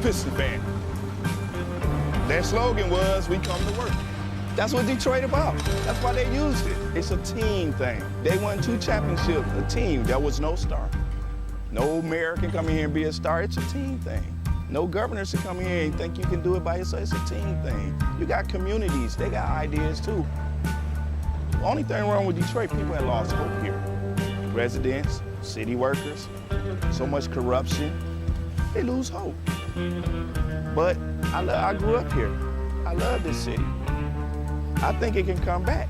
Piston fan. Their slogan was, we come to work. That's what Detroit about. That's why they used it. It's a team thing. They won 2 championships, a team. There was no star. No mayor can come in here and be a star. It's a team thing. No governor should come in here and think you can do it by yourself. It's a team thing. You got communities. They got ideas, too. The only thing wrong with Detroit, people have lost hope here. Residents, city workers, so much corruption, they lose hope. But I grew up here. I love this city. I think it can come back.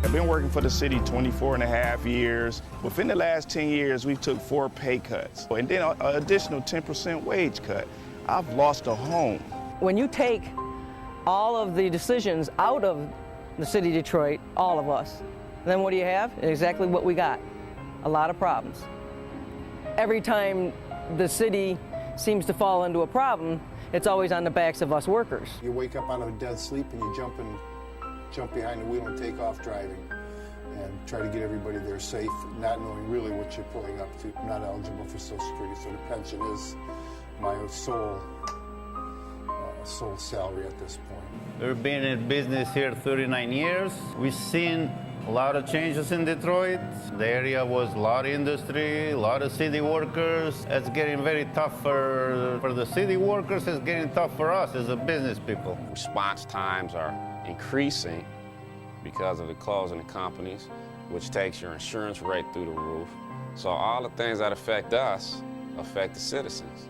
I've been working for the city 24.5 years. Within the last 10 years, we took 4 pay cuts, and then an additional 10% wage cut. I've lost a home. When you take all of the decisions out of the city of Detroit, all of us, then what do you have? Exactly what we got, a lot of problems. Every time the city seems to fall into a problem, it's always on the backs of us workers. You wake up out of a dead sleep and you jump behind the wheel and take off driving and try to get everybody there safe, not knowing really what you're pulling up to. I'm not eligible for Social Security, so the pension is my sole salary at this point. We've been in business here 39 years. We've seen a lot of changes in Detroit. The area was a lot of industry, a lot of city workers. It's getting very tough for the city workers. It's getting tough for us as a business people. Response times are increasing because of the closing of companies, which takes your insurance rate through the roof. So all the things that affect us affect the citizens.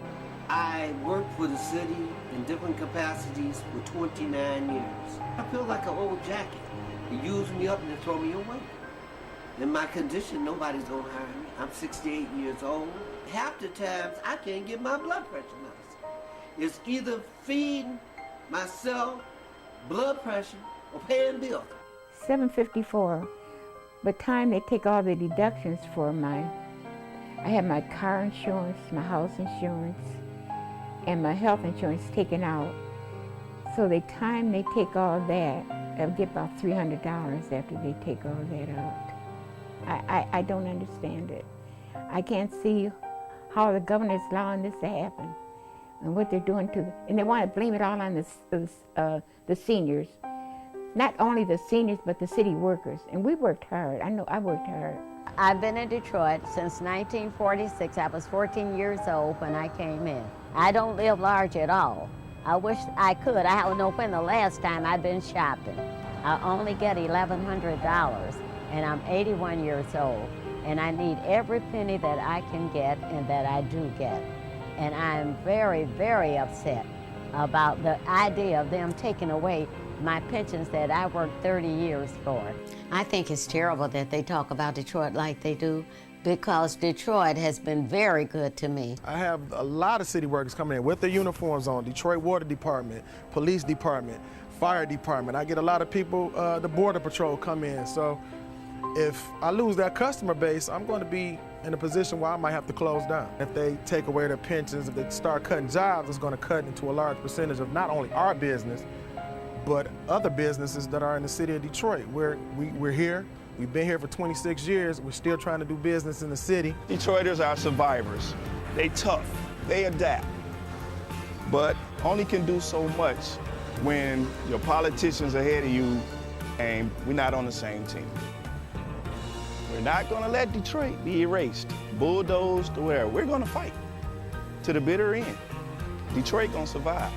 I worked for the city in different capacities for 29 years. I feel like an old jacket. They use me up and they throw me away. In my condition, nobody's gonna hire me. I'm 68 years old. Half the times, I can't get my blood pressure medicine. It's either feeding myself blood pressure or paying bills. $754. By the time they take all the deductions for I have my car insurance, my house insurance, and my health insurance taken out. So the time they take all that, I'll get about $300 after they take all that out. I don't understand it. I can't see how the governor's allowing this to happen and what they're doing and they want to blame it all on the seniors. Not only the seniors, but the city workers. And we worked hard. I know I worked hard. I've been in Detroit since 1946. I was 14 years old when I came in. I don't live large at all. I wish I could. I don't know when the last time I've been shopping. I only get $1,100, and I'm 81 years old, and I need every penny that I can get and that I do get. And I'm very, very upset about the idea of them taking away my pensions that I worked 30 years for. I think it's terrible that they talk about Detroit like they do, because Detroit has been very good to me. I have a lot of city workers coming in with their uniforms on, Detroit Water Department, Police Department, Fire Department. I get a lot of people, the Border Patrol come in. So if I lose that customer base, I'm going to be in a position where I might have to close down. If they take away their pensions, if they start cutting jobs, it's going to cut into a large percentage of not only our business, but other businesses that are in the city of Detroit. We're here. We've been here for 26 years. We're still trying to do business in the city. Detroiters are survivors. They tough, they adapt, but only can do so much when your politicians are ahead of you and we're not on the same team. We're not gonna let Detroit be erased, bulldozed to where we're gonna fight to the bitter end. Detroit gonna survive.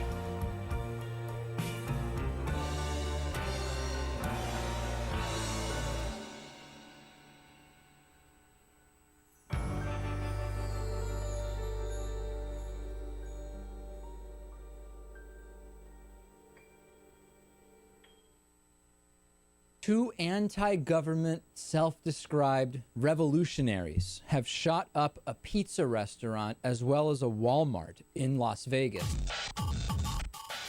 Two anti-government, self-described revolutionaries have shot up a pizza restaurant as well as a Walmart in Las Vegas.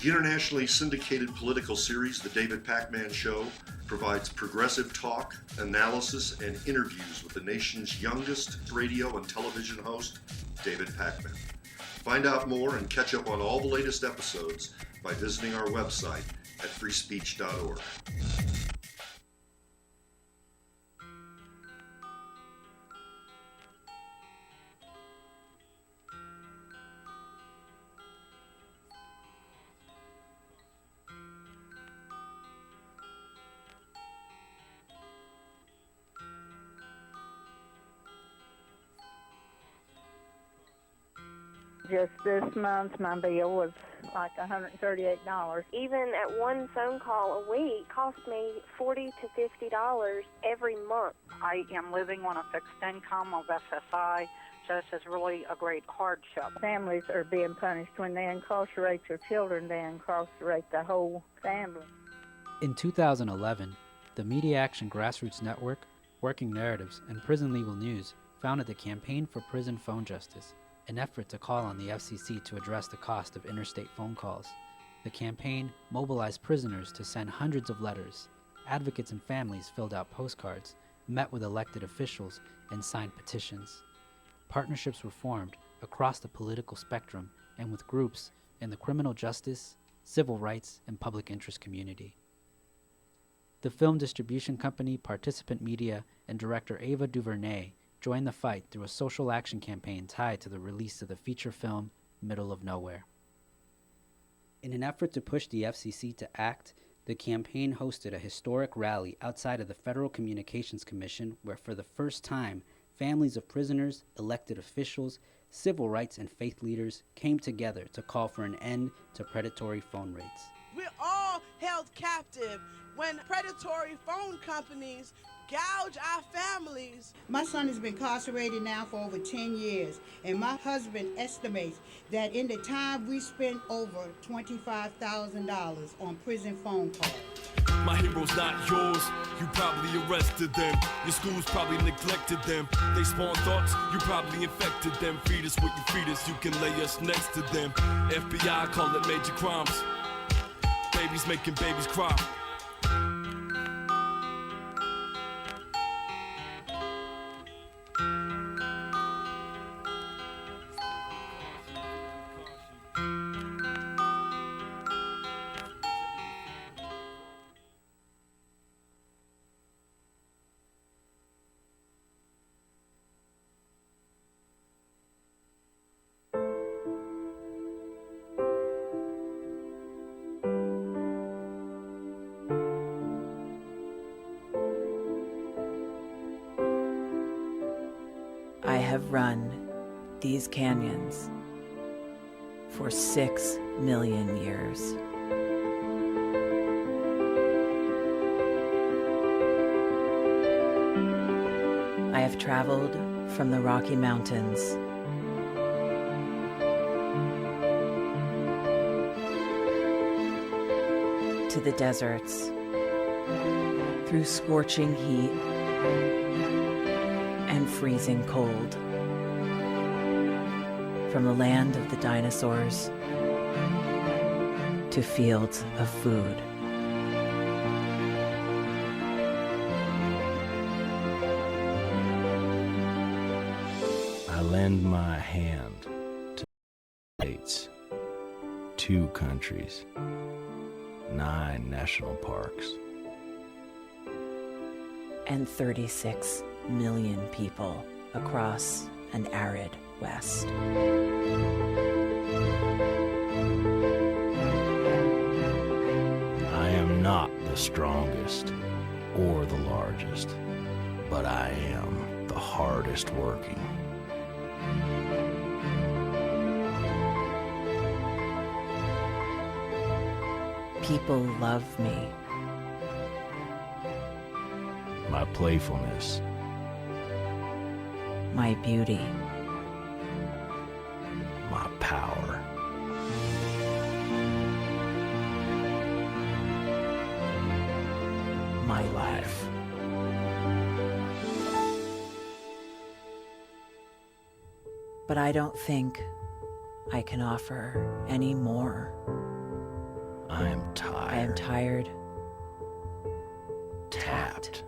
The internationally syndicated political series, The David Pakman Show, provides progressive talk, analysis, and interviews with the nation's youngest radio and television host, David Pakman. Find out more and catch up on all the latest episodes by visiting our website at freespeech.org. Just this month, my bill was like $138. Even at one phone call a week cost me $40 to $50 every month. I am living on a fixed income of SSI, so this is really a great hardship. Families are being punished. When they incarcerate your children, they incarcerate the whole family. In 2011, the Media Action Grassroots Network, Working Narratives, and Prison Legal News founded the Campaign for Prison Phone Justice, an effort to call on the FCC to address the cost of interstate phone calls. The campaign mobilized prisoners to send hundreds of letters. Advocates and families filled out postcards, met with elected officials, and signed petitions. Partnerships were formed across the political spectrum and with groups in the criminal justice, civil rights, and public interest community. The film distribution company Participant Media and director Ava DuVernay joined the fight through a social action campaign tied to the release of the feature film Middle of Nowhere. In an effort to push the FCC to act, the campaign hosted a historic rally outside of the Federal Communications Commission where for the first time, families of prisoners, elected officials, civil rights and faith leaders came together to call for an end to predatory phone rates. We're all held captive when predatory phone companies gouge our families. My son has been incarcerated now for over 10 years, and my husband estimates that in the time we spent over $25,000 on prison phone calls. My hero's not yours, you probably arrested them. Your schools probably neglected them. They spawn thoughts, you probably infected them. Feed us what you feed us, you can lay us next to them. FBI call it major crimes. Babies making babies cry. I have run these canyons for 6 million years. I have traveled from the Rocky Mountains to the deserts, through scorching heat and freezing cold, from the land of the dinosaurs to fields of food. I lend my hand to states, 2 countries, 9 national parks, and 36 million people across an arid West. I am not the strongest or the largest, but I am the hardest working. People love me. My playfulness, my beauty, my power. My life. But I don't think I can offer any more. I am tired. I am tired, tapped,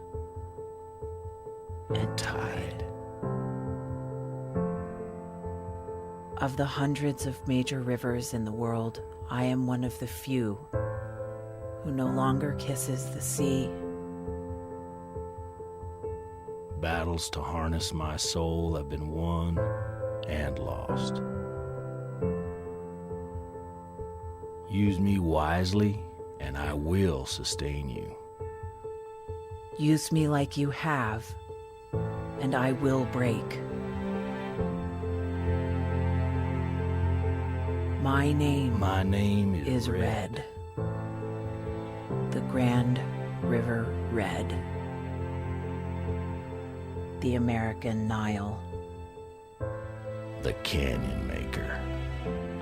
and tied. Of the hundreds of major rivers in the world, I am one of the few who no longer kisses the sea. Battles to harness my soul have been won and lost. Use me wisely, and I will sustain you. Use me like you have, and I will break. My name is Red. The Grand River Red. The American Nile. The Canyon Maker.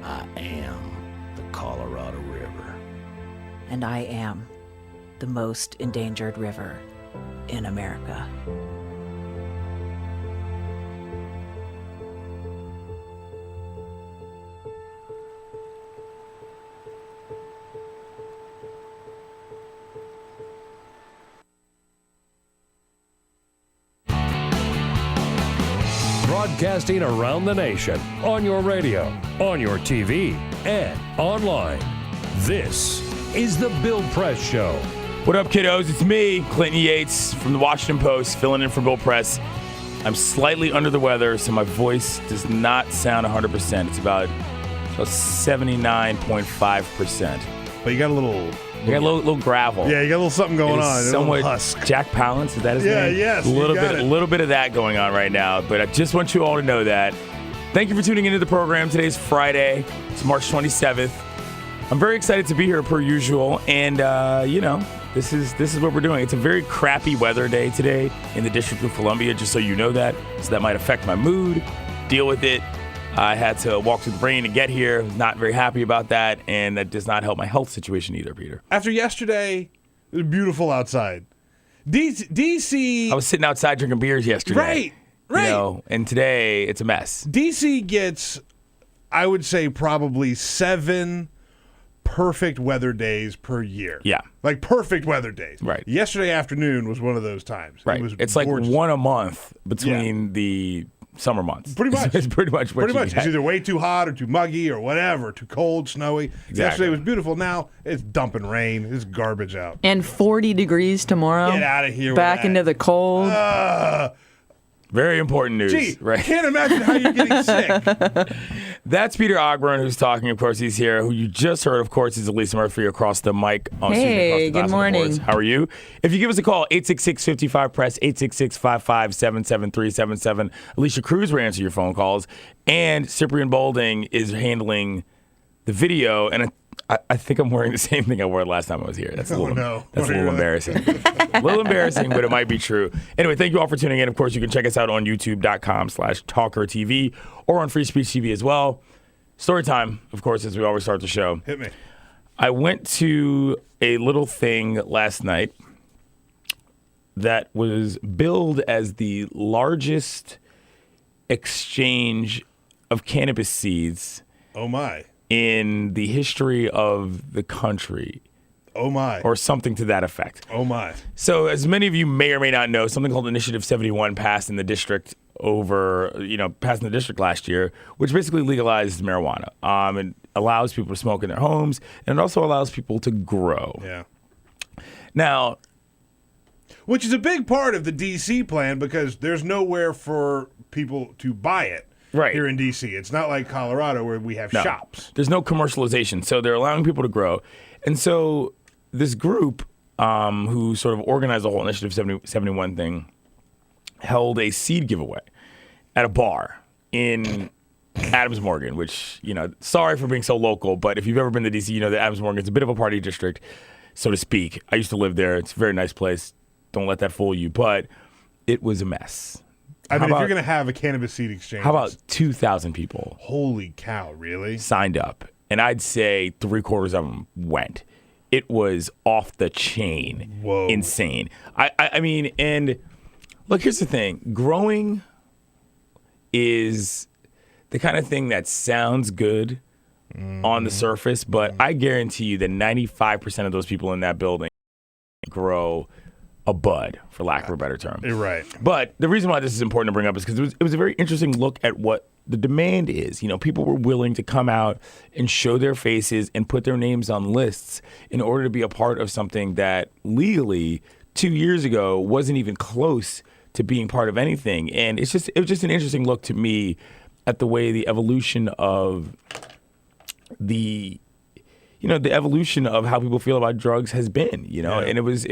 I am the Colorado River. And I am the most endangered river in America. Broadcasting around the nation, on your radio, on your TV, and online. This is The Bill Press Show. What up, kiddos? It's me, Clinton Yates from the Washington Post, filling in for Bill Press. I'm slightly under the weather, so my voice does not sound 100%. It's about 79.5%. But you got a little... You got a little gravel. Yeah, you got a little something going on. Somewhat husk. Jack Palance, is that his name? Yeah, yes. A little bit of that going on right now. But I just want you all to know that. Thank you for tuning into the program. Today's Friday. It's March 27th. I'm very excited to be here per usual. And this is what we're doing. It's a very crappy weather day today in the District of Columbia, just so you know that. So that might affect my mood. Deal with it. I had to walk through the rain to get here. Not very happy about that, and that does not help my health situation either, Peter. After yesterday, it was beautiful outside. DC... I was sitting outside drinking beers yesterday. Right. And today, it's a mess. DC gets, I would say, probably 7 perfect weather days per year. Yeah. Like perfect weather days. Right. Yesterday afternoon was one of those times. Right. It's like one a month between the summer months. Pretty much. It's pretty much what you get. It's either way too hot or too muggy or whatever, too cold, snowy. Exactly. Yesterday was beautiful. Now it's dumping rain. It's garbage out. And 40 degrees tomorrow. Get out of here. Back into the cold. Very important news. Gee, right? I can't imagine how you're getting sick. That's Peter Ogburn who's talking. Of course, he's here. Who you just heard, of course, is Elisa Murphy across the mic. Hey, good morning. How are you? If you give us a call, 866-55-PRESS, 866-557-7377. Alicia Cruz will answer your phone calls. And Cyprian Bolding is handling the video. And I think I'm wearing the same thing I wore last time I was here. That's a little embarrassing. A little embarrassing, but it might be true. Anyway, thank you all for tuning in. Of course, you can check us out on youtube.com/TawkrTV or on Free Speech TV as well. Story time, of course, as we always start the show. Hit me. I went to a little thing last night that was billed as the largest exchange of cannabis seeds. Oh, my. In the history of the country. Oh, my. Or something to that effect. Oh, my. So as many of you may or may not know, something called Initiative 71 passed in the district passed in the district last year, which basically legalizes marijuana. It allows people to smoke in their homes, and it also allows people to grow. Yeah. Now, which is a big part of the D.C. plan because there's nowhere for people to buy it. Right. Here in D.C. It's not like Colorado where we have shops. There's no commercialization, so they're allowing people to grow. And so this group who sort of organized the whole Initiative 71 thing held a seed giveaway at a bar in Adams Morgan, which, sorry for being so local, but if you've ever been to D.C., you know that Adams Morgan is a bit of a party district, so to speak. I used to live there. It's a very nice place. Don't let that fool you. But it was a mess. I mean, if you're going to have a cannabis seed exchange. How about 2,000 people? Holy cow, really? Signed up. And I'd say 3/4 of them went. It was off the chain. Whoa. Insane. I mean, and look, here's the thing. Growing is the kind of thing that sounds good on the surface, but I guarantee you that 95% of those people in that building grow a bud, for lack of a better term. You're right. But the reason why this is important to bring up is because it was a very interesting look at what the demand is. People were willing to come out and show their faces and put their names on lists in order to be a part of something that legally 2 years ago wasn't even close to being part of anything. And it was just an interesting look to me at the way the evolution of the evolution of how people feel about drugs has been, and it was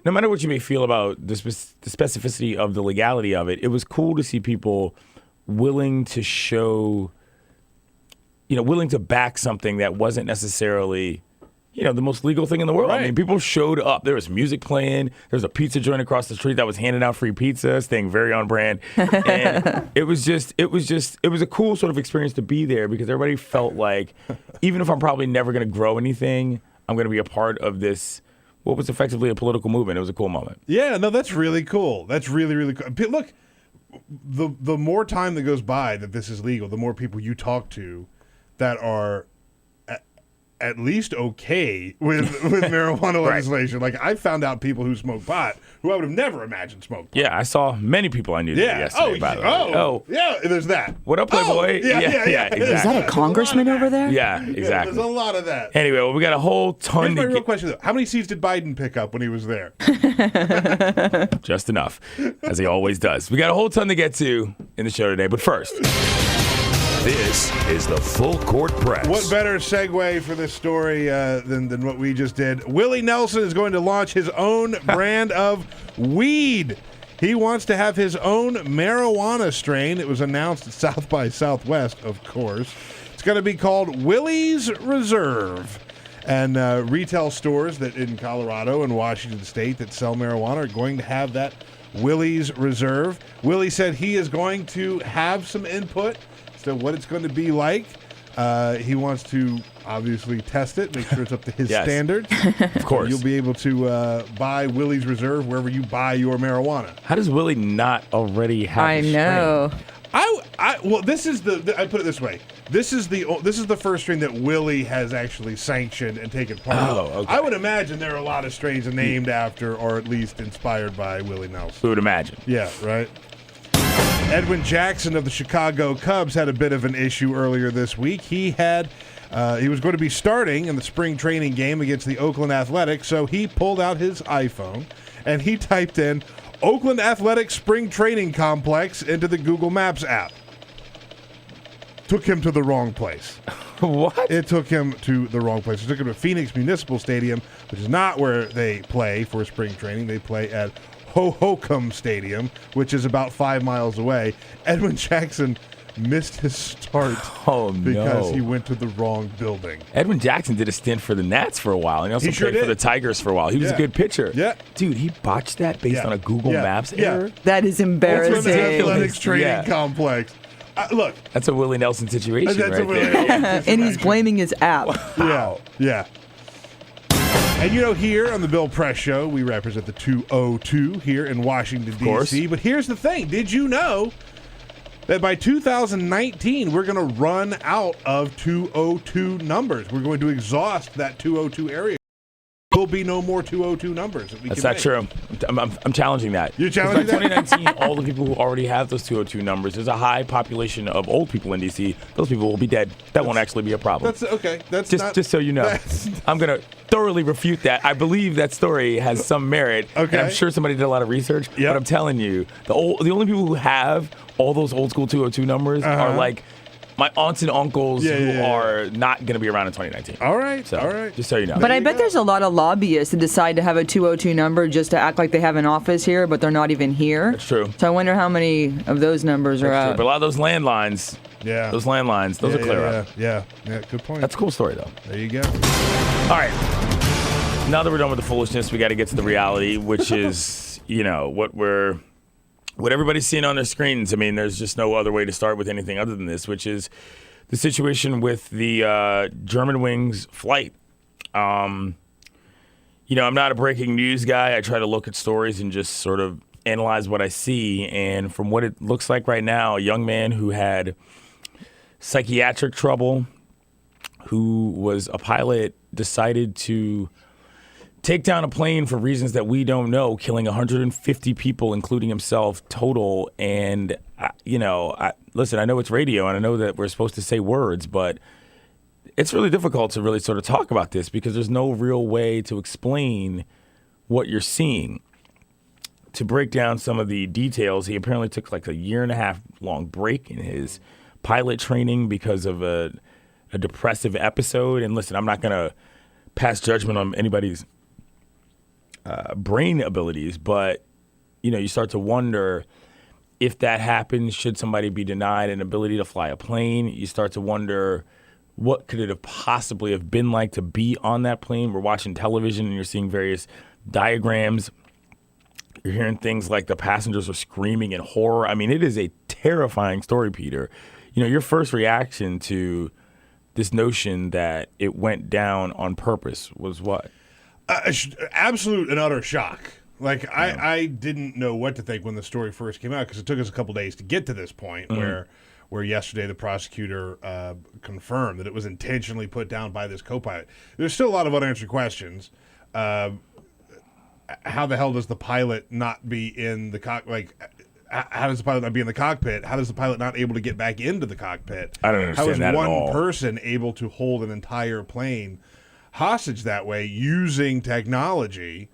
no matter what you may feel about the specificity of the legality of it, it was cool to see people willing to show willing to back something that wasn't necessarily, the most legal thing in the world. Right. I mean, people showed up. There was music playing. There was a pizza joint across the street that was handing out free pizza, staying very on brand. And it was a cool sort of experience to be there because everybody felt like, even if I'm probably never going to grow anything, I'm going to be a part of this, what was effectively a political movement. It was a cool moment. Yeah, no, that's really cool. That's really, really cool. Look, the more time that goes by that this is legal, the more people you talk to that are at least okay with marijuana legislation. Like, I found out people who smoke pot who I would have never imagined smoked pot. Yeah, I saw many people I knew yesterday, by the way. Yeah, there's that. What up, Playboy? Yeah, exactly. Is that a congressman over there? Yeah, exactly. There's a lot of that. Anyway, well, we got a whole ton Here's my real question, though. How many seats did Biden pick up when he was there? Just enough, as he always does. We got a whole ton to get to in the show today, but first, this is the Full Court Press. What better segue for this story than what we just did? Willie Nelson is going to launch his own brand of weed. He wants to have his own marijuana strain. It was announced at South by Southwest, of course. It's going to be called Willie's Reserve. And retail stores that in Colorado and Washington State that sell marijuana are going to have that Willie's Reserve. Willie said he is going to have some input to what it's going to be like. He wants to obviously test it, make sure it's up to his standards. Of course. You'll be able to buy Willie's Reserve wherever you buy your marijuana. How does Willie not already have I know. Well, this is I put it this way. This is the first strain that Willie has actually sanctioned and taken part of. Okay. I would imagine there are a lot of strains named after or at least inspired by Willie Nelson. Who would imagine? Yeah, right. Edwin Jackson of the Chicago Cubs had a bit of an issue earlier this week. He was going to be starting in the spring training game against the Oakland Athletics, so he pulled out his iPhone and he typed in Oakland Athletics Spring Training Complex into the Google Maps app. Took him to the wrong place. What? It took him to the wrong place. It took him to Phoenix Municipal Stadium, which is not where they play for spring training. They play at Hohokam Stadium, which is about 5 miles away. Edwin Jackson missed his start because he went to the wrong building. Edwin Jackson did a stint for the Nats for a while, and he also played for the Tigers for a while. He was a good pitcher. Yeah. Dude, he botched that based on a Google Maps error? That is embarrassing. Athletics Training Complex. Look. That's a Willie Nelson situation And he's blaming his app. Wow. Yeah. And here on the Bill Press Show, we represent the 202 here in Washington, D.C. But here's the thing. Did you know that by 2019, we're going to run out of 202 numbers? We're going to exhaust that 202 area. There will be no more 202 numbers that we That's can not make. true. I'm challenging that. You're challenging that? By 2019, all the people who already have those 202 numbers, there's a high population of old people in D.C. Those people will be dead. That won't actually be a problem. That's okay. That's just so you know. I'm going to thoroughly refute that. I believe that story has some merit. Okay. And I'm sure somebody did a lot of research. But I'm telling you, the only people who have all those old school 202 numbers are like my aunts and uncles who are not going to be around in 2019. All right. So, all right. Just so you know. But I bet there's a lot of lobbyists that decide to have a 202 number just to act like they have an office here, but they're not even here. That's true. So I wonder how many of those numbers are out. But a lot of those landlines, those are clear up. Yeah, good point. That's a cool story, though. There you go. All right. Now that we're done with the foolishness, we got to get to the reality, which is, what everybody's seeing on their screens. I mean, there's just no other way to start with anything other than this, which is the situation with the Germanwings flight. I'm not a breaking news guy. I try to look at stories and just sort of analyze what I see. And from what it looks like right now, a young man who had psychiatric trouble, who was a pilot, decided to take down a plane for reasons that we don't know, killing 150 people, including himself, total. And, listen, I know it's radio, and I know that we're supposed to say words, but it's really difficult to really sort of talk about this because there's no real way to explain what you're seeing. To break down some of the details, he apparently took like a 1.5 year long break in his pilot training because of a depressive episode. And listen, I'm not going to pass judgment on anybody's brain abilities, but you start to wonder if that happens, should somebody be denied an ability to fly a plane? You start to wonder what could it have possibly have been like to be on that plane. We're watching television and you're seeing various diagrams. You're hearing things like the passengers are screaming in horror. I mean, it is a terrifying story, Peter. You know, your first reaction to this notion that it went down on purpose was what? Absolute and utter shock. Like, I didn't know what to think when the story first came out because it took us a couple days to get to this point where yesterday the prosecutor confirmed that it was intentionally put down by this co-pilot. There's still a lot of unanswered questions. How the hell does the pilot not be in the cockpit? Like, how does the pilot not be in the cockpit? How does the pilot not able to get back into the cockpit? I don't understand that at all. How is one person able to hold an entire plane hostage that way using technology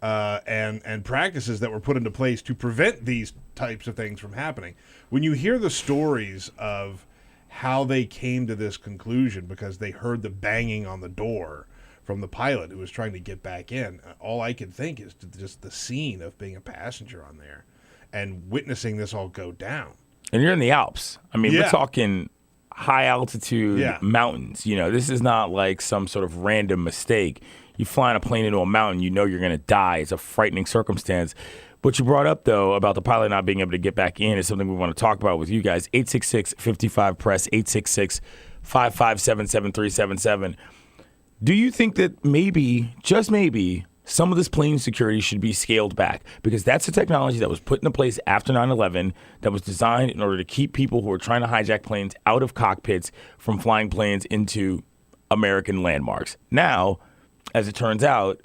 and practices that were put into place to prevent these types of things from happening? When you hear the stories of how they came to this conclusion because they heard the banging on the door from the pilot who was trying to get back in, all I can think is just the scene of being a passenger on there and witnessing this all go down. And you're in the Alps. I mean, we're talking high altitude mountains. You know, this is not like some sort of random mistake. You fly in a plane into a mountain, you know you're going to die. It's a frightening circumstance. What you brought up, though, about the pilot not being able to get back in is something we want to talk about with you guys. 866-55-PRESS, 866-557-7377. Do you think that maybe, just maybe, some of this plane security should be scaled back? Because that's the technology that was put into place after 9/11 that was designed in order to keep people who are trying to hijack planes out of cockpits from flying planes into American landmarks. Now, as it turns out,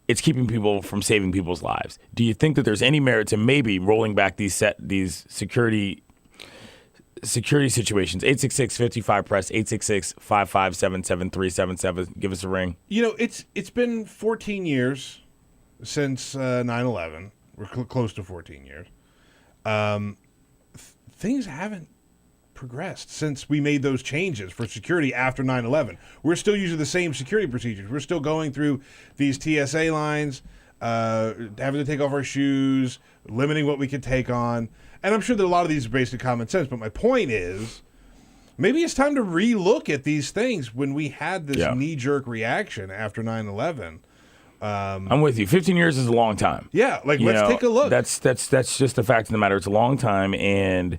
it's keeping people from saving people's lives. Do you think that there's any merit to maybe rolling back these security situations? 866-55-PRESS, 866-557-7377. Give us a ring. You know, it's been 14 years since 9/11. We're close to 14 years. Things haven't progressed since we made those changes for security after 9/11. We're still using the same security procedures. We're still going through these TSA lines, having to take off our shoes, limiting what we can take on. And I'm sure that a lot of these are based in common sense, but my point is maybe it's time to relook at these things when we had this knee-jerk reaction after 9/11. I'm with you. 15 years is a long time. Yeah, like, let's take a look. That's just the fact of the matter. It's a long time, and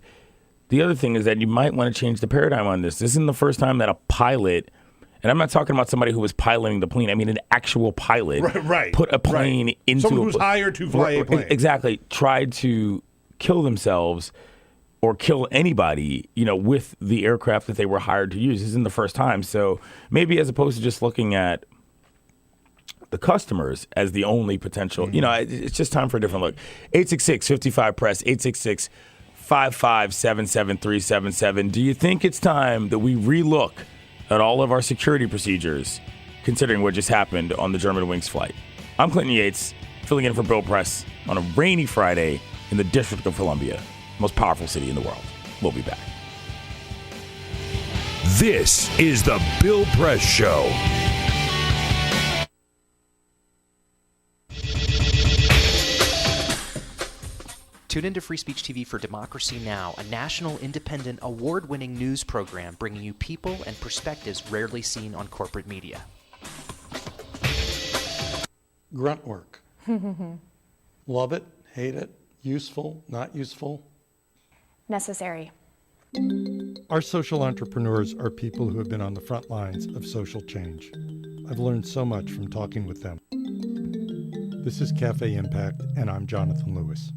the other thing is that you might want to change the paradigm on this. This isn't the first time that a pilot, and I'm not talking about somebody who was piloting the plane. I mean an actual pilot put a plane into someone who's hired to fly a plane. Exactly. Tried to kill themselves or kill anybody, you know, with the aircraft that they were hired to use. This isn't the first time. So maybe as opposed to just looking at the customers as the only potential, you know, it's just time for a different look. 866-55-PRESS, 866-557-7377. Do you think it's time that we relook at all of our security procedures, considering what just happened on the Germanwings flight? I'm Clinton Yates, filling in for Bill Press on a rainy Friday in the District of Columbia, most powerful city in the world. We'll be back. This is the Bill Press Show. Tune into Free Speech TV for Democracy Now!, a national, independent, award-winning news program bringing you people and perspectives rarely seen on corporate media. Grunt work. Love it, hate it, useful, not useful. Necessary. Our social entrepreneurs are people who have been on the front lines of social change. I've learned so much from talking with them. This is Cafe Impact, and I'm Jonathan Lewis.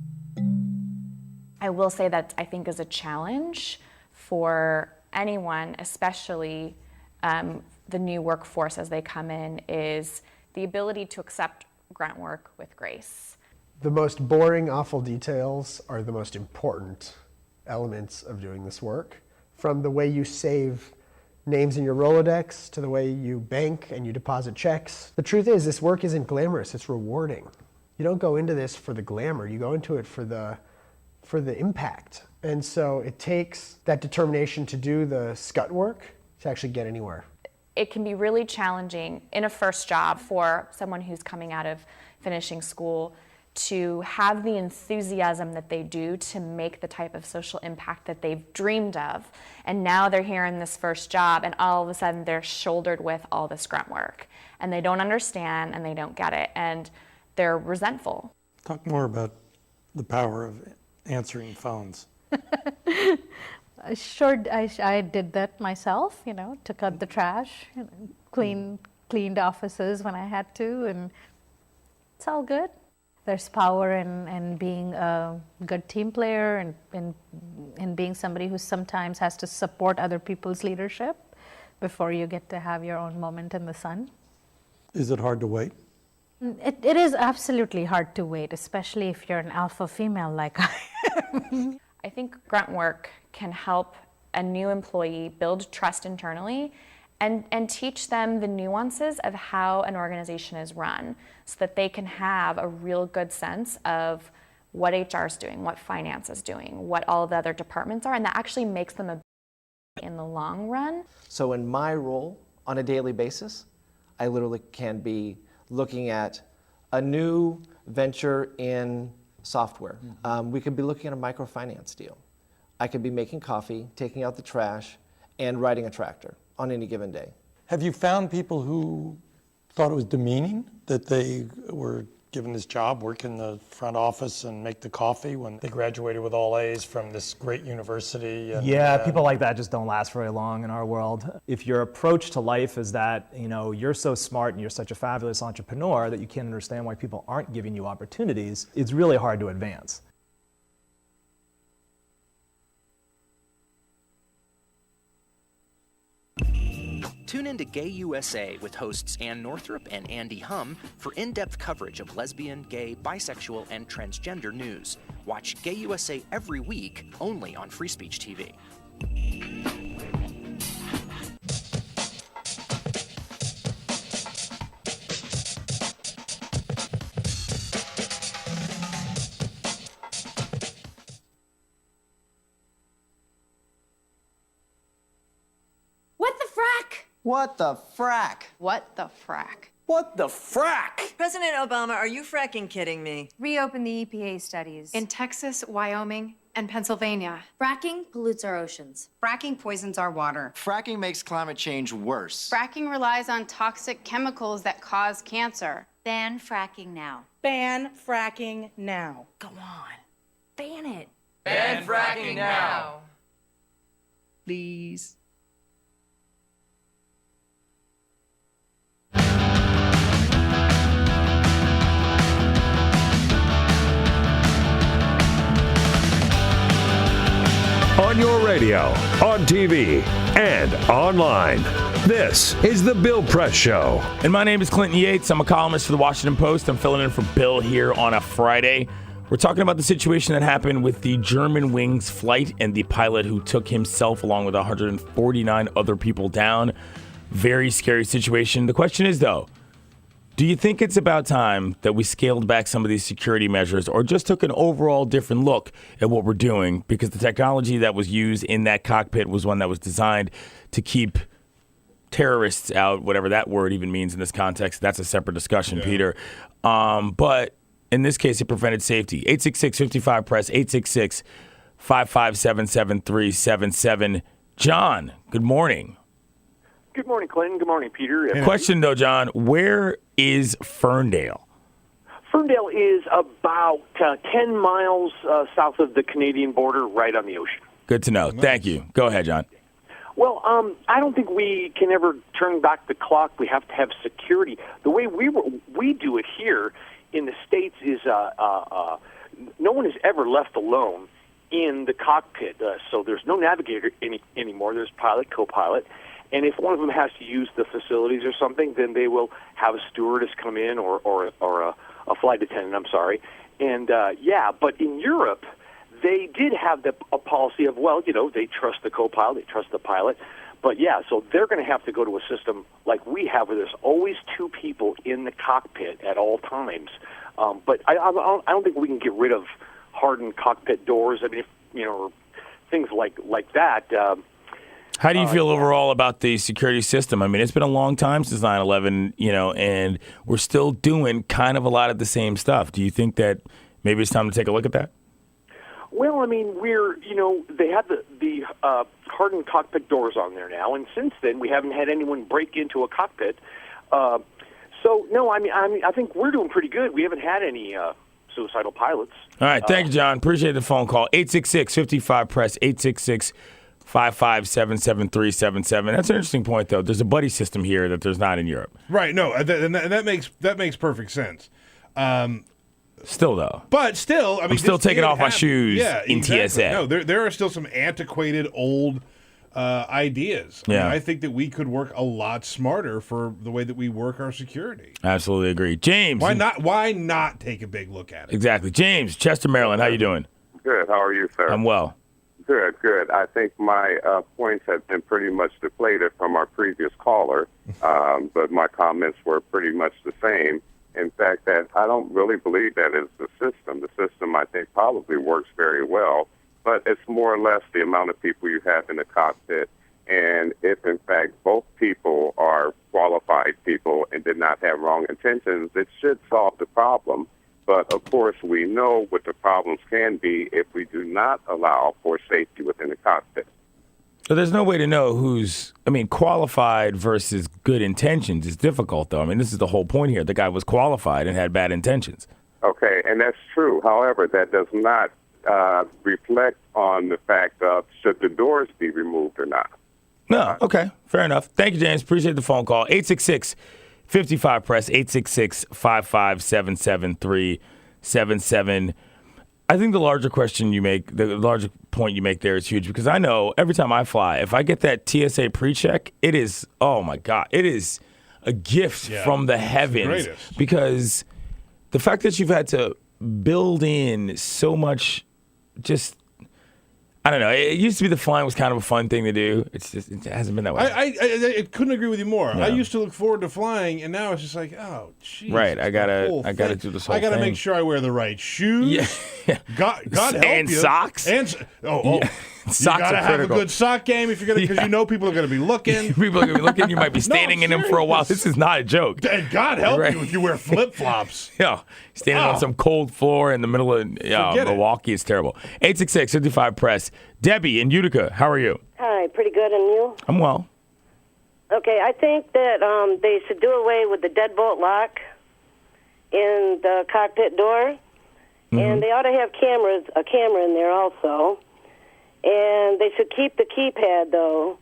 I will say that I think is a challenge for anyone, especially the new workforce as they come in, is the ability to accept grunt work with grace. The most boring, awful details are the most important elements of doing this work. From the way you save names in your Rolodex to the way you bank and you deposit checks. The truth is, this work isn't glamorous, it's rewarding. You don't go into this for the glamour, you go into it for the impact. And so it takes that determination to do the scut work to actually get anywhere. It can be really challenging in a first job for someone who's coming out of finishing school to have the enthusiasm that they do to make the type of social impact that they've dreamed of. And now they're here in this first job, and all of a sudden they're shouldered with all this grunt work. And they don't understand, and they don't get it, and they're resentful. Talk more about the power of answering phones. Sure, I did that myself, took out the trash, cleaned offices when I had to, and it's all good. There's power in being a good team player and in being somebody who sometimes has to support other people's leadership before you get to have your own moment in the sun. Is it hard to wait? It is absolutely hard to wait, especially if you're an alpha female like I am. I think grunt work can help a new employee build trust internally and teach them the nuances of how an organization is run so that they can have a real good sense of what HR is doing, what finance is doing, what all the other departments are, and that actually makes them in the long run. So in my role on a daily basis, I literally can be looking at a new venture in software. We could be looking at a microfinance deal. I could be making coffee, taking out the trash, and riding a tractor on any given day. Have you found people who thought it was demeaning that they were given this job, work in the front office and make the coffee when they graduated with all A's from this great university? And, yeah, people like that just don't last very long in our world. If your approach to life is that, you're so smart and you're such a fabulous entrepreneur that you can't understand why people aren't giving you opportunities, it's really hard to advance. Tune in to Gay USA with hosts Ann Northrup and Andy Hum for in-depth coverage of lesbian, gay, bisexual, and transgender news. Watch Gay USA every week, only on Free Speech TV. What the frack? What the frack? What the frack? President Obama, are you fracking kidding me? Reopen the EPA studies. In Texas, Wyoming, and Pennsylvania. Fracking pollutes our oceans. Fracking poisons our water. Fracking makes climate change worse. Fracking relies on toxic chemicals that cause cancer. Ban fracking now. Ban fracking now. Go on. Ban it. Ban fracking now. Please. On your radio, on TV, and online. This is The Bill Press Show. And my name is Clinton Yates. I'm a columnist for the Washington Post. I'm filling in for Bill here on a Friday. We're talking about the situation that happened with the Germanwings flight and the pilot who took himself along with 149 other people down. Very scary situation. The question is, though, do you think it's about time that we scaled back some of these security measures or just took an overall different look at what we're doing? Because the technology that was used in that cockpit was one that was designed to keep terrorists out, whatever that word even means in this context. That's a separate discussion, yeah. Peter. But in this case, it prevented safety. 866-55-PRESS, 866-557-7377. John, good morning. Good morning, Clinton. Good morning, Peter. Question, though, John, where is Ferndale? Ferndale is about 10 miles south of the Canadian border, right on the ocean. Good to know. Nice. Thank you. Go ahead, John. Well, I don't think we can ever turn back the clock. We have to have security. The way we do it here in the States is no one is ever left alone in the cockpit. So there's no navigator anymore. There's pilot, co-pilot. And if one of them has to use the facilities or something, then they will have a stewardess come in or a flight attendant, I'm sorry. And, but in Europe, they did have a policy of, they trust the co-pilot, they trust the pilot. But, so they're going to have to go to a system like we have where there's always two people in the cockpit at all times. But I don't think we can get rid of hardened cockpit doors. I mean, or things like that. How do you feel overall about the security system? I mean, it's been a long time since 9/11, and we're still doing kind of a lot of the same stuff. Do you think that maybe it's time to take a look at that? Well, I mean, they have the hardened cockpit doors on there now, and since then we haven't had anyone break into a cockpit. So no, I mean, I think we're doing pretty good. We haven't had any suicidal pilots. All right, thank you, John. Appreciate the phone call. 866-55-PRESS, 866-557-7377. That's an interesting point, though. There's a buddy system here that there's not in Europe. Right. No, and that makes perfect sense. Still, though. But still, I mean, I'm still taking off my shoes in exactly. TSA. No, there are still some antiquated old ideas. Yeah. I mean, I think that we could work a lot smarter for the way that we work our security. Absolutely agree. James. Why not take a big look at it? Exactly. James, Chester, Maryland. How you doing? Good. How are you, sir? I'm well. Good. I think my points have been pretty much deflated from our previous caller, but my comments were pretty much the same. In fact, that I don't really believe that is the system. The system, I think, probably works very well, but it's more or less the amount of people you have in the cockpit. And if, in fact, both people are qualified people and did not have wrong intentions, it should solve the problem. But, of course, we know what the problems can be if we do not allow for safety within the cockpit. So there's no way to know qualified versus good intentions is difficult, though. I mean, this is the whole point here. The guy was qualified and had bad intentions. Okay, and that's true. However, that does not reflect on the fact of should the doors be removed or not. No, okay, fair enough. Thank you, James. Appreciate the phone call. 866-55-PRESS, 866-557-7377. I think the larger question you make, the larger point you make there is huge because I know every time I fly, if I get that TSA pre-check, it is, oh my God, it is a gift from the heavens because the fact that you've had to build in so much just, I don't know. It used to be the flying was kind of a fun thing to do. It hasn't been that way. I couldn't agree with you more. No. I used to look forward to flying, and now it's just like, oh, jeez. Right. I gotta do this whole thing. I gotta make sure I wear the right shoes. Yeah. God help and you. Socks. And Yeah. You Socks gotta are have critical. a good sock game if you're gonna, because you know people are gonna be looking. People are gonna be looking. You might be standing in them for a while. This is not a joke. And God help you if you wear flip flops. Yeah, standing on some cold floor in the middle of Milwaukee is terrible. 866-55-PRESS. Debbie in Utica, how are you? Hi, pretty good, and you? I'm well. Okay, I think that they should do away with the deadbolt lock in the cockpit door, and they ought to have a camera in there also, and they should keep the keypad, though,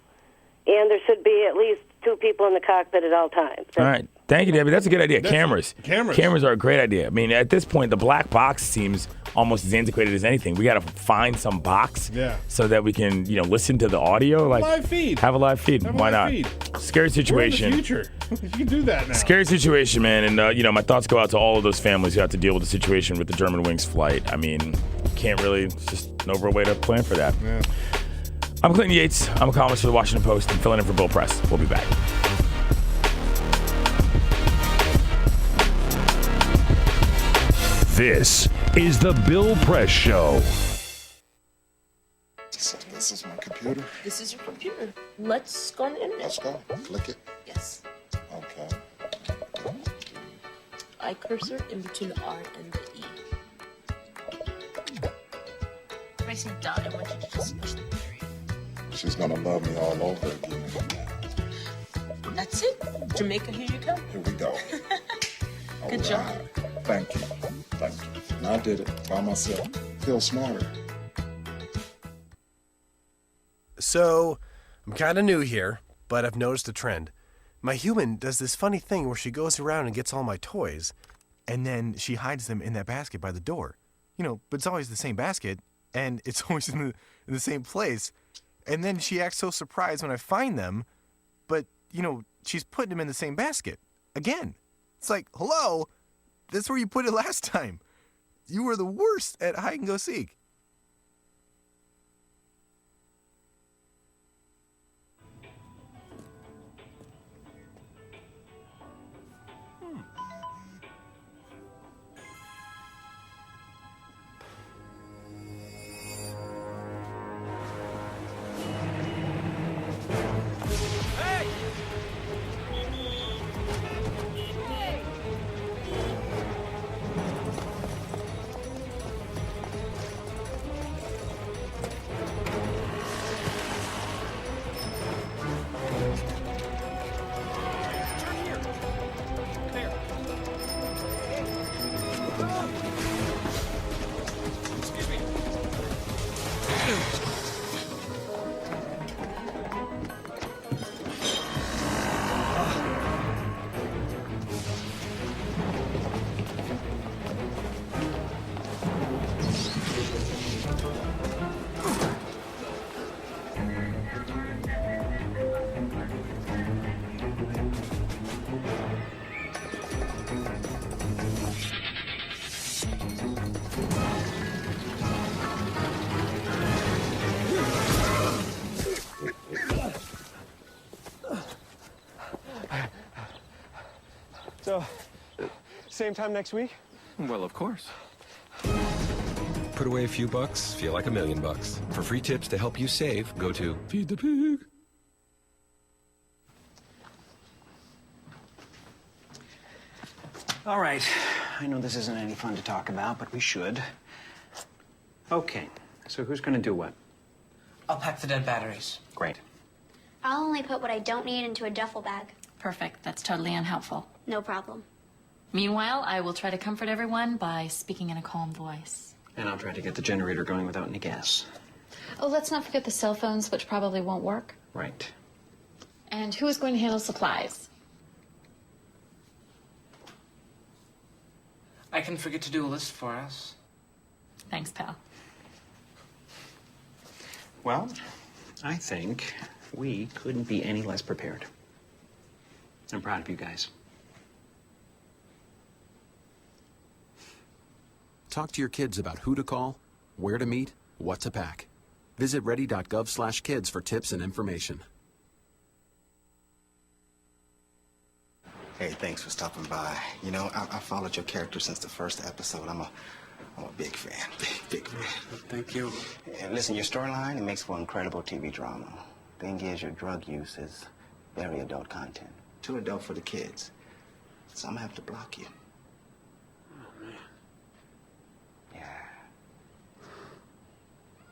and there should be at least 2 people in the cockpit at all times. All right. Thank you, Debbie. That's a good idea. Cameras are a great idea. I mean, at this point, the black box seems almost as antiquated as anything. We got to find some box so that we can, listen to the audio. Like live feed. Have a live feed. Why not? Scary situation. We're in the future. You can do that now. Scary situation, man. And, my thoughts go out to all of those families who have to deal with the situation with the Germanwings flight. I mean, can't really, it's just no real way to plan for that. Yeah. I'm Clinton Yates. I'm a columnist for the Washington Post. I'm filling in for Bill Press. We'll be back. This is the Bill Press Show. This is my computer. This is your computer. Let's go on the internet. Let's go. Click it. Yes. Okay. I cursor in between the R and the E. Pressing dot, I want you to just push the period. She's gonna love me all over again. That's it. Jamaica, here you come. Here we go. Good job. Thank you. Thank you. And I did it by myself. Feel smarter. So, I'm kind of new here, but I've noticed a trend. My human does this funny thing where she goes around and gets all my toys, and then she hides them in that basket by the door. But it's always the same basket, and it's always in the same place. And then she acts so surprised when I find them, but, she's putting them in the same basket. Again. It's like, hello? That's where you put it last time. You were the worst at hide and go seek. So, same time next week? Well, of course. Put away a few bucks, feel like $1 million. For free tips to help you save, go to Feed the Pig. All right. I know this isn't any fun to talk about, but we should. Okay. So who's going to do what? I'll pack the dead batteries. Great. I'll only put what I don't need into a duffel bag. Perfect. That's totally unhelpful. No problem. Meanwhile, I will try to comfort everyone by speaking in a calm voice. And I'll try to get the generator going without any gas. Oh, let's not forget the cell phones, which probably won't work. Right. And who is going to handle supplies? I can forget to do a list for us. Thanks, pal. Well, I think we couldn't be any less prepared. I'm proud of you guys. Talk to your kids about who to call, where to meet, what to pack. Visit ready.gov/kids for tips and information. Hey, thanks for stopping by. You know, I followed your character since the first episode. I'm a big fan. Big fan. Thank you. And listen, your storyline, it makes for incredible TV drama. Thing is, your drug use is very adult content. Too adult for the kids. So I'm gonna have to block you. Oh, man. Yeah.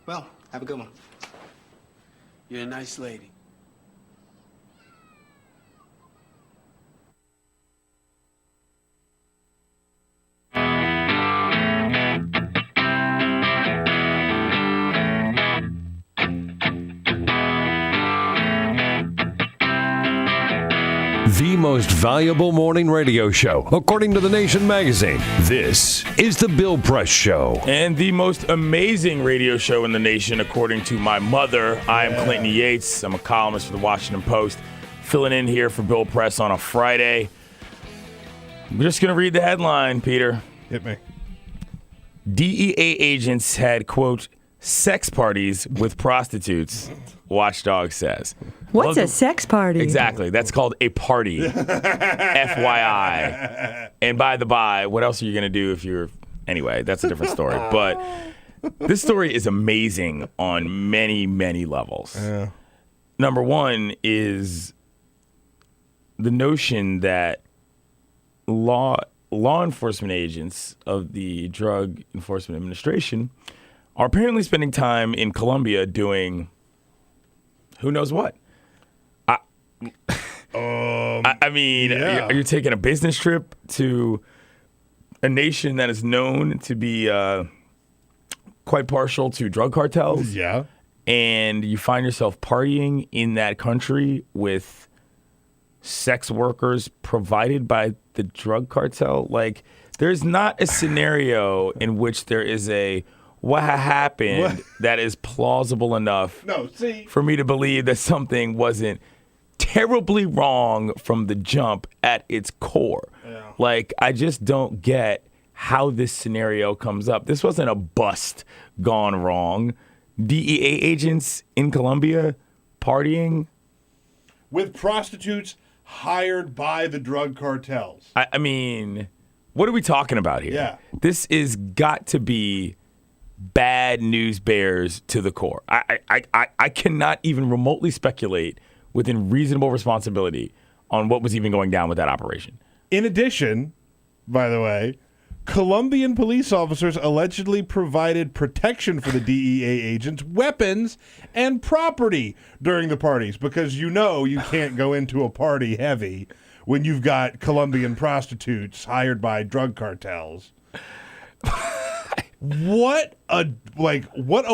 Well, have a good one. You're a nice lady. The most valuable morning radio show, according to The Nation magazine. This is The Bill Press Show. And the most amazing radio show in the nation, according to my mother. I am Clinton Yates. I'm a columnist for the Washington Post, filling in here for Bill Press on a Friday. I'm just going to read the headline, Peter. Hit me. DEA agents had, quote, sex parties with prostitutes, Watchdog says. What's a sex party? Exactly. That's called a party. FYI. And by the by, what else are you going to do if you're... Anyway, that's a different story. But this story is amazing on many, many levels. Yeah. Number one is the notion that law enforcement agents of the Drug Enforcement Administration are apparently spending time in Colombia doing who knows what. I mean, yeah. you're taking a business trip to a nation that is known to be quite partial to drug cartels. Yeah. And you find yourself partying in that country with sex workers provided by the drug cartel. Like, there's not a scenario in which there is a what happened that is plausible enough for me to believe that something wasn't terribly wrong from the jump at its core. Yeah. Like, I just don't get how this scenario comes up. This wasn't a bust gone wrong. DEA agents in Colombia partying with prostitutes hired by the drug cartels. I mean, what are we talking about here? Yeah. This is got to be bad news bears to the core. I cannot even remotely speculate within reasonable responsibility on what was even going down with that operation. In addition, by the way, Colombian police officers allegedly provided protection for the DEA agents, weapons, and property during the parties because you know you can't go into a party heavy when you've got Colombian prostitutes hired by drug cartels. What a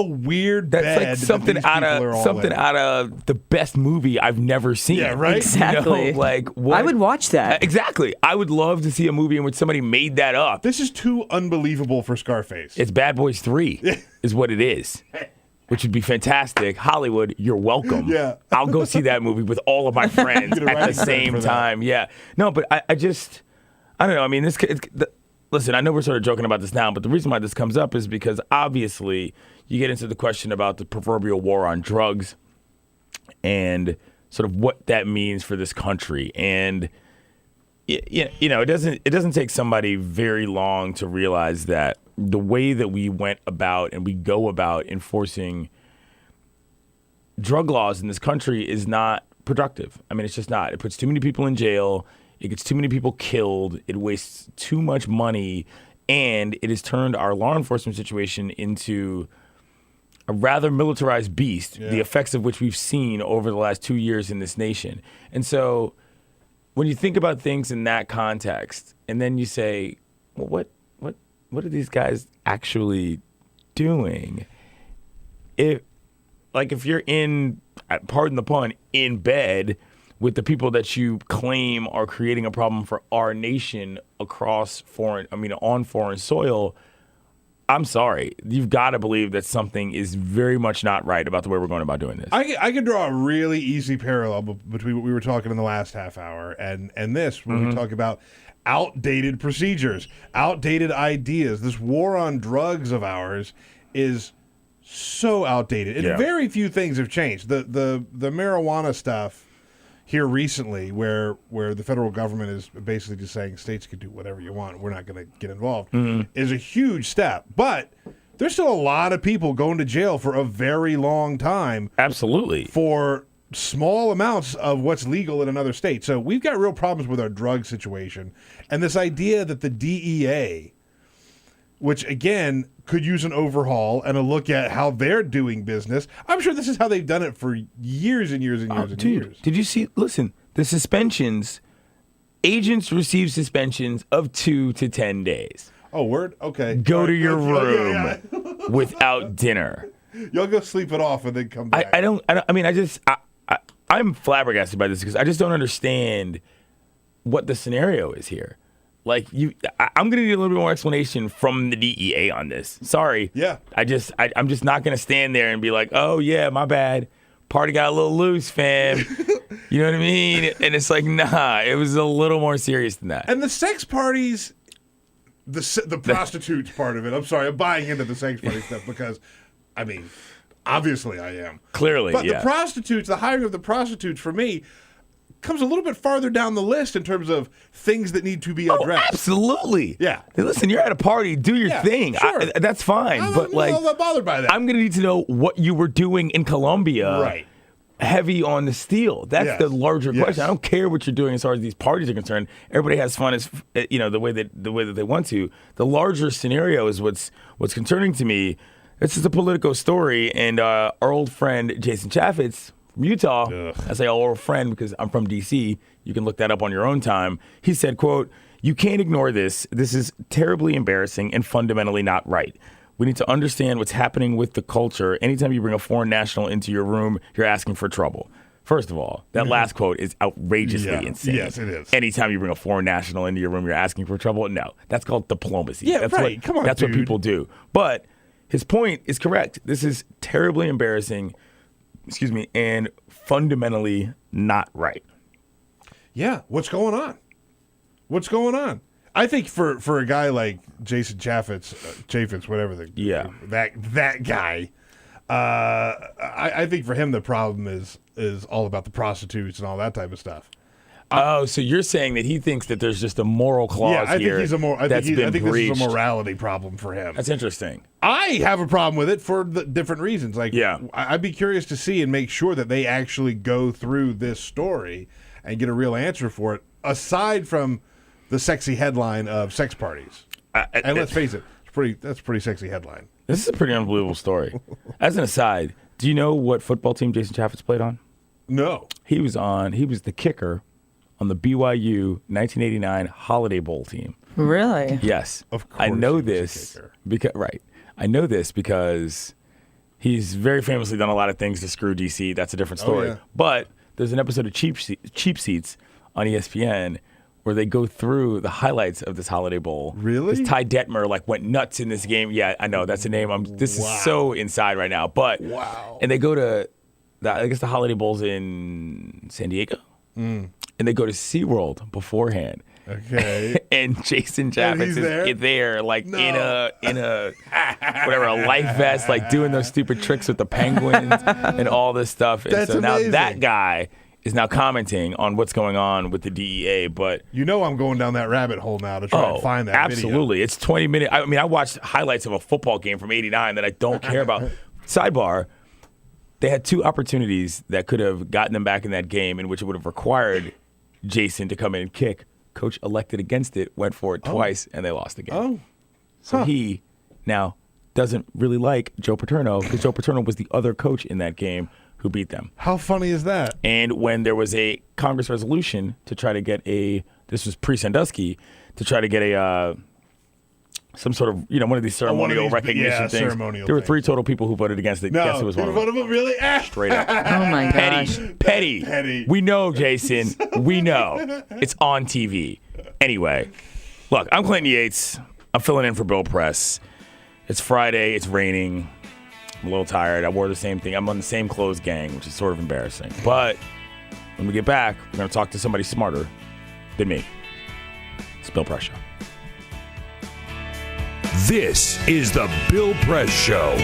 weird That's bed like something that out these people are all of in. out of the best movie I've never seen. Yeah, right? Exactly. You know, like what? I would watch that. Exactly. I would love to see a movie in which somebody made that up. This is too unbelievable for Scarface. It's Bad Boys 3 is what it is. Which would be fantastic. Hollywood, you're welcome. Yeah. I'll go see that movie with all of my friends Get a at the writing credit same for that. time. Yeah. No, but I don't know. I mean, listen, I know we're sort of joking about this now, but the reason why this comes up is because obviously you get into the question about the proverbial war on drugs and sort of what that means for this country. And you know, it doesn't take somebody very long to realize that the way that we went about and we go about enforcing drug laws in this country is not productive. I mean, it's just not. It puts too many people in jail. It gets too many people killed. It wastes too much money. And it has turned our law enforcement situation into a rather militarized beast, the effects of which we've seen over the last 2 years in this nation. And so when you think about things in that context, and then you say, well, what are these guys actually doing? If you're in, pardon the pun, in bed with the people that you claim are creating a problem for our nation on foreign soil, I'm sorry. You've got to believe that something is very much not right about the way we're going about doing this. I can draw a really easy parallel between what we were talking in the last half hour and this, when we talk about outdated procedures, outdated ideas. This war on drugs of ours is so outdated. And very few things have changed. The marijuana stuff here recently, where the federal government is basically just saying states can do whatever you want, we're not going to get involved, is a huge step. But there's still a lot of people going to jail for a very long time. Absolutely. For small amounts of what's legal in another state. So we've got real problems with our drug situation. And this idea that the DEA, which again could use an overhaul and a look at how they're doing business. I'm sure this is how they've done it for years and years and years and years. Did you see? Listen, the suspensions, agents receive suspensions of 2 to 10 days. Oh, word? Okay. Go to your room without dinner. You'll go sleep it off and then come back. I'm flabbergasted by this because I just don't understand what the scenario is here. Like I'm going to need a little bit more explanation from the DEA on this. Sorry. Yeah. I'm just not going to stand there and be like, oh yeah, my bad. Party got a little loose, fam. You know what I mean? And it's like, nah, it was a little more serious than that. And the sex parties, the prostitutes part of it. I'm sorry, I'm buying into the sex party stuff because, I mean, obviously I am. Clearly, but yeah. the prostitutes, the hiring of the prostitutes for me comes a little bit farther down the list in terms of things that need to be addressed. Absolutely. Yeah. Hey, listen, you're at a party, do your thing. Sure. That's fine. I'm but not bothered by that. I'm going to need to know what you were doing in Colombia. Right. Heavy on the steel. That's the larger Yes. question. I don't care what you're doing as far as these parties are concerned. Everybody has fun as the way that they want to. The larger scenario is what's concerning to me. This is a Politico story, and our old friend Jason Chaffetz from Utah. I say our old friend because I'm from D.C. You can look that up on your own time. He said, quote, "You can't ignore this. This is terribly embarrassing and fundamentally not right. We need to understand what's happening with the culture. Anytime you bring a foreign national into your room, you're asking for trouble." First of all, that last quote is outrageously insane. Yes, it is. Anytime you bring a foreign national into your room, you're asking for trouble. No, that's called diplomacy. Yeah, that's right. What, Come on, that's dude. what people do. But his point is correct. This is terribly embarrassing, and fundamentally not right. Yeah, what's going on? What's going on? I think for a guy like Jason Chaffetz, whatever that guy, I think for him the problem is all about the prostitutes and all that type of stuff. Oh, so you're saying that he thinks that there's just a moral clause I here think that's been I think breached. this is a morality problem for him. That's interesting. I have a problem with it for the different reasons. I'd be curious to see and make sure that they actually go through this story and get a real answer for it, aside from the sexy headline of sex parties. And let's face it, that's a pretty sexy headline. This is a pretty unbelievable story. As an aside, do you know what football team Jason Chaffetz played on? No. He was the kicker on the BYU 1989 Holiday Bowl team. Really? Yes. Of course. I know this because I know this because he's very famously done a lot of things to screw DC. That's a different story. yeah. But there's an episode of Cheap Seats on ESPN where they go through the highlights of this Holiday Bowl. Really? This Ty Detmer went nuts in this game. Yeah, I know that's a name. This is so inside right now. But and they go to I guess the Holiday Bowl's in San Diego, and they go to SeaWorld beforehand. Okay. And Jason Javits is there, like in a whatever, a life vest, like doing those stupid tricks with the penguins and all this stuff. And That's so amazing. now that guy is now commenting on what's going on with the DEA. But I'm going down that rabbit hole now to try and find that absolutely. It's 20 minutes. I mean, I watched highlights of a football game from '89 that I don't care about. Sidebar. They had two opportunities that could have gotten them back in that game, in which it would have required Jason to come in and kick. Coach elected against it, went for it twice, and they lost the game. So he now doesn't really like Joe Paterno because Joe Paterno was the other coach in that game who beat them. How funny is that? And when there was a Congress resolution to try to get this was pre-Sandusky, to try to get some sort of, one of these ceremonial recognition things. There were 3 total people who voted against it. Guess who was one of them? Really? Straight up. Oh, my gosh. Petty. We know, Jason. We know. It's on TV. Anyway, look, I'm Clinton Yates. I'm filling in for Bill Press. It's Friday. It's raining. I'm a little tired. I wore the same thing. I'm on the same clothes gang, which is sort of embarrassing. But when we get back, we're going to talk to somebody smarter than me. It's Bill Press Show. This is the Bill Press Show.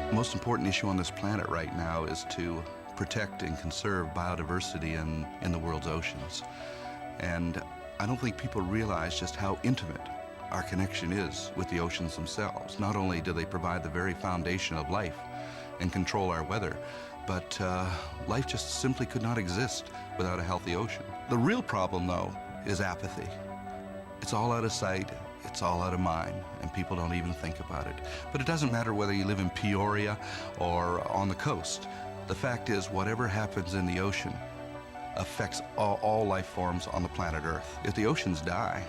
The most important issue on this planet right now is to protect and conserve biodiversity in the world's oceans. And I don't think people realize just how intimate our connection is with the oceans themselves. Not only do they provide the very foundation of life and control our weather, but life just simply could not exist without a healthy ocean. The real problem, though, is apathy. It's all out of sight, it's all out of mind, and people don't even think about it. But it doesn't matter whether you live in Peoria or on the coast. The fact is, whatever happens in the ocean affects all life forms on the planet Earth. If the oceans die,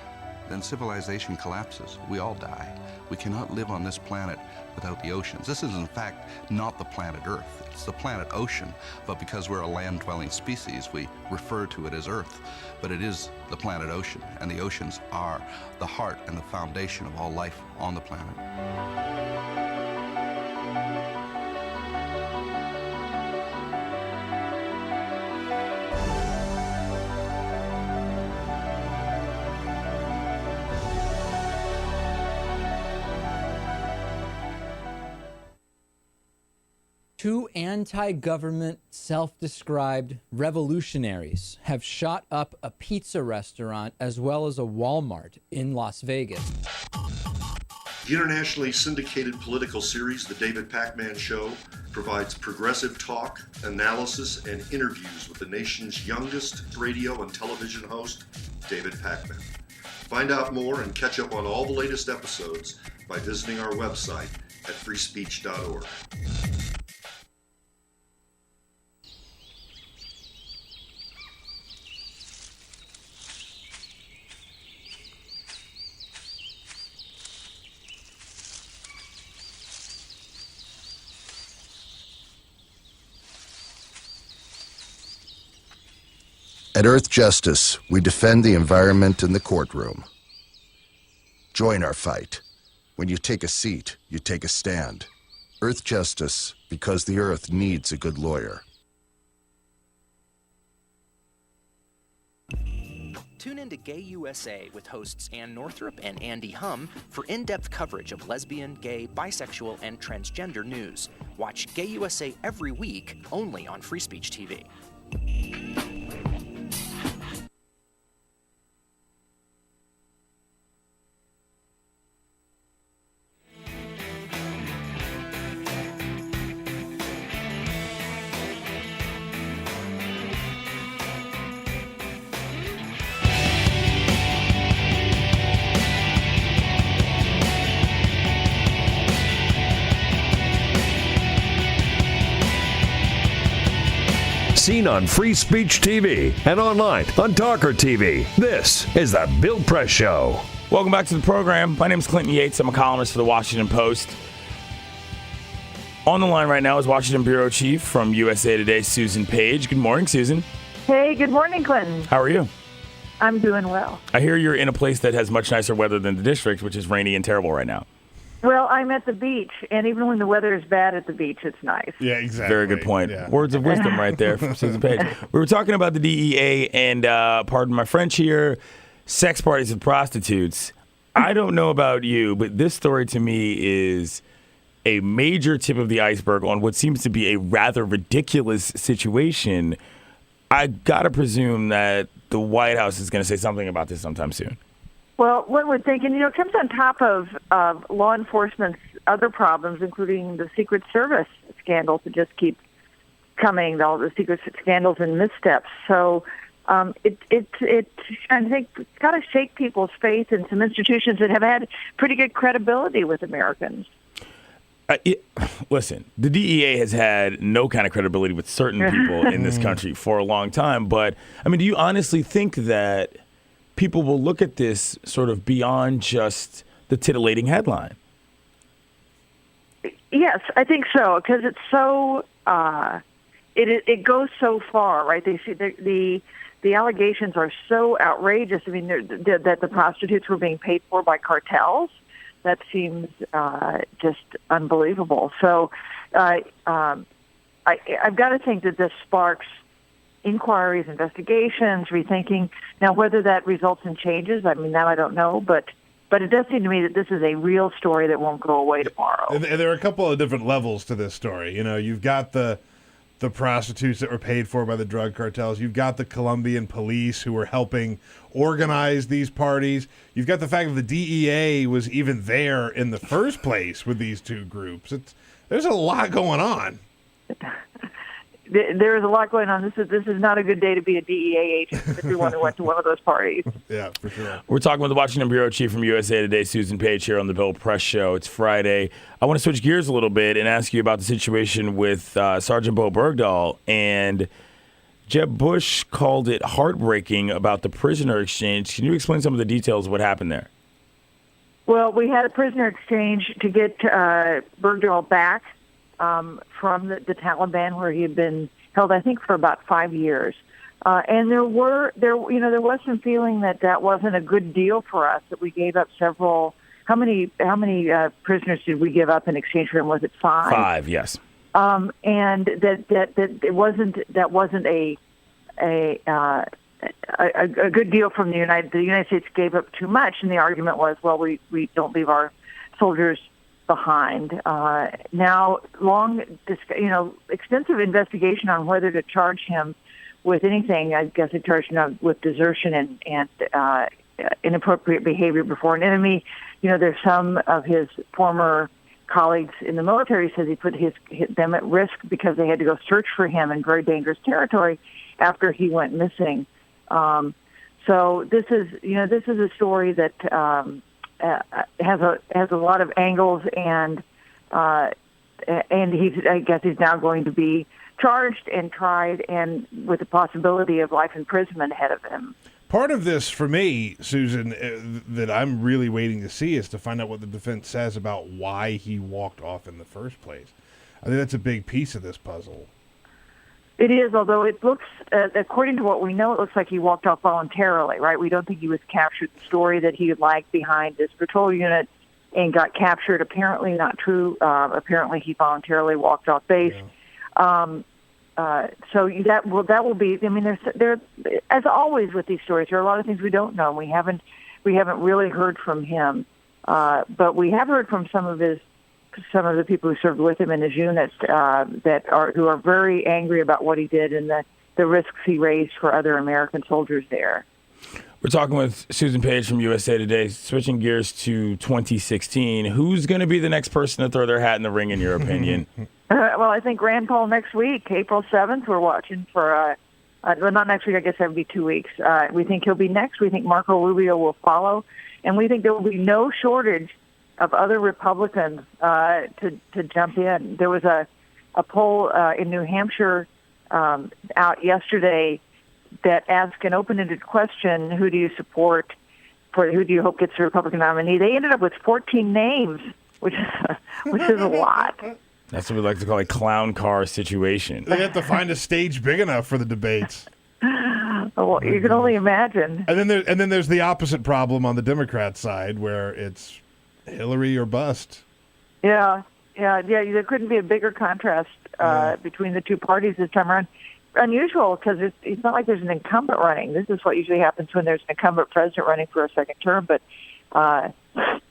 then civilization collapses. We all die. We cannot live on this planet without the oceans. This is, in fact, not the planet Earth. It's the planet ocean, but because we're a land-dwelling species, we refer to it as Earth. But it is the planet ocean, and the oceans are the heart and the foundation of all life on the planet. Two anti-government, self-described revolutionaries have shot up a pizza restaurant as well as a Walmart in Las Vegas. The internationally syndicated political series, The David Pakman Show, provides progressive talk, analysis, and interviews with the nation's youngest radio and television host, David Pakman. Find out more and catch up on all the latest episodes by visiting our website at freespeech.org. At Earth Justice, we defend the environment in the courtroom. Join our fight. When you take a seat, you take a stand. Earth Justice, because the Earth needs a good lawyer. Tune in to Gay USA with hosts Ann Northrup and Andy Hum for in-depth coverage of lesbian, gay, bisexual, and transgender news. Watch Gay USA every week, only on Free Speech TV. Seen on Free Speech TV and online on TawkrTV. This is the Bill Press Show. Welcome back to the program. My name is Clinton Yates. I'm a columnist for the Washington Post. On the line right now is Washington Bureau Chief from USA Today, Susan Page. Good morning, Susan. Hey, good morning, Clinton. How are you? I'm doing well. I hear you're in a place that has much nicer weather than the district, which is rainy and terrible right now. Well, I'm at the beach, and even when the weather is bad at the beach, it's nice. Yeah, exactly. Very good point. Yeah. Words of wisdom right there from Susan Page. We were talking about the DEA and, pardon my French here, sex parties with prostitutes. I don't know about you, but this story to me is a major tip of the iceberg on what seems to be a rather ridiculous situation. I got to presume that the White House is going to say something about this sometime soon. Well, what we're thinking, it comes on top of law enforcement's other problems, including the Secret Service scandals that just keep coming, all the secret scandals and missteps. So I think it's got to shake people's faith in some institutions that have had pretty good credibility with Americans. Listen, the DEA has had no kind of credibility with certain people in this country for a long time. But, I mean, do you honestly think that people will look at this sort of beyond just the titillating headline? Yes, I think so, because it's so it goes so far, right? They see the allegations are so outrageous. I mean, that the prostitutes were being paid for by cartels. That seems just unbelievable. So I've got to think that this sparks inquiries, investigations, rethinking. Now, whether that results in changes, I mean, that I don't know, but it does seem to me that this is a real story that won't go away tomorrow. And there are a couple of different levels to this story. You've got the prostitutes that were paid for by the drug cartels. You've got the Colombian police who were helping organize these parties. You've got the fact that the DEA was even there in the first place with these two groups. There's a lot going on. There is a lot going on. This is not a good day to be a DEA agent if you're one who went to one of those parties. Yeah, for sure. We're talking with the Washington Bureau Chief from USA Today, Susan Page, here on the Bill Press Show. It's Friday. I want to switch gears a little bit and ask you about the situation with Sergeant Bo Bergdahl. And Jeb Bush called it heartbreaking about the prisoner exchange. Can you explain some of the details of what happened there? Well, we had a prisoner exchange to get Bergdahl back from the Taliban, where he had been held, I think, for about 5 years. And there was some feeling that wasn't a good deal for us, that we gave up several. How many prisoners did we give up in exchange for him? Was it 5? 5, yes. And that it wasn't a good deal from the United States gave up too much, and the argument was, well, we don't leave our soldiers behind. Now, extensive investigation on whether to charge him with anything. I guess they charged him with desertion and inappropriate behavior before an enemy. There's some of his former colleagues in the military says he put them at risk because they had to go search for him in very dangerous territory after he went missing. So this is a story that has a lot of angles, and he's now going to be charged and tried, and with the possibility of life imprisonment ahead of him. Part of this, for me, Susan, that I'm really waiting to see is to find out what the defense says about why he walked off in the first place. I think that's a big piece of this puzzle. It is, although it looks, according to what we know, it looks like he walked off voluntarily, right? We don't think he was captured. The story that he lagged behind this patrol unit and got captured, apparently not true. Apparently he voluntarily walked off base. Yeah. So that will be. I mean, there as always with these stories, there are a lot of things we don't know. We haven't really heard from him, but we have heard from some of the people who served with him in his units who are very angry about what he did and the risks he raised for other American soldiers there. We're talking with Susan Page from USA Today. Switching gears to 2016, who's going to be the next person to throw their hat in the ring, in your opinion? Well, I think Rand Paul next week, April 7th. We're watching for, well, not next week, I guess that would be 2 weeks. We think he'll be next. We think Marco Rubio will follow. And we think there will be no shortage of other Republicans to jump in. There was a poll in New Hampshire out yesterday that asked an open-ended question: who do you support? Who do you hope gets the Republican nominee? They ended up with 14 names, which is a lot. That's what we like to call a clown car situation. They have to find a stage big enough for the debates. Well, you can only imagine. And then there's the opposite problem on the Democrat side, where it's Hillary or bust. Yeah. There couldn't be a bigger contrast between the two parties this time around. Unusual, because it's not like there's an incumbent running. This is what usually happens when there's an incumbent president running for a second term. But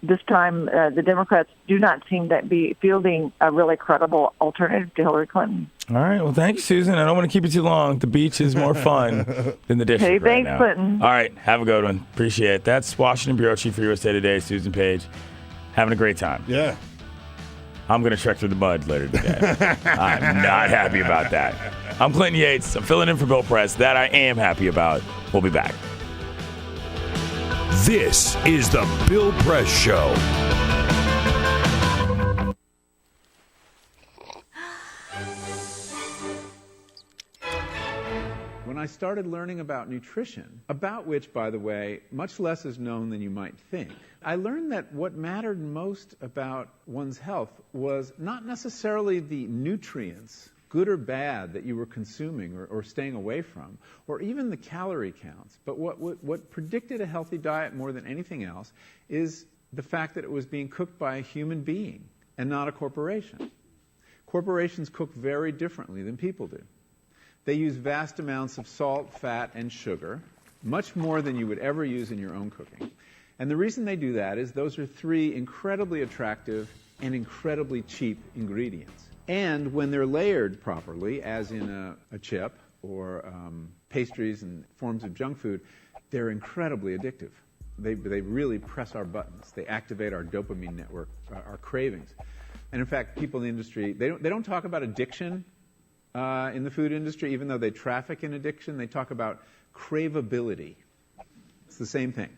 this time, the Democrats do not seem to be fielding a really credible alternative to Hillary Clinton. All right. Well, thank you, Susan. I don't want to keep you too long. The beach is more fun than the district Hey, thanks, right now. Clinton. All right. Have a good one. Appreciate it. That's Washington Bureau Chief for USA Today, Susan Page. Having a great time. Yeah. I'm going to trek through the mud later today. I'm not happy about that. I'm Clinton Yates. I'm filling in for Bill Press. That I am happy about. We'll be back. This is the Bill Press Show. When I started learning about nutrition, about which, by the way, much less is known than you might think, I learned that what mattered most about one's health was not necessarily the nutrients, good or bad, that you were consuming or staying away from, or even the calorie counts. But what predicted a healthy diet more than anything else is the fact that it was being cooked by a human being and not a corporation. Corporations cook very differently than people do. They use vast amounts of salt, fat, and sugar, much more than you would ever use in your own cooking. And the reason they do that is those are three incredibly attractive and incredibly cheap ingredients. And when they're layered properly, as in a chip or pastries and forms of junk food, they're incredibly addictive. They really press our buttons. They activate our dopamine network, our cravings. And in fact, people in the industry, they don't talk about addiction in the food industry, even though they traffic in addiction. They talk about craveability. It's the same thing.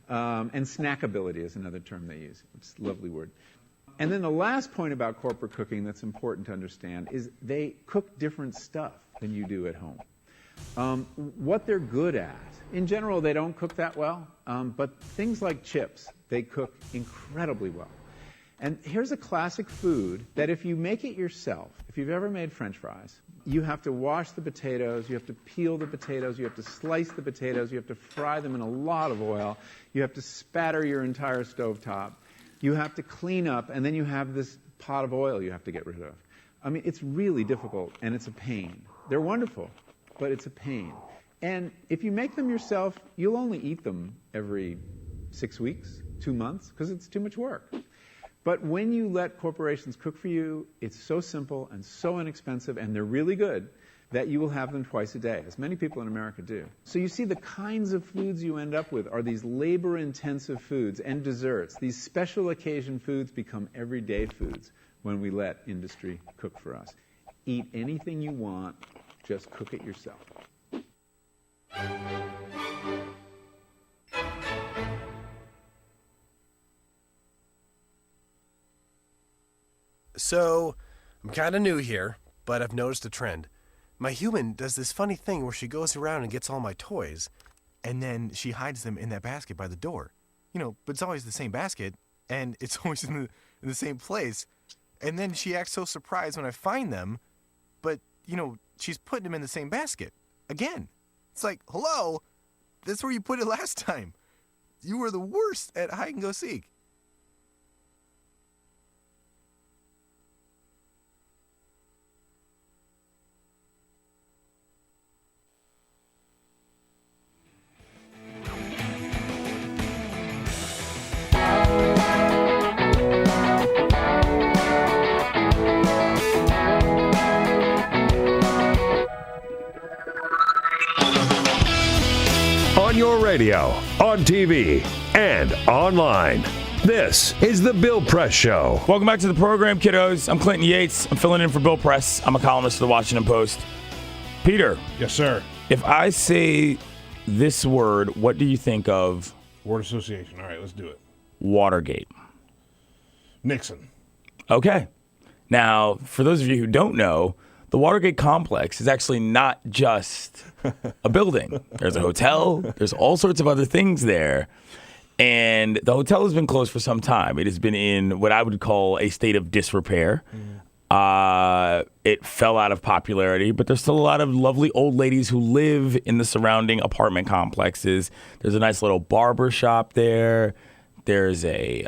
And snackability is another term they use. It's a lovely word. And then the last point about corporate cooking that's important to understand is they cook different stuff than you do at home. What they're good at, in general, they don't cook that well, but things like chips, they cook incredibly well. And here's a classic food that if you make it yourself, if you've ever made French fries, you have to wash the potatoes, you have to peel the potatoes, you have to slice the potatoes, you have to fry them in a lot of oil, you have to spatter your entire stovetop, you have to clean up, and then you have this pot of oil you have to get rid of. I mean, it's really difficult, and it's a pain. They're wonderful, but it's a pain. And if you make them yourself, you'll only eat them every 6 weeks, 2 months, because it's too much work. But when you let corporations cook for you, it's so simple and so inexpensive, and they're really good, that you will have them twice a day, as many people in America do. So you see the kinds of foods you end up with are these labor-intensive foods and desserts. These special occasion foods become everyday foods when we let industry cook for us. Eat anything you want, just cook it yourself. So, I'm kind of new here, but I've noticed a trend. My human does this funny thing where she goes around and gets all my toys, and then she hides them in that basket by the door. You know, but it's always the same basket, and it's always in the same place. And then she acts so surprised when I find them, but, you know, she's putting them in the same basket. Again. It's like, hello? That's where you put it last time. You were the worst at hide and go seek. On your radio, on TV, and online. This is the Bill Press Show. Welcome back to the program, kiddos. I'm Clinton Yates. I'm filling in for Bill Press. I'm a columnist for the Washington Post. Peter. Yes, sir. If I say this word, what do you think of? Word association. All right, let's do it. Watergate. Nixon. Okay. Now, for those of you who don't know, the Watergate complex is actually not just a building. There's a hotel. There's all sorts of other things there. And the hotel has been closed for some time. It has been in what I would call a state of disrepair. It fell out of popularity, but there's still a lot of lovely old ladies who live in the surrounding apartment complexes. There's a nice little barber shop there. There's a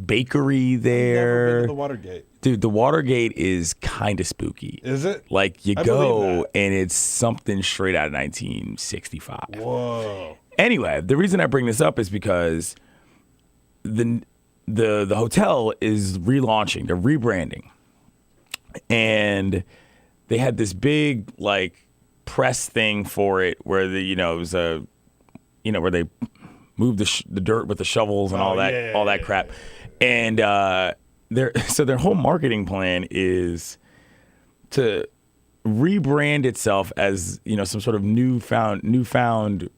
bakery there. I've never been to the Watergate. Dude, the Watergate is kind of spooky. Is it? Like, you I go, and it's something straight out of 1965. Whoa. Anyway, the reason I bring this up is because the hotel is relaunching. They're rebranding. And they had this big, like, press thing for it where it was where they moved the dirt with the shovels and all that crap. And their whole marketing plan is to rebrand itself as, some sort of newfound.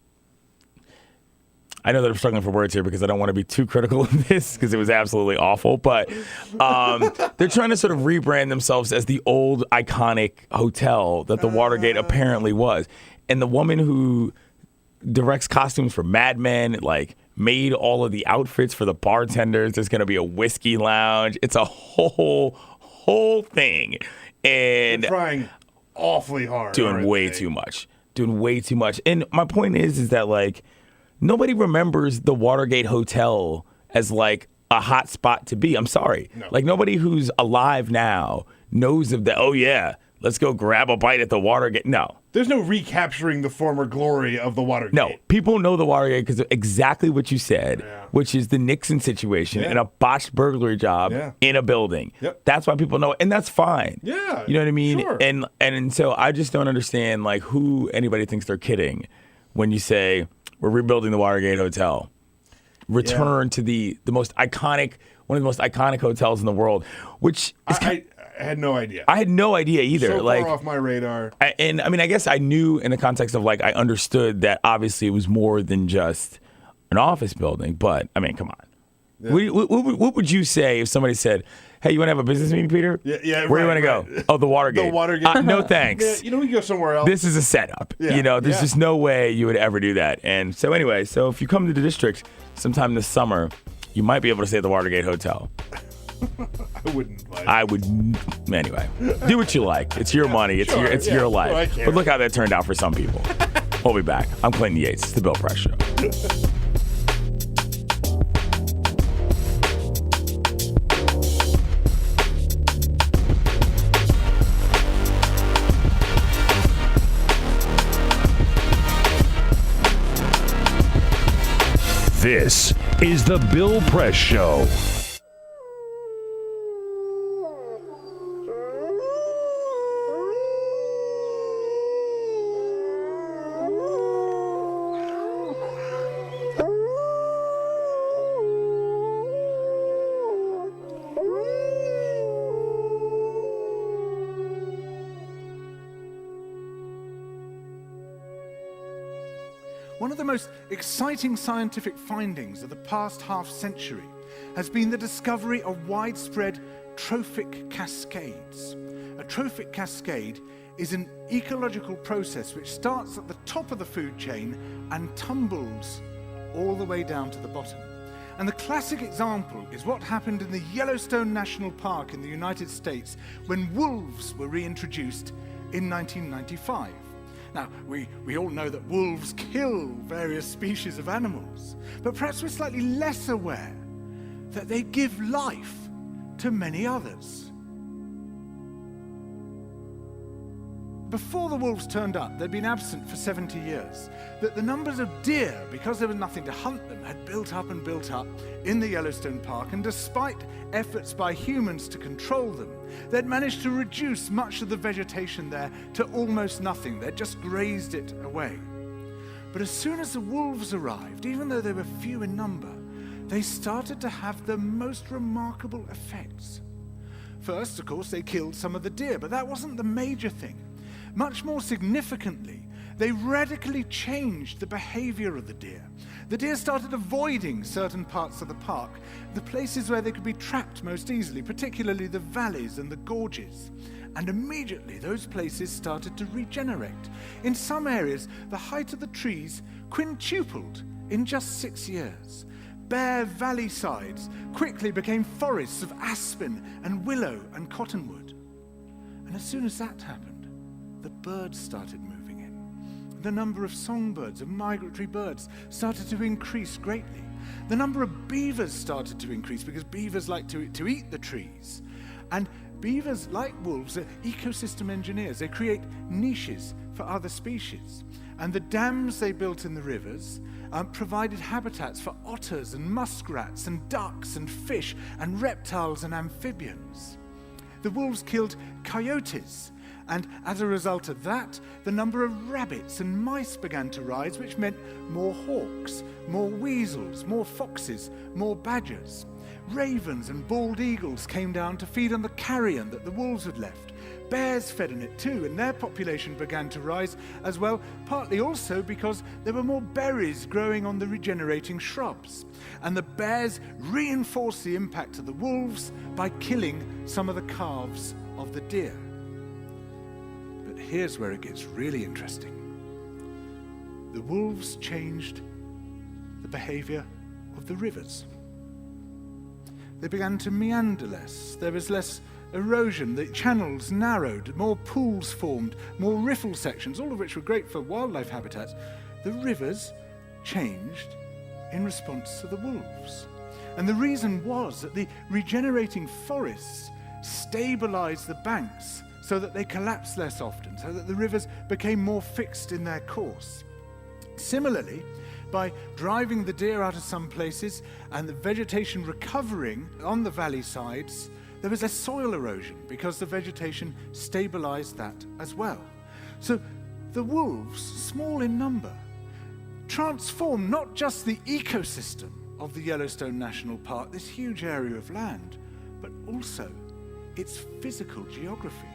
I know that I'm struggling for words here because I don't want to be too critical of this because it was absolutely awful. But they're trying to sort of rebrand themselves as the old iconic hotel that the Watergate apparently was. And the woman who directs costumes for Mad Men, like, made all of the outfits for the bartenders. There's going to be a whiskey lounge. It's a whole thing. And they're trying awfully hard. Doing way too much. And my point is that, like, nobody remembers the Watergate Hotel as, like, a hot spot to be. I'm sorry. No. Like, nobody who's alive now knows of that. Oh, yeah, let's go grab a bite at the Watergate. No. There's no recapturing the former glory of the Watergate. No. People know the Watergate because of exactly what you said, which is the Nixon situation and a botched burglary job in a building. Yep. That's why people know it, and that's fine. Yeah. You know what I mean? Sure. And so I just don't understand, like, who anybody thinks they're kidding when you say, we're rebuilding the Watergate Hotel. Return to the most iconic, one of the most iconic hotels in the world, which is I had no idea. I had no idea either. So far off my radar. I guess I knew in the context of, like, I understood that obviously it was more than just an office building. But I mean, come on. Yeah. What would you say if somebody said, "Hey, you want to have a business meeting, Peter? Yeah. Where do you want to go? Oh, the Watergate. The Watergate. No, thanks. Yeah, we can go somewhere else. This is a setup. Yeah. There's just no way you would ever do that. And so anyway, if you come to the district sometime this summer, you might be able to stay at the Watergate Hotel. I wouldn't. I would. Anyway, do what you like. It's your money. It's your life. But look how that turned out for some people. We'll be back. I'm Clinton Yates. It's the Bill Press Show. This is the Bill Press Show. One of the most exciting scientific findings of the past half-century has been the discovery of widespread trophic cascades. A trophic cascade is an ecological process which starts at the top of the food chain and tumbles all the way down to the bottom. And the classic example is what happened in the Yellowstone National Park in the United States when wolves were reintroduced in 1995. Now, we all know that wolves kill various species of animals, but perhaps we're slightly less aware that they give life to many others. Before the wolves turned up, they'd been absent for 70 years. That the numbers of deer, because there was nothing to hunt them, had built up and built up in the Yellowstone Park, and despite efforts by humans to control them, they'd managed to reduce much of the vegetation there to almost nothing. They'd just grazed it away. But as soon as the wolves arrived, even though they were few in number, they started to have the most remarkable effects. First, of course, they killed some of the deer, but that wasn't the major thing. Much more significantly, they radically changed the behavior of the deer. The deer started avoiding certain parts of the park, the places where they could be trapped most easily, particularly the valleys and the gorges. and immediately those places started to regenerate. In some areas, the height of the trees quintupled in just 6 years. Bare valley sides quickly became forests of aspen and willow and cottonwood. And as soon as that happened, the birds started moving in. The number of songbirds and migratory birds started to increase greatly. The number of beavers started to increase because beavers like to eat the trees. And beavers, like wolves, are ecosystem engineers. They create niches for other species. And the dams they built in the rivers provided habitats for otters and muskrats and ducks and fish and reptiles and amphibians. The wolves killed coyotes, and as a result of that, the number of rabbits and mice began to rise, which meant more hawks, more weasels, more foxes, more badgers. Ravens and bald eagles came down to feed on the carrion that the wolves had left. Bears fed on it too, and their population began to rise as well, partly also because there were more berries growing on the regenerating shrubs. And the bears reinforced the impact of the wolves by killing some of the calves of the deer. But here's where it gets really interesting. The wolves changed the behavior of the rivers. They began to meander less. There was less erosion, the channels narrowed, more pools formed, more riffle sections, all of which were great for wildlife habitats. The rivers changed in response to the wolves. And the reason was that the regenerating forests stabilized the banks so that they collapsed less often, so that the rivers became more fixed in their course. Similarly, by driving the deer out of some places and the vegetation recovering on the valley sides, there was less soil erosion because the vegetation stabilized that as well. So the wolves, small in number, transformed not just the ecosystem of the Yellowstone National Park, this huge area of land, but also its physical geography.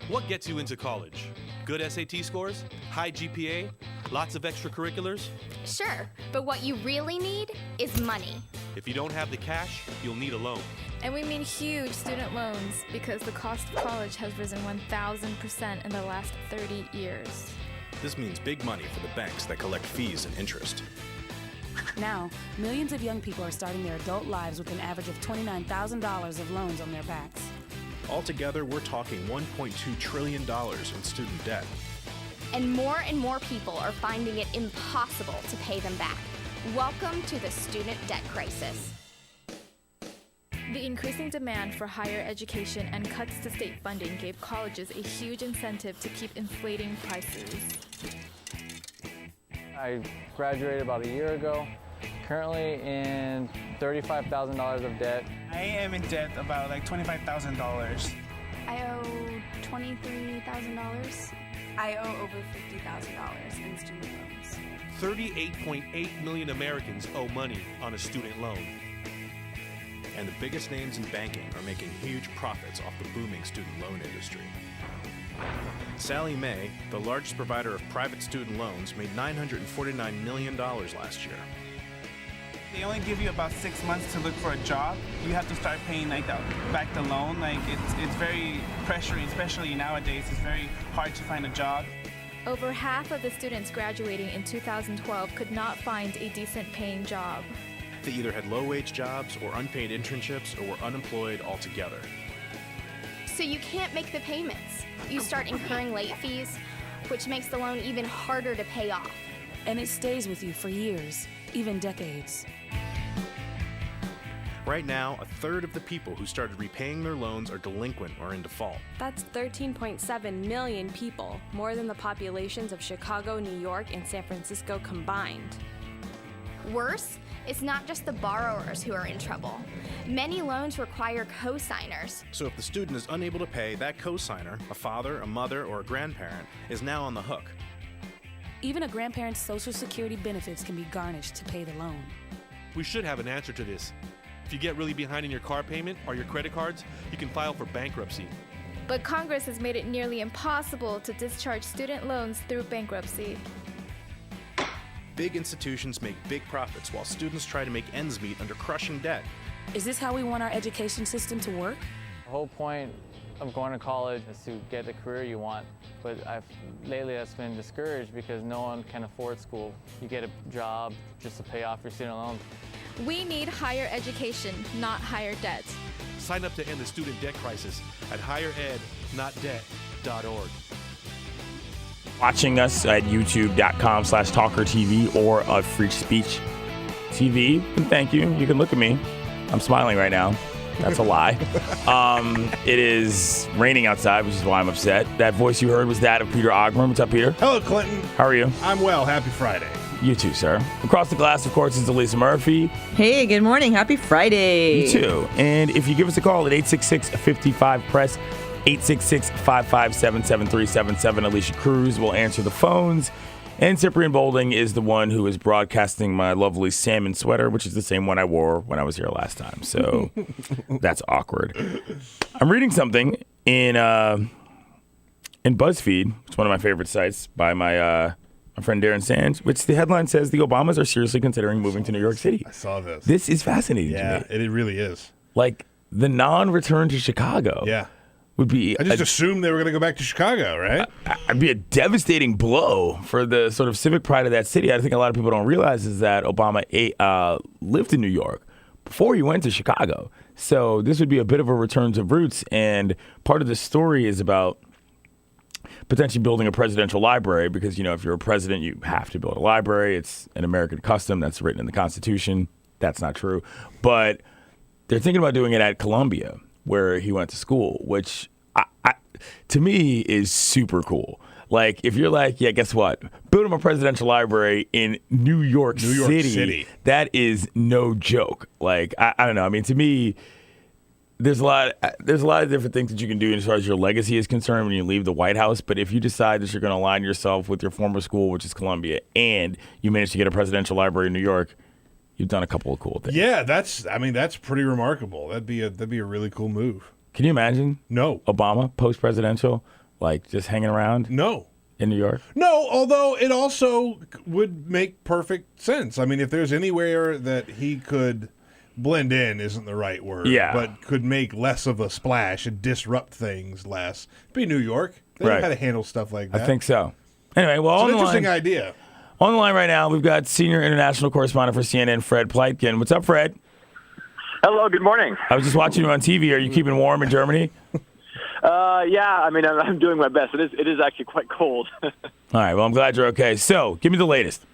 What gets you into college? Good SAT scores? High GPA? Lots of extracurriculars? Sure, but what you really need is money. If you don't have the cash, you'll need a loan. And we mean huge student loans because the cost of college has risen 1,000% in the last 30 years. This means big money for the banks that collect fees and interest. Now, millions of young people are starting their adult lives with an average of $29,000 of loans on their backs. Altogether, we're talking $1.2 trillion in student debt. And more people are finding it impossible to pay them back. Welcome to the student debt crisis. The increasing demand for higher education and cuts to state funding gave colleges a huge incentive to keep inflating prices. I graduated about a year ago, currently in $35,000 of debt. I am in debt about like $25,000. I owe $23,000. I owe over $50,000 in student loans. 38.8 million Americans owe money on a student loan. And the biggest names in banking are making huge profits off the booming student loan industry. Sallie Mae, the largest provider of private student loans, made $949 million last year. They only give you about 6 months to look for a job. You have to start paying back the loan. It's very pressuring, especially nowadays. It's very hard to find a job. Over half of the students graduating in 2012 could not find a decent paying job. They either had low-wage jobs or unpaid internships or were unemployed altogether. So you can't make the payments. You start incurring late fees, which makes the loan even harder to pay off. And it stays with you for years, even decades. Right now, a third of the people who started repaying their loans are delinquent or in default. That's 13.7 million people, more than the populations of Chicago, New York, and San Francisco combined. Worse, it's not just the borrowers who are in trouble. Many loans require co-signers. So if the student is unable to pay, that co-signer, a father, a mother, or a grandparent, is now on the hook. Even a grandparent's Social Security benefits can be garnished to pay the loan. We should have an answer to this. If you get really behind in your car payment or your credit cards, you can file for bankruptcy. But Congress has made it nearly impossible to discharge student loans through bankruptcy. Big institutions make big profits while students try to make ends meet under crushing debt. Is this how we want our education system to work? The whole point of going to college is to get the career you want, but lately that's been discouraged because no one can afford school. You get a job just to pay off your student loans. We need higher education, not higher debt. Sign up to end the student debt crisis at higherednotdebt.org. Watching us at youtube.com/TawkrTV or at Free Speech TV, and thank you. You can look at me. I'm smiling right now. That's a lie. It is raining outside, which is why I'm upset. That voice you heard was that of Peter Ogburn. What's up, Peter? Hello, Clinton. How are you? I'm well. Happy Friday. You too, sir. Across the glass, of course, is Elisa Murphy. Hey, good morning. Happy Friday. You too. And if you give us a call at 866-55-PRESS, 866-557-7377, Alicia Cruz will answer the phones. And Cyprian Bolding is the one who is broadcasting my lovely salmon sweater, which is the same one I wore when I was here last time. So that's awkward. I'm reading something in BuzzFeed, it's one of my favorite sites, by my friend Darren Sands, which the headline says the Obamas are seriously considering moving to New York City. I saw this. This is fascinating to me. It really is. Like, the non-return to Chicago. Yeah. Would be I just assumed they were going to go back to Chicago, right? It'd be a devastating blow for the sort of civic pride of that city. I think a lot of people don't realize is that Obama lived in New York before he went to Chicago. So this would be a bit of a return to roots. And part of the story is about potentially building a presidential library because, you know, if you're a president, you have to build a library. It's an American custom that's written in the Constitution. That's not true. But they're thinking about doing it at Colombia, where he went to school, which to me is super cool. Like, if you're like, yeah, guess what? Build him a presidential library in New York City. That is no joke. Like, I don't know. I mean, to me, there's a lot of different things that you can do as far as your legacy is concerned when you leave the White House. But if you decide that you're going to align yourself with your former school, which is Columbia, and you manage to get a presidential library in New York, you've done a couple of cool things. Yeah, that's pretty remarkable. That'd be a really cool move. Can you imagine? No. Obama, post-presidential, like just hanging around? No. In New York? No, although it also would make perfect sense. I mean, if there's anywhere that he could blend in isn't the right word, but could make less of a splash and disrupt things less, it'd be New York. They know how to handle stuff like that. I think so. Anyway, well, it's an interesting idea. On the line right now, we've got senior international correspondent for CNN, Fred Pleitgen. What's up, Fred? Hello, good morning. I was just watching you on TV. Are you keeping warm in Germany? Yeah, I mean, I'm doing my best. It is actually quite cold. All right, well, I'm glad you're okay. So, give me the latest.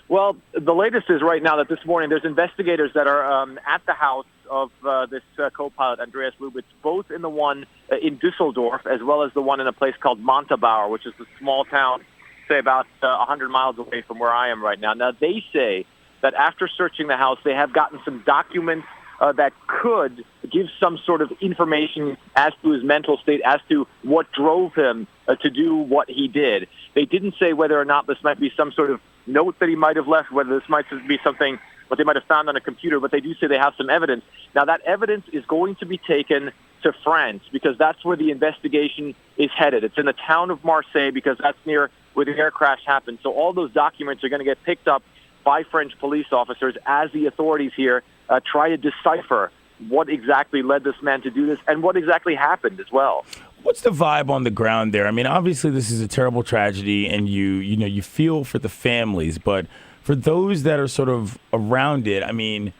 Well, the latest is right now that this morning there's investigators that are at the house of this co-pilot, Andreas Lubitz, both in the one in Düsseldorf as well as the one in a place called Montabaur, which is a small town, say about 100 miles away from where I am right now. Now, they say that after searching the house, they have gotten some documents that could give some sort of information as to his mental state, as to what drove him to do what he did. They didn't say whether or not this might be some sort of note that he might have left, whether this might be something what they might have found on a computer, but they do say they have some evidence. Now, that evidence is going to be taken to France because that's where the investigation is headed. It's in the town of Marseille because that's near where the air crash happened. So all those documents are going to get picked up by French police officers as the authorities here try to decipher what exactly led this man to do this and what exactly happened as well. What's the vibe on the ground there? I mean, obviously this is a terrible tragedy and you feel for the families, but for those that are sort of around it, I mean,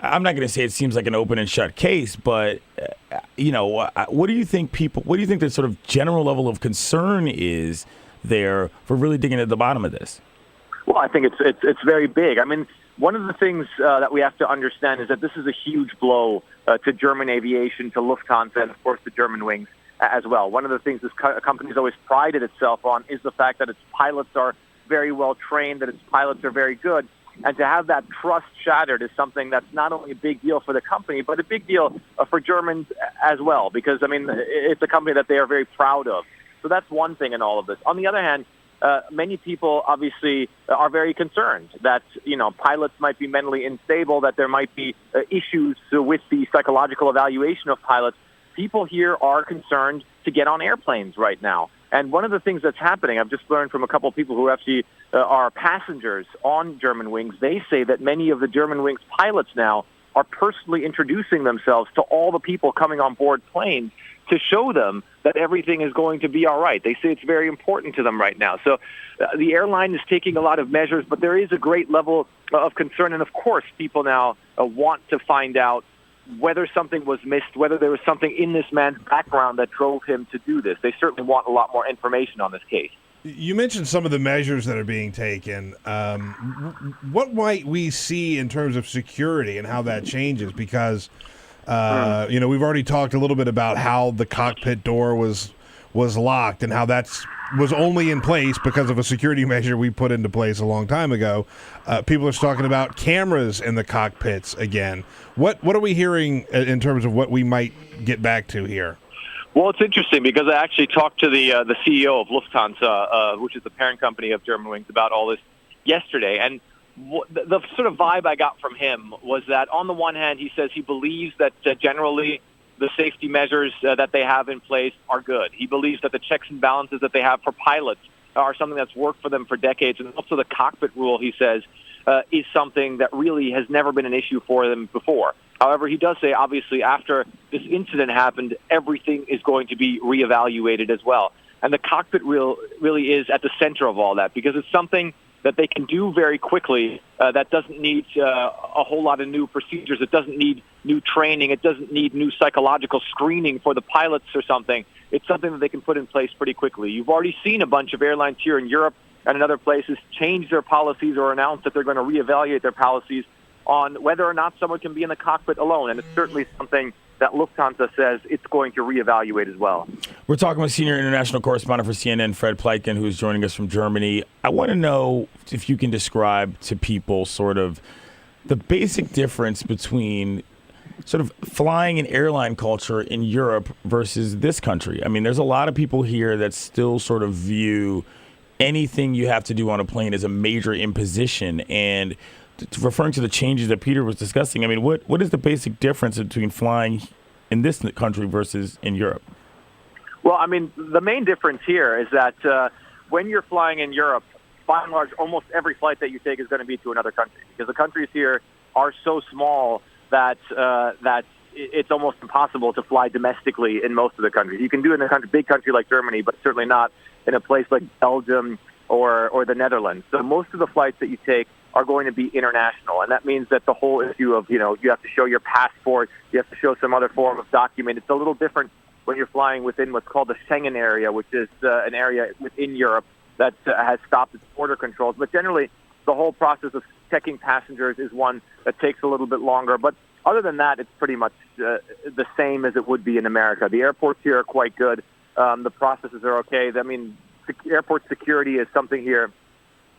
I'm not going to say it seems like an open and shut case, but what do you think the sort of general level of concern is there for really digging at the bottom of this? Well, I think it's very big. I mean, one of the things that we have to understand is that this is a huge blow to German aviation, to Lufthansa, and of course to Germanwings as well. One of the things this company has always prided itself on is the fact that its pilots are very well trained, that its pilots are very good. And to have that trust shattered is something that's not only a big deal for the company, but a big deal for Germans as well, because, I mean, it's a company that they are very proud of. So that's one thing in all of this. On the other hand, many people obviously are very concerned that, pilots might be mentally unstable, that there might be issues with the psychological evaluation of pilots. People here are concerned to get on airplanes right now. And one of the things that's happening, I've just learned from a couple of people who actually are passengers on Germanwings, they say that many of the Germanwings pilots now are personally introducing themselves to all the people coming on board planes to show them that everything is going to be all right. They say it's very important to them right now. So the airline is taking a lot of measures, but there is a great level of concern. And, of course, people now want to find out whether something was missed, whether there was something in this man's background that drove him to do this. They certainly want a lot more information on this case. You mentioned some of the measures that are being taken. What might we see in terms of security and how that changes? Because, we've already talked a little bit about how the cockpit door was locked and how was only in place because of a security measure we put into place a long time ago. People are talking about cameras in the cockpits again. What are we hearing in terms of what we might get back to here? Well, it's interesting because I actually talked to the CEO of Lufthansa, which is the parent company of Germanwings, about all this yesterday. And the sort of vibe I got from him was that on the one hand, he says he believes that generally the safety measures that they have in place are good. He believes that the checks and balances that they have for pilots are something that's worked for them for decades. And also the cockpit rule, he says, is something that really has never been an issue for them before. However, he does say, obviously, after this incident happened, everything is going to be reevaluated as well. And the cockpit rule really is at the center of all that because it's something that they can do very quickly that doesn't need a whole lot of new procedures. It doesn't need new training. It doesn't need new psychological screening for the pilots or something. It's something that they can put in place pretty quickly. You've already seen a bunch of airlines here in Europe and in other places change their policies or announce that they're going to reevaluate their policies on whether or not someone can be in the cockpit alone. And it's certainly something that Lufthansa says it's going to reevaluate as well. We're talking with senior international correspondent for CNN, Fred Pleitgen, who's joining us from Germany. I want to know if you can describe to people sort of the basic difference between sort of flying an airline culture in Europe versus this country. I mean, there's a lot of people here that still sort of view anything you have to do on a plane as a major imposition. And referring to the changes that Peter was discussing, I mean, what is the basic difference between flying in this country versus in Europe? Well, I mean, the main difference here is that when you're flying in Europe, by and large, almost every flight that you take is going to be to another country because the countries here are so small that it's almost impossible to fly domestically in most of the countries. You can do it in a big country like Germany, but certainly not in a place like Belgium or the Netherlands. So most of the flights that you take are going to be international, and that means that the whole issue of, you have to show your passport, you have to show some other form of document. It's a little different when you're flying within what's called the Schengen area, which is an area within Europe that has stopped its border controls. But generally, the whole process of checking passengers is one that takes a little bit longer. But other than that, it's pretty much the same as it would be in America. The airports here are quite good. The processes are okay. I mean, airport security is something here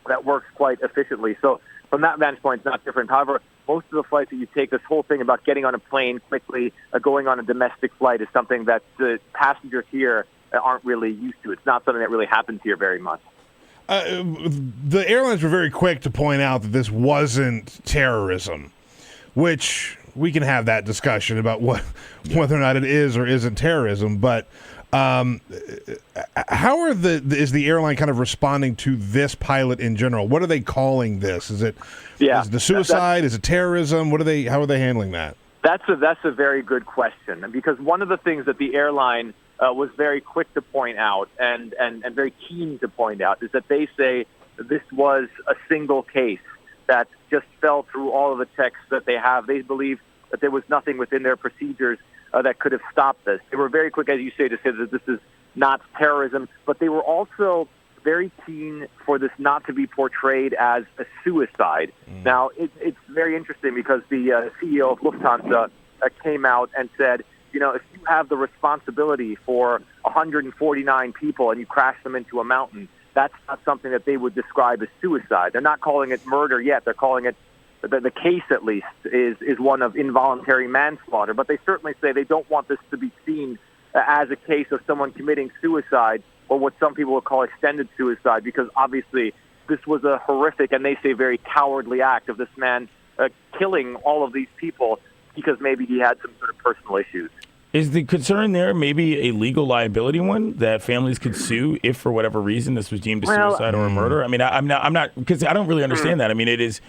that works quite efficiently. So from that vantage point, it's not different. However, most of the flights that you take, this whole thing about getting on a plane quickly, going on a domestic flight is something that the passengers here aren't really used to. It's not something that really happens here very much. The airlines were very quick to point out that this wasn't terrorism, which we can have that discussion about whether or not it is or isn't terrorism. But how is the airline kind of responding to this pilot in general? What are they calling this? Is it the suicide? Is it terrorism? How are they handling that? That's a very good question, because one of the things that the airline was very quick to point out and very keen to point out is that they say this was a single case that just fell through all of the checks that they have. They believe that there was nothing within their procedures that could have stopped this. They were very quick, as you say, to say that this is not terrorism, but they were also very keen for this not to be portrayed as a suicide. Now, it's very interesting because the CEO of Lufthansa came out and said, if you have the responsibility for 149 people and you crash them into a mountain, that's not something that they would describe as suicide. They're not calling it murder yet. They're calling it, the case at least, is one of involuntary manslaughter. But they certainly say they don't want this to be seen as a case of someone committing suicide or what some people would call extended suicide, because obviously this was a horrific and they say very cowardly act of this man killing all of these people because maybe he had some sort of personal issues. Is the concern there maybe a legal liability one that families could sue if for whatever reason this was deemed a suicide or a murder? I mean, I'm not because I don't really understand that. I mean, if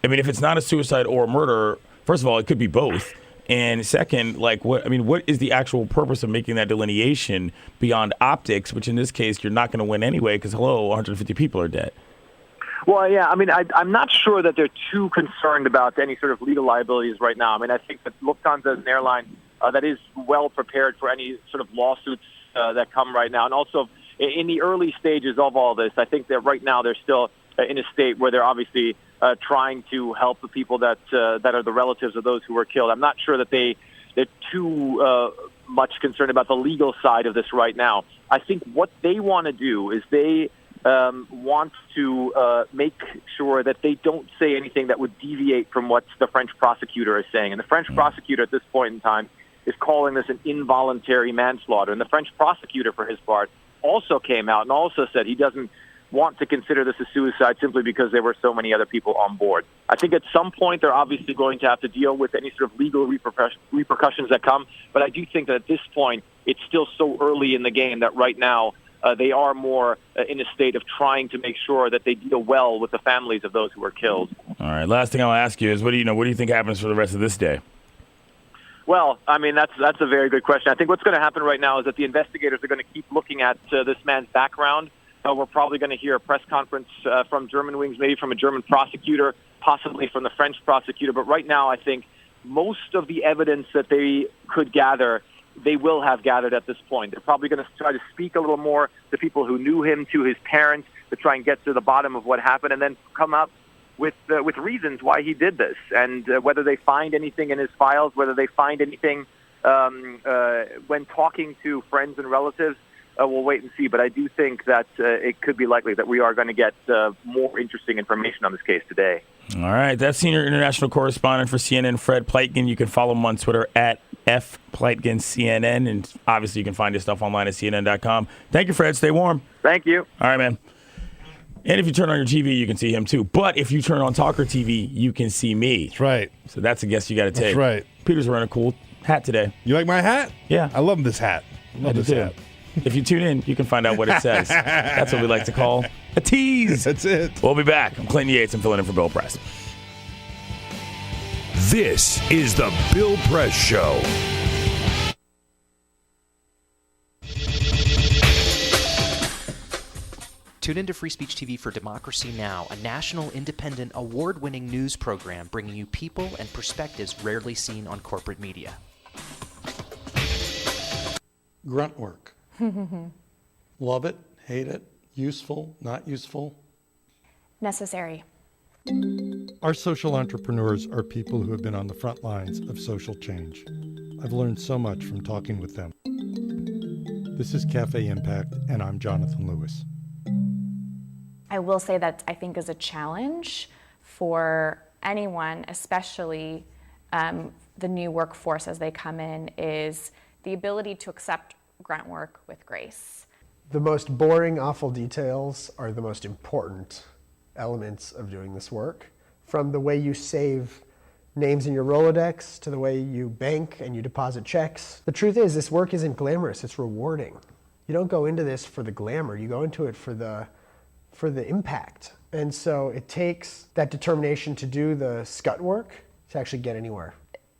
it's not a suicide or a murder, first of all, it could be both. And second, what is the actual purpose of making that delineation beyond optics, which in this case you're not going to win anyway because, 150 people are dead? Well, yeah, I mean, I'm not sure that they're too concerned about any sort of legal liabilities right now. I mean, I think that Lufthansa is an airline that is well prepared for any sort of lawsuits that come right now. And also, in the early stages of all this, I think that right now they're still in a state where they're obviously trying to help the people that are the relatives of those who were killed. I'm not sure that they're too much concerned about the legal side of this right now. I think what they want to do is they want to make sure that they don't say anything that would deviate from what the French prosecutor is saying. And the French prosecutor at this point in time is calling this an involuntary manslaughter. And the French prosecutor, for his part, also came out and also said he doesn't want to consider this a suicide simply because there were so many other people on board. I think at some point they're obviously going to have to deal with any sort of legal repercussions that come, but I do think that at this point it's still so early in the game that right now they are more in a state of trying to make sure that they deal well with the families of those who were killed. All right, last thing I'll ask you is what do you think happens for the rest of this day? Well, I mean, that's a very good question. I think what's going to happen right now is that the investigators are going to keep looking at this man's background. We're probably going to hear a press conference from Germanwings, maybe from a German prosecutor, possibly from the French prosecutor. But right now, I think most of the evidence that they could gather, they will have gathered at this point. They're probably going to try to speak a little more to people who knew him, to his parents, to try and get to the bottom of what happened, and then come up with reasons why he did this, and whether they find anything in his files, whether they find anything when talking to friends and relatives. We'll wait and see, but I do think that it could be likely that we are going to get more interesting information on this case today. All right, that's Senior International Correspondent for CNN, Fred Pleitgen. You can follow him on Twitter at FPleitgenCNN, and obviously you can find his stuff online at CNN.com. Thank you, Fred. Stay warm. Thank you. All right, man. And if you turn on your TV, you can see him too. But if you turn on TawkrTV, you can see me. That's right. So that's a guess you got to take. That's right. Peter's wearing a cool hat today. You like my hat? Yeah. I love this hat. Love this hat. If you tune in, you can find out what it says. That's what we like to call a tease. That's it. We'll be back. I'm Clinton Yates. I'm filling in for Bill Press. This is the Bill Press Show. Tune into Free Speech TV for Democracy Now!, a national, independent, award-winning news program bringing you people and perspectives rarely seen on corporate media. Grunt work. Love it, hate it, useful, not useful. Necessary. Our social entrepreneurs are people who have been on the front lines of social change. I've learned so much from talking with them. This is Cafe Impact, and I'm Jonathan Lewis. I will say that I think is a challenge for anyone, especially the new workforce as they come in, is the ability to accept grunt work with grace. The most boring, awful details are the most important elements of doing this work. From the way you save names in your Rolodex to the way you bank and you deposit checks. The truth is, this work isn't glamorous, it's rewarding. You don't go into this for the glamour, you go into it for the impact. And so it takes that determination to do the scut work to actually get anywhere.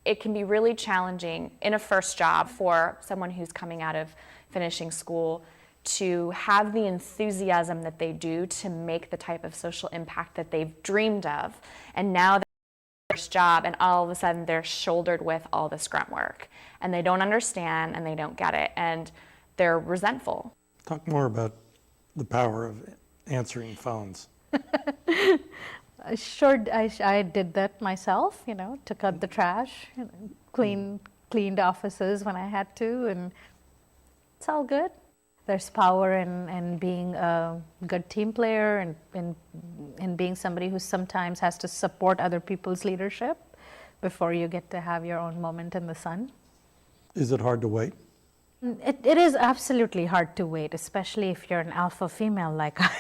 It can be really challenging in a first job for someone who's coming out of finishing school to have the enthusiasm that they do to make the type of social impact that they've dreamed of. And now they're in their first job and all of a sudden they're shouldered with all this grunt work. And they don't understand and they don't get it. And they're resentful. Talk more about the power of answering phones. Sure, I did that myself, took out the trash, cleaned offices when I had to, and it's all good. There's power in being a good team player and in being somebody who sometimes has to support other people's leadership before you get to have your own moment in the sun. Is it hard to wait? It is absolutely hard to wait, especially if you're an alpha female like I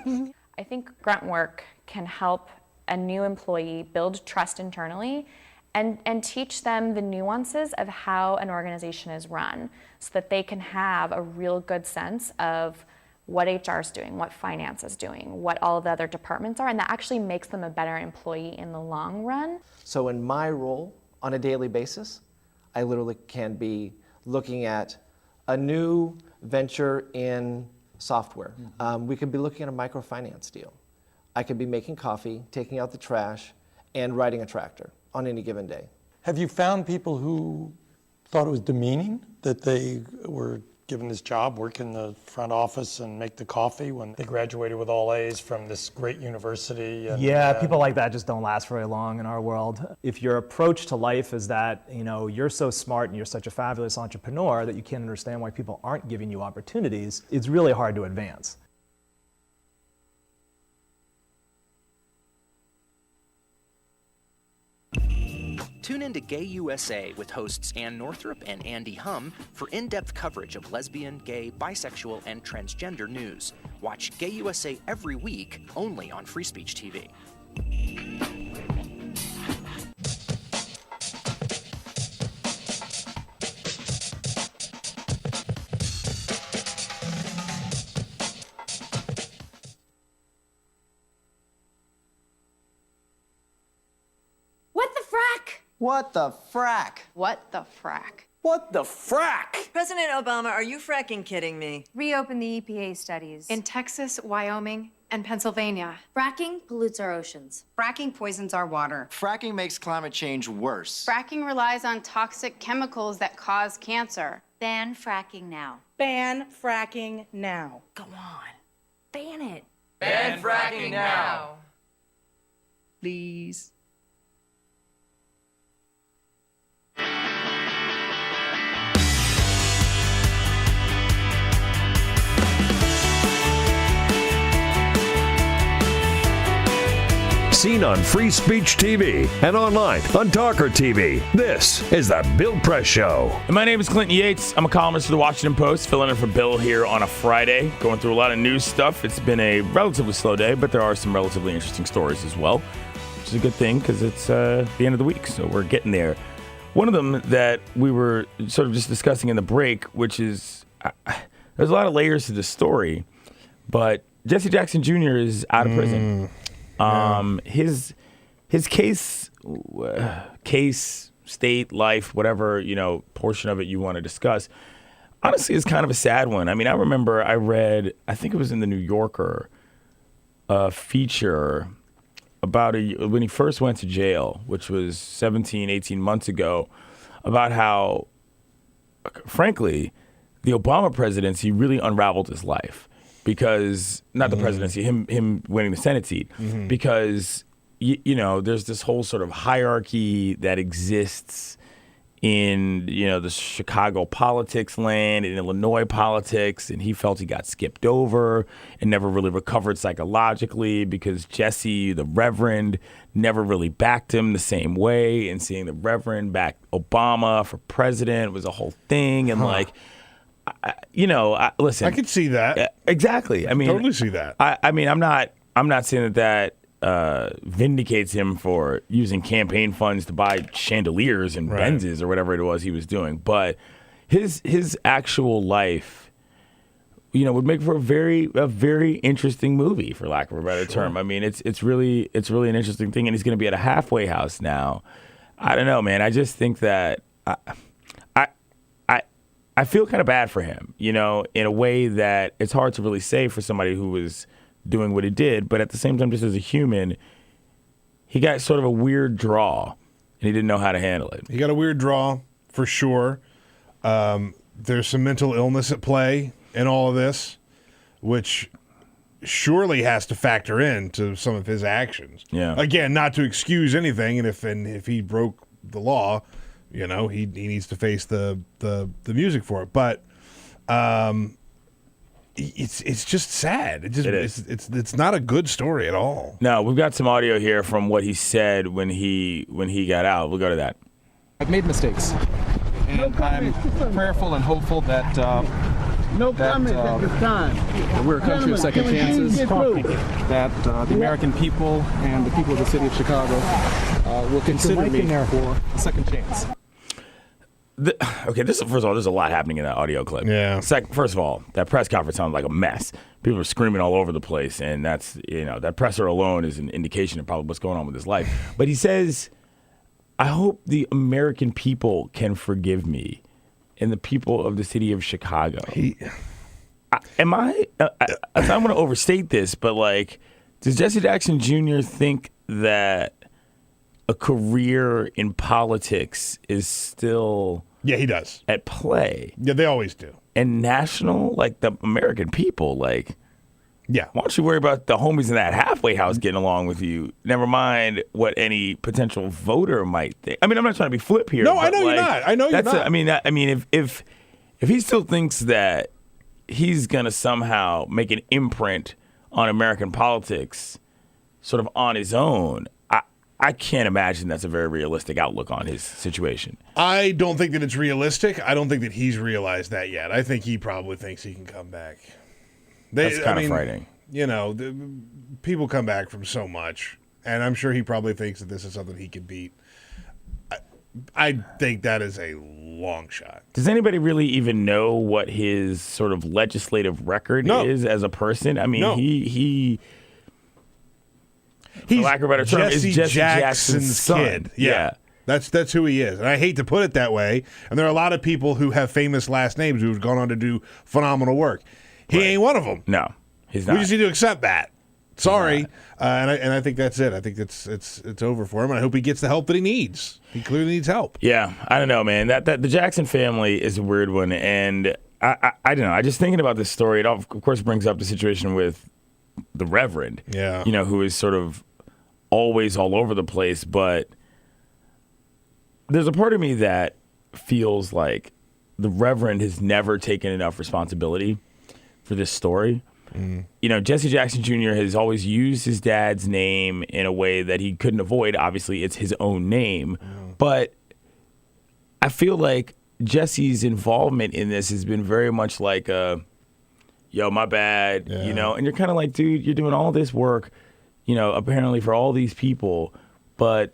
am. I think grunt work can help a new employee build trust internally and teach them the nuances of how an organization is run so that they can have a real good sense of what HR is doing, what finance is doing, what all of the other departments are, and that actually makes them a better employee in the long run. So in my role on a daily basis, I literally can be looking at a new venture in software. We could be looking at a microfinance deal. I could be making coffee, taking out the trash, and riding a tractor on any given day. Have you found people who thought it was demeaning that they were given this job, work in the front office and make the coffee when they graduated with all A's from this great university? And, yeah, people like that just don't last very long in our world. If your approach to life is that, you know, you're so smart and you're such a fabulous entrepreneur that you can't understand why people aren't giving you opportunities, it's really hard to advance. Tune in to Gay USA with hosts Ann Northrup and Andy Hum for in-depth coverage of lesbian, gay, bisexual, and transgender news. Watch Gay USA every week, only on Free Speech TV. What the frack? What the frack? What the frack? President Obama, are you fracking kidding me? Reopen the EPA studies. In Texas, Wyoming, and Pennsylvania. Fracking pollutes our oceans. Fracking poisons our water. Fracking makes climate change worse. Fracking relies on toxic chemicals that cause cancer. Ban fracking now. Ban fracking now. Go on. Ban it. Ban fracking now. Please. Seen on Free Speech TV and online on TawkrTV. This is the Bill Press Show. And my name is Clinton Yates. I'm a columnist for the Washington Post, filling in for Bill here on a Friday, going through a lot of news stuff. It's been a relatively slow day, but there are some relatively interesting stories as well, which is a good thing because it's the end of the week, so we're getting there. One of them that we were sort of just discussing in the break, which is there's a lot of layers to this story, but Jesse Jackson Jr. is out of prison. His case, state, life, whatever, portion of it you want to discuss, honestly is kind of a sad one. I mean, I remember I read, I think it was in the New Yorker, a feature about when he first went to jail, which was 17, 18 months ago, about how, frankly, the Obama presidency really unraveled his life. Because, not the presidency, him winning the Senate seat, because, there's this whole sort of hierarchy that exists in, the Chicago politics land, in Illinois politics, and he felt he got skipped over and never really recovered psychologically because Jesse, the Reverend, never really backed him the same way, and seeing the Reverend back Obama for president was a whole thing, and listen. I could see that. Exactly. I mean, totally see that. I mean, I'm not saying that vindicates him for using campaign funds to buy chandeliers and Benzes or whatever it was he was doing, but his actual life, would make for a very interesting movie, for lack of a better term. I mean, it's really an interesting thing, and he's going to be at a halfway house now. I don't know, man. I just think that. I feel kind of bad for him, in a way that it's hard to really say for somebody who was doing what he did. But at the same time, just as a human, he got sort of a weird draw, and he didn't know how to handle it. He got a weird draw, for sure. There's some mental illness at play in all of this, which surely has to factor into some of his actions. Yeah. Again, not to excuse anything, and if he broke the law, he needs to face the music for it. But it's just sad. It is. It's not a good story at all. No, we've got some audio here from what he said when he got out. We'll go to that. I've made mistakes, and I'm prayerful and hopeful that we're a country of second chances, that the American people and the people of the city of Chicago will consider me for a second chance. Okay, first of all, there's a lot happening in that audio clip. Yeah. First of all, that press conference sounded like a mess. People are screaming all over the place, and that's, that presser alone is an indication of probably what's going on with his life. But he says, I hope the American people can forgive me and the people of the city of Chicago. I don't want to overstate this, but does Jesse Jackson Jr. think that a career in politics is still he does at play? Yeah, they always do. And national, the American people, why don't you worry about the homies in that halfway house getting along with you? Never mind what any potential voter might think. I mean, I'm not trying to be flip here. No, I know you're not. I know you're not. If he still thinks that he's gonna somehow make an imprint on American politics, sort of on his own, I can't imagine that's a very realistic outlook on his situation. I don't think that it's realistic. I don't think that he's realized that yet. I think he probably thinks he can come back. That's kind of frightening. People come back from so much, and I'm sure he probably thinks that this is something he can beat. I think that is a long shot. Does anybody really even know what his sort of legislative record is as a person? I mean, he's, for lack of a better term, is Jesse Jackson's son. Kid. Yeah. That's who he is. And I hate to put it that way. And there are a lot of people who have famous last names who have gone on to do phenomenal work. He ain't one of them. No, he's not. We just need to accept that. Sorry. And I think that's it. I think it's over for him. And I hope he gets the help that he needs. He clearly needs help. Yeah, I don't know, man. That the Jackson family is a weird one. And I don't know. I just thinking about this story, it of course brings up the situation with the Reverend. Yeah. Who is sort of always all over the place. But there's a part of me that feels like the Reverend has never taken enough responsibility for this story. Jesse Jackson Jr. has always used his dad's name in a way that he couldn't avoid. Obviously, it's his own name. But I feel like Jesse's involvement in this has been very much like yo, my bad, and you're kind of like, dude, you're doing all this work, apparently for all these people, but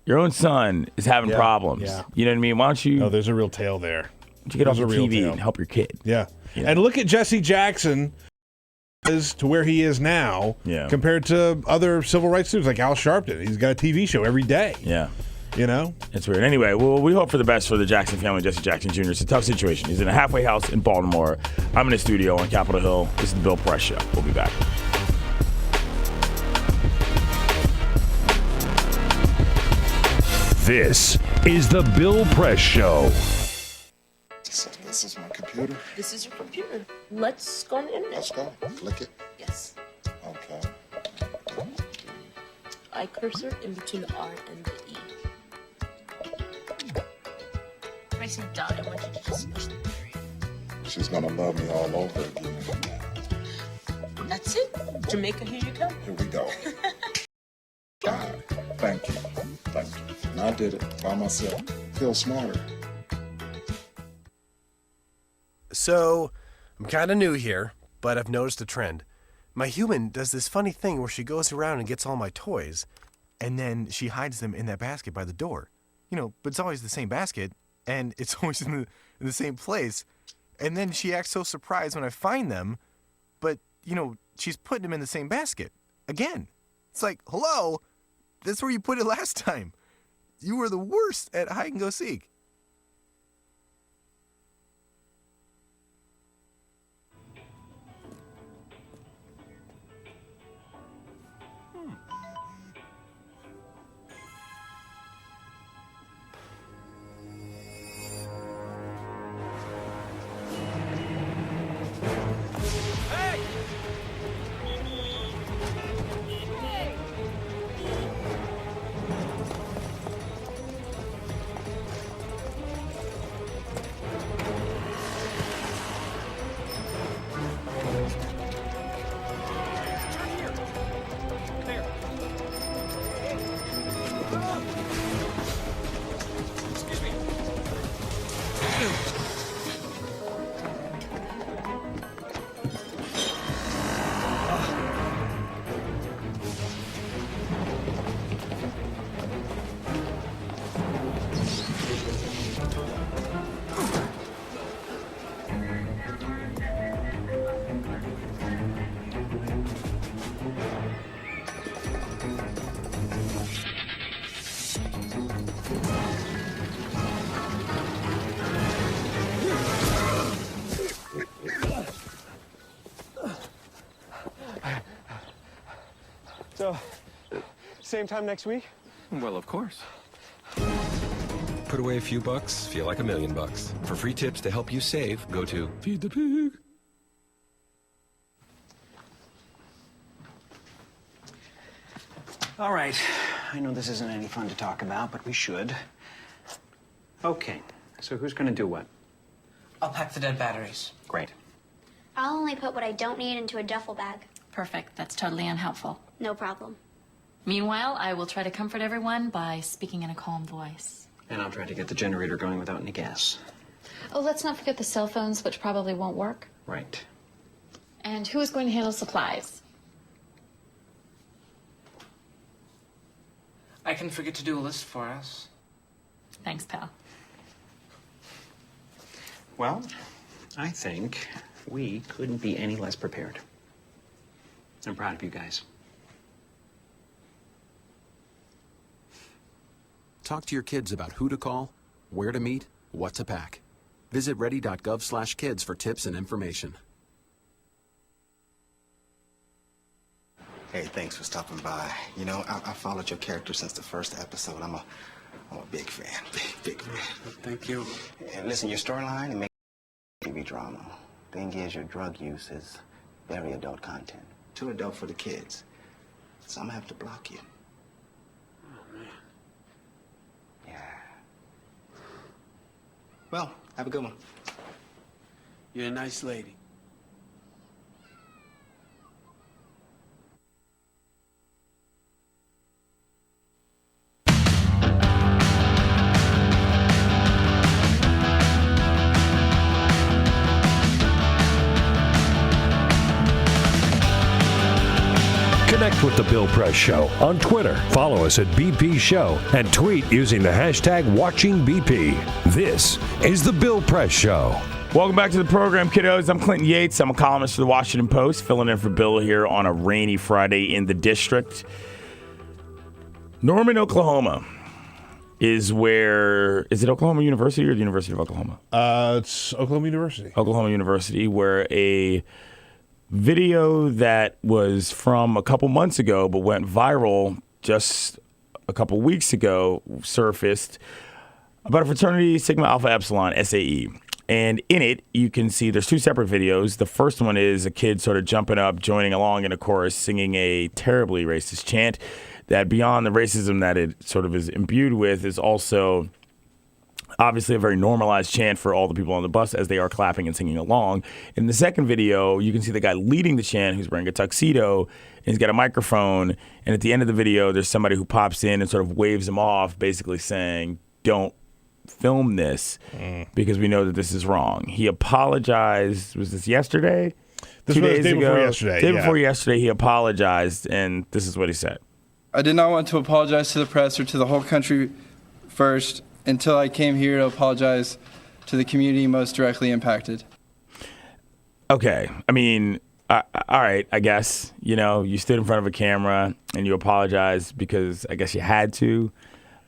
your own son is having problems. Yeah. You know what I mean? Why don't you... No, there's a real tale there. Why don't you get off the TV and help your kid? Yeah. And look at Jesse Jackson to where he is now compared to other civil rights students like Al Sharpton. He's got a TV show every day. Yeah. It's weird. Anyway, well, we hope for the best for the Jackson family, Jesse Jackson Jr. It's a tough situation. He's in a halfway house in Baltimore. I'm in the studio on Capitol Hill. This is the Bill Press Show. We'll be back. This is the Bill Press Show. This is my computer. This is your computer. Let's go on the internet. Let's go. Click it. Yes. Okay. Eye cursor in between the R and the E. Pressing dot, I want you to just push the period. She's gonna love me all over again. That's it. Jamaica, here you come. Here we go. God, thank you. Thank you. And I did it by myself. Feel smarter. So, I'm kind of new here, but I've noticed a trend. My human does this funny thing where she goes around and gets all my toys, and then she hides them in that basket by the door. But it's always the same basket, and it's always in the same place. And then she acts so surprised when I find them, but, she's putting them in the same basket. Again. It's like, hello? That's where you put it last time. You were the worst at hide and go seek. So, same time next week? Well, of course. Put away a few bucks, feel like $1 million. For free tips to help you save, go to Feed the Pig. All right. I know this isn't any fun to talk about, but we should. Okay. So who's going to do what? I'll pack the dead batteries. Great. I'll only put what I don't need into a duffel bag. Perfect. That's totally unhelpful. No problem. Meanwhile, I will try to comfort everyone by speaking in a calm voice. And I'll try to get the generator going without any gas. Oh, let's not forget the cell phones, which probably won't work. Right. And who is going to handle supplies? I can forget to do a list for us. Thanks, pal. Well, I think we couldn't be any less prepared. I'm proud of you guys. Talk to your kids about who to call, where to meet, what to pack. Visit ready.gov/kids for tips and information. Hey, thanks for stopping by. You know, I followed your character since the first episode. I'm a big fan. Big fan. Thank you. And listen, your storyline, it makes TV drama. Thing is, your drug use is very adult content. Too adult for the kids. So I'm gonna have to block you. Oh, man. Yeah. Well, have a good one. You're a nice lady. Connect with The Bill Press Show on Twitter. Follow us at BP Show and tweet using the hashtag WatchingBP. This is The Bill Press Show. Welcome back to the program, kiddos. I'm Clinton Yates. I'm a columnist for the Washington Post, filling in for Bill here on a rainy Friday in the district. Norman, Oklahoma is where... Is it Oklahoma University or the University of Oklahoma? It's Oklahoma University. Oklahoma University, where a video that was from a couple months ago but went viral just a couple weeks ago surfaced about a fraternity, Sigma Alpha Epsilon, SAE. And in it, you can see there's two separate videos. The first one is a kid sort of jumping up, joining along in a chorus, singing a terribly racist chant that, beyond the racism that it sort of is imbued with, is also obviously a very normalized chant for all the people on the bus as they are clapping and singing along. In the second video, you can see the guy leading the chant who's wearing a tuxedo, and he's got a microphone. And at the end of the video, there's somebody who pops in and sort of waves him off, basically saying, don't film this because we know that this is wrong. He apologized. Was this yesterday? This 2 was days the day ago? before yesterday. Day before yesterday, he apologized, and this is what he said. I did not want to apologize to the press or to the whole country first until I came here to apologize to the community most directly impacted. Okay. I mean, all right, I guess. You know, you stood in front of a camera and you apologized because I guess you had to.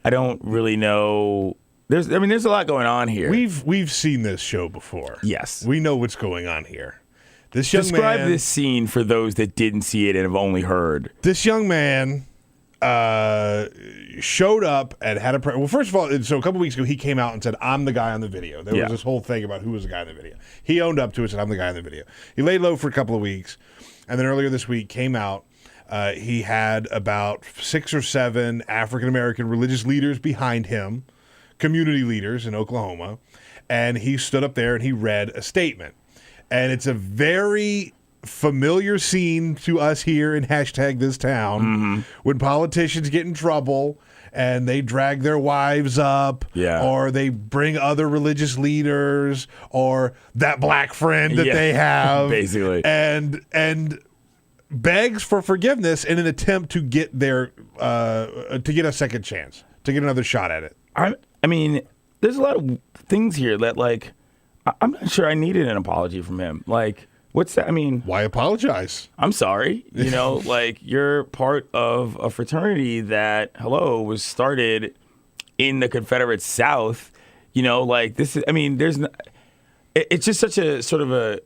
I don't really know. There's a lot going on here. We've seen this show before. Yes. We know what's going on here. This young Describe man, this scene for those that didn't see it and have only heard. This young man showed up and had a... Well, first of all, so a couple weeks ago, he came out and said, I'm the guy on the video. There was this whole thing about who was the guy in the video. He owned up to it and said, I'm the guy in the video. He laid low for a couple of weeks, and then earlier this week came out. He had about 6 or 7 African-American religious leaders behind him, community leaders in Oklahoma, and he stood up there and he read a statement. And it's a very familiar scene to us here in #ThisTown when politicians get in trouble and they drag their wives up, or they bring other religious leaders, or that black friend that they have, basically, and begs for forgiveness in an attempt to get their to get a second chance, to get another shot at it. I mean, there's a lot of things here that, like, I'm not sure I needed an apology from him. Like, what's that? I mean, why apologize? I'm sorry. You know, like, you're part of a fraternity that, was started in the Confederate South. You know, like, this is, I mean, it's just such a sort of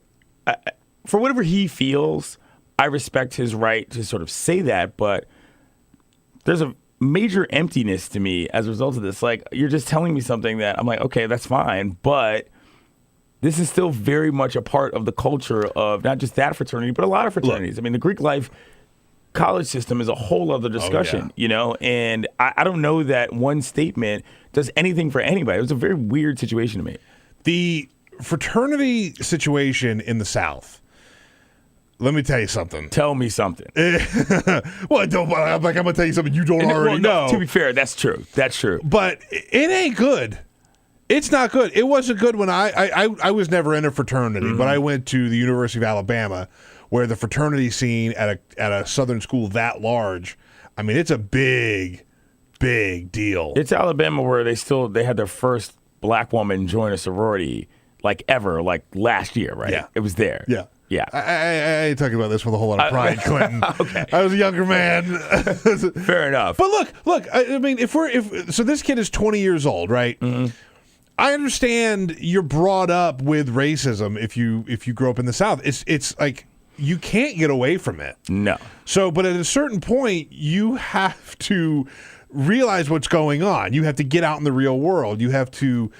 for whatever he feels, I respect his right to sort of say that, but there's a major emptiness to me as a result of this. Like, you're just telling me something that I'm like, okay, that's fine, but this is still very much a part of the culture of not just that fraternity, but a lot of fraternities. Look, I mean, the Greek life college system is a whole other discussion, you know, and I don't know that one statement does anything for anybody. It was a very weird situation to me. The fraternity situation in the South. Let me tell you something. Tell me something. Well, I'm going to tell you something you don't already know. To be fair, that's true. That's true. But it ain't good. It's not good. It wasn't good when I was never in a fraternity, but I went to the University of Alabama, where the fraternity scene at a Southern school that large, I mean, it's a big deal. It's Alabama where they had their first black woman join a sorority like ever, like last year, right? Yeah. It was there. Yeah. Yeah. I ain't talking about this with a whole lot of pride, Clinton. Okay. I was a younger man. Fair enough. But look. I mean, so this kid is 20 years old, right? Mm-hmm. I understand you're brought up with racism if you grow up in the South. It's like you can't get away from it. No. So, but at a certain point, you have to realize what's going on. You have to get out in the real world. You have to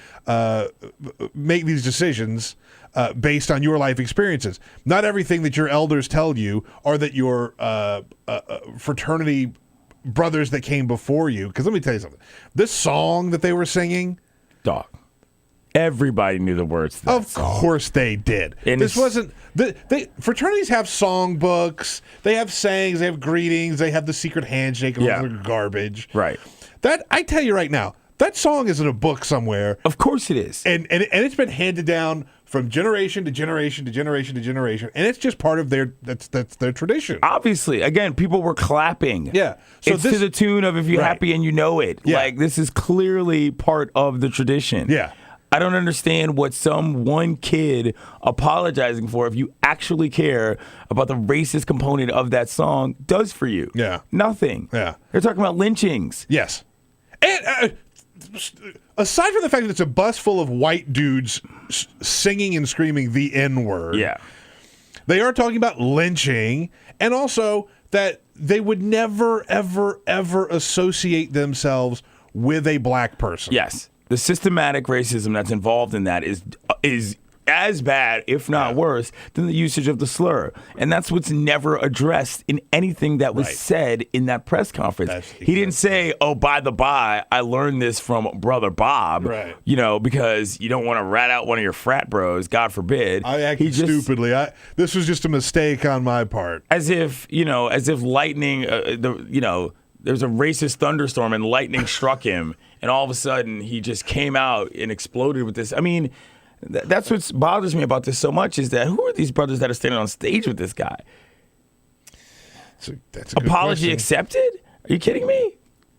make these decisions based on your life experiences. Not everything that your elders tell you or that your fraternity brothers that came before you. Because let me tell you something. This song that they were singing, dog. Everybody knew the words to that song. Course they did. And this wasn't... fraternities have songbooks. They have sayings. They have greetings. They have the secret handshake of other garbage. Right. That, I tell you right now, that song is in a book somewhere. Of course it is. And it's been handed down from generation to generation to generation to generation, and it's just part of that's their tradition. Obviously, again, people were clapping. Yeah, so it's to the tune of "If You're Happy and You Know It." Yeah. Like, this is clearly part of the tradition. Yeah, I don't understand what some one kid apologizing for, if you actually care about the racist component of that song, does for you. Yeah, nothing. Yeah, they're talking about lynchings. Yes, and. Aside from the fact that it's a bus full of white dudes singing and screaming the N-word, they are talking about lynching, and also that they would never, ever, ever associate themselves with a black person. Yes, the systematic racism that's involved in that is as bad, if not worse, than the usage of the slur. And that's what's never addressed in anything that was said in that press conference. He didn't say, oh, by the by, I learned this from Brother Bob, you know, because you don't want to rat out one of your frat bros, God forbid. I acted stupidly. This was just a mistake on my part. As if lightning, there's a racist thunderstorm and lightning struck him, and all of a sudden he just came out and exploded with this. I mean, that's what bothers me about this so much, is that who are these brothers that are standing on stage with this guy? That's a apology accepted? Are you kidding me?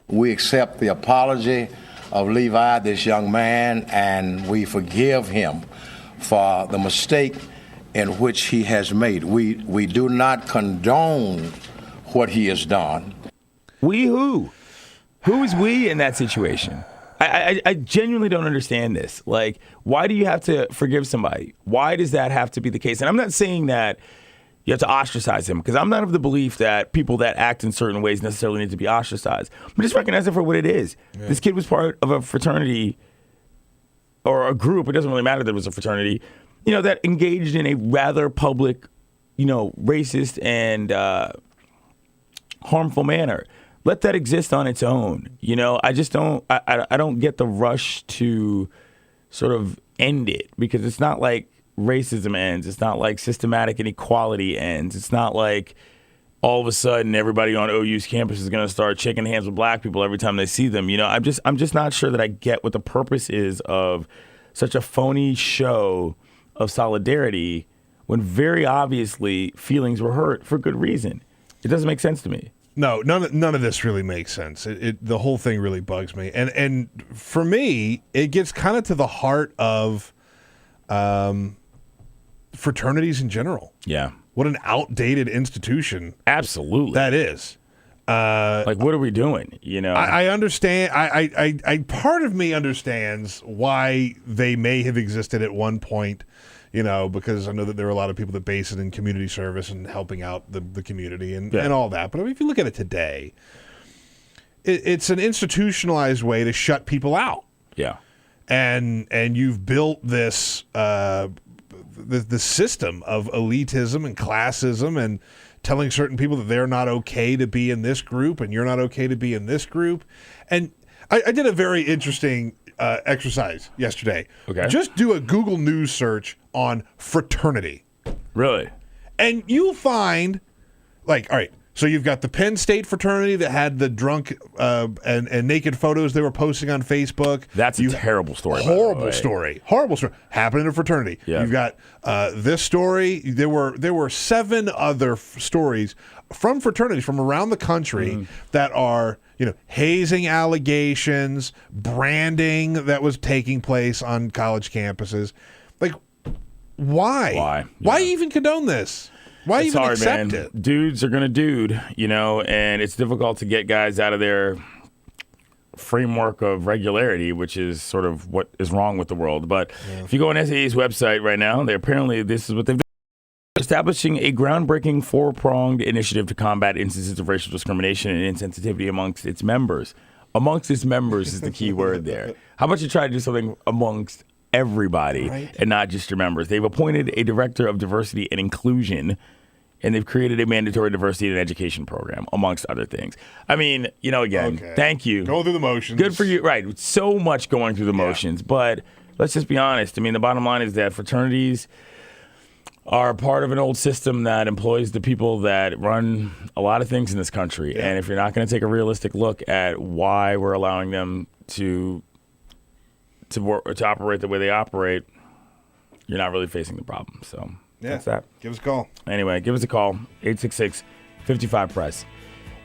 We accept the apology of Levi, this young man, and we forgive him for the mistake in which he has made. We do not condone what he has done. We who? Who is we in that situation? I genuinely don't understand this. Like, why do you have to forgive somebody? Why does that have to be the case? And I'm not saying that you have to ostracize him, because I'm not of the belief that people that act in certain ways necessarily need to be ostracized. But just recognize it for what it is. Yeah. This kid was part of a fraternity or a group. It doesn't really matter that it was a fraternity, that engaged in a rather public, racist and harmful manner. Let that exist on its own. I just don't. I don't get the rush to sort of end it, because it's not like racism ends. It's not like systematic inequality ends. It's not like all of a sudden everybody on OU's campus is going to start shaking hands with black people every time they see them. I'm just not sure that I get what the purpose is of such a phony show of solidarity when very obviously feelings were hurt for good reason. It doesn't make sense to me. No, none of this really makes sense. The whole thing really bugs me, and for me, it gets kind of to the heart of fraternities in general. Yeah, what an outdated institution. Absolutely, that is. Like, what are we doing? I understand. I part of me understands why they may have existed at one point. Because I know that there are a lot of people that base it in community service and helping out the community and all that. But I mean, if you look at it today, it's an institutionalized way to shut people out. Yeah. And you've built this the system of elitism and classism and telling certain people that they're not okay to be in this group and you're not okay to be in this group. And I did a very interesting exercise yesterday. Okay. Just do a Google News search on fraternity. Really? And you'll find, like, all right, so you've got the Penn State fraternity that had the drunk and naked photos they were posting on Facebook. That's a terrible story. Horrible story. Horrible story. Happened in a fraternity. Yeah. You've got this story. There were 7 other stories from fraternities from around the country that are, hazing allegations, branding that was taking place on college campuses. Like, why? Why? Why even condone this? Why even hard, accept man. it? Dudes are going to dude, and it's difficult to get guys out of their framework of regularity, which is sort of what is wrong with the world. But if you go on SAA's website right now, this is what they've done. Establishing a groundbreaking 4-pronged initiative to combat instances of racial discrimination and insensitivity amongst its members. Amongst its members is the key word there. How about you try to do something amongst everybody and not just your members? They've appointed a director of diversity and inclusion, and they've created a mandatory diversity and education program, amongst other things. I mean, thank you. Going through the motions. Good for you. Right. So much going through the motions. But let's just be honest. I mean, the bottom line is that fraternities are part of an old system that employs the people that run a lot of things in this country. And if you're not going to take a realistic look at why we're allowing them to operate the way they operate, you're not really facing the problem. So that's that. Give us a call. Anyway, give us a call. 866-55-PRESS.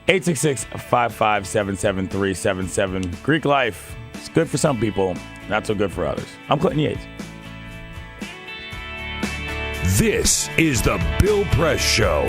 866-557-7377. Greek life. It's good for some people, not so good for others. I'm Clinton Yates. This is the Bill Press Show.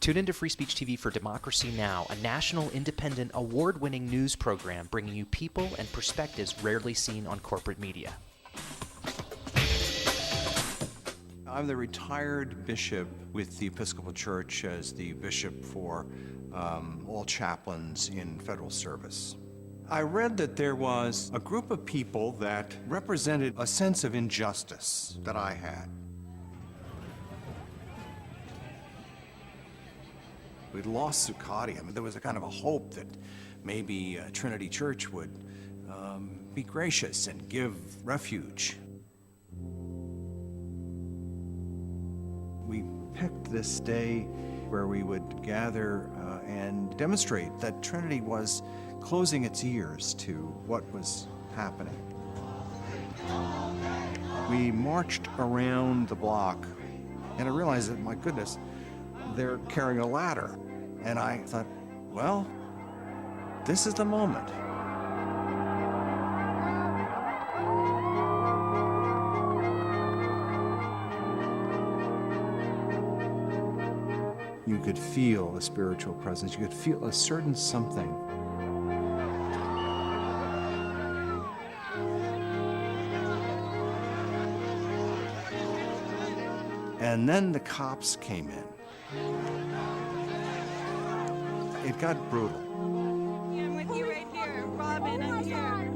Tune into Free Speech TV for Democracy Now!, a national, independent, award-winning news program bringing you people and perspectives rarely seen on corporate media. I'm the retired bishop with the Episcopal Church as the bishop for all chaplains in federal service. I read that there was a group of people that represented a sense of injustice that I had. We'd lost Zuccotti. I mean, there was a kind of a hope that maybe Trinity Church would be gracious and give refuge. We picked this day where we would gather and demonstrate that Trinity was closing its ears to what was happening. We marched around the block, and I realized that, my goodness, they're carrying a ladder. And I thought, well, this is the moment. You could feel a spiritual presence. You could feel a certain something. And then the cops came in. It got brutal. I'm with you right here. Robin, I'm here.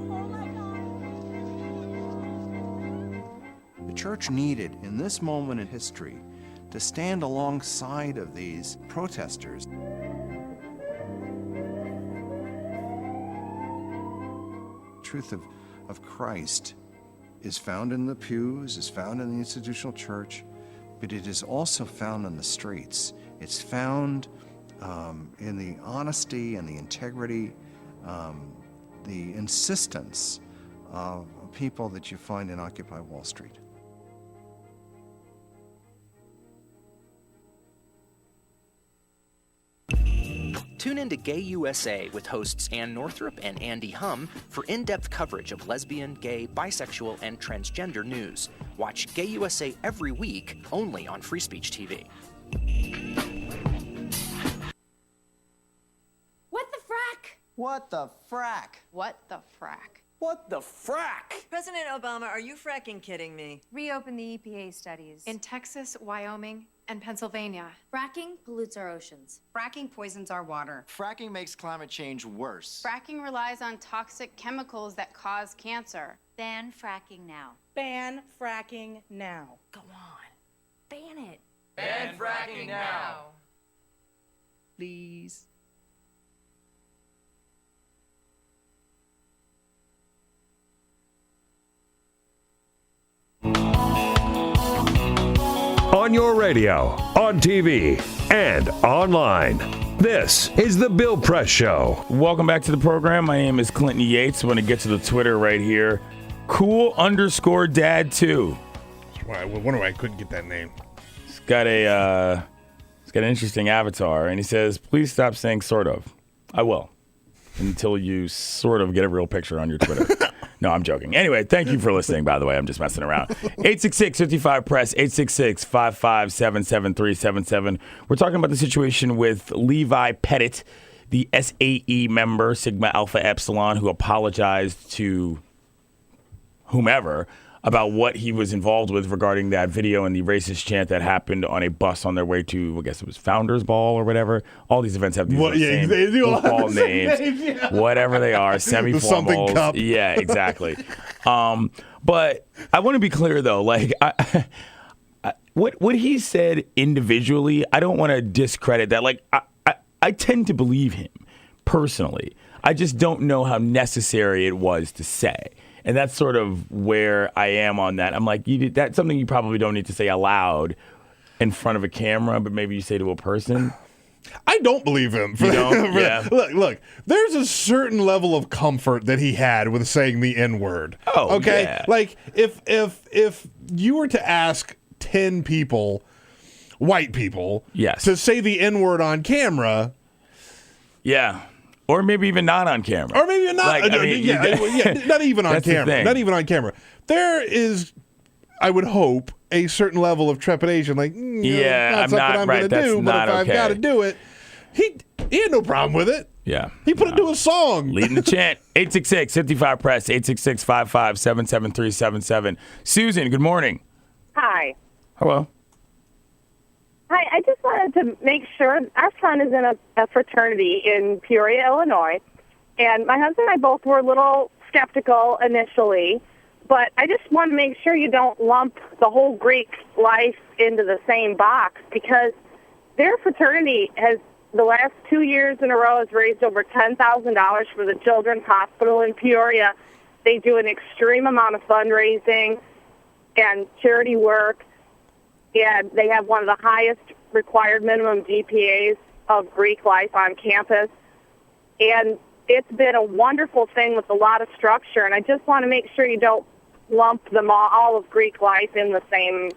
The church needed, in this moment in history, to stand alongside of these protesters. The truth of Christ is found in the pews, is found in the institutional church, but it is also found in the streets. It's found in the honesty and the integrity, the insistence of people that you find in Occupy Wall Street. Tune in to Gay USA with hosts Ann Northrup and Andy Hum for in-depth coverage of lesbian, gay, bisexual, and transgender news. Watch Gay USA every week, only on Free Speech TV. What the frack? What the frack? What the frack? What the frack? President Obama, are you fracking kidding me? Reopen the EPA studies. In Texas, Wyoming, and Pennsylvania. Fracking pollutes our oceans. Fracking poisons our water. Fracking makes climate change worse. Fracking relies on toxic chemicals that cause cancer. Ban fracking now. Ban fracking now. Go on. Ban it. Ban fracking now. Please. On your radio, on TV, and online. This is The Bill Press Show. Welcome back to the program. My name is Clinton Yates. I want to get to the Twitter right here. Cool_dad2. I wonder why I couldn't get that name. He's got an interesting avatar, and he says, please stop saying sort of. I will. Until you sort of get a real picture on your Twitter. No, I'm joking. Anyway, thank you for listening, by the way. I'm just messing around. 866-55-PRESS, 866-557-7377. We're talking about the situation with Levi Pettit, the SAE member, Sigma Alpha Epsilon, who apologized to whomever about what he was involved with regarding that video and the racist chant that happened on a bus on their way to, I guess it was Founders Ball or whatever. All these events have these same they do football names, yeah. Whatever they are, semi-formals. Cup. Yeah, exactly. But I want to be clear, though. Like, what he said individually, I don't want to discredit that. Like, I tend to believe him personally. I just don't know how necessary it was to say. And that's sort of where I am on that. I'm like, that's something you probably don't need to say aloud in front of a camera, but maybe you say to a person. I don't believe him. You don't? Yeah. Look, there's a certain level of comfort that he had with saying the N-word. Oh, okay? Yeah. Like, if you were to ask 10 people, white people, yes, to say the N-word on camera. Yeah. Or maybe even not on camera. Or maybe not. Like, I mean, not even on that's the camera. thing. Not even on camera. There is, I would hope, a certain level of trepidation. Like, not something I'm going to do, but if I've got to do it, he had no problem with it. Yeah. He put it to a song. Leading the chant. 866-55-PRESS, 866-557-7377. Susan, good morning. Hi. Hello. Hi, I just wanted to make sure our son is in a fraternity in Peoria, Illinois, and my husband and I both were a little skeptical initially, but I just want to make sure you don't lump the whole Greek life into the same box, because their fraternity has, the last 2 years in a row, has raised over $10,000 for the Children's Hospital in Peoria. They do an extreme amount of fundraising and charity work. And they have one of the highest required minimum GPAs of Greek life on campus. And it's been a wonderful thing with a lot of structure. And I just want to make sure you don't lump them all of Greek life in the same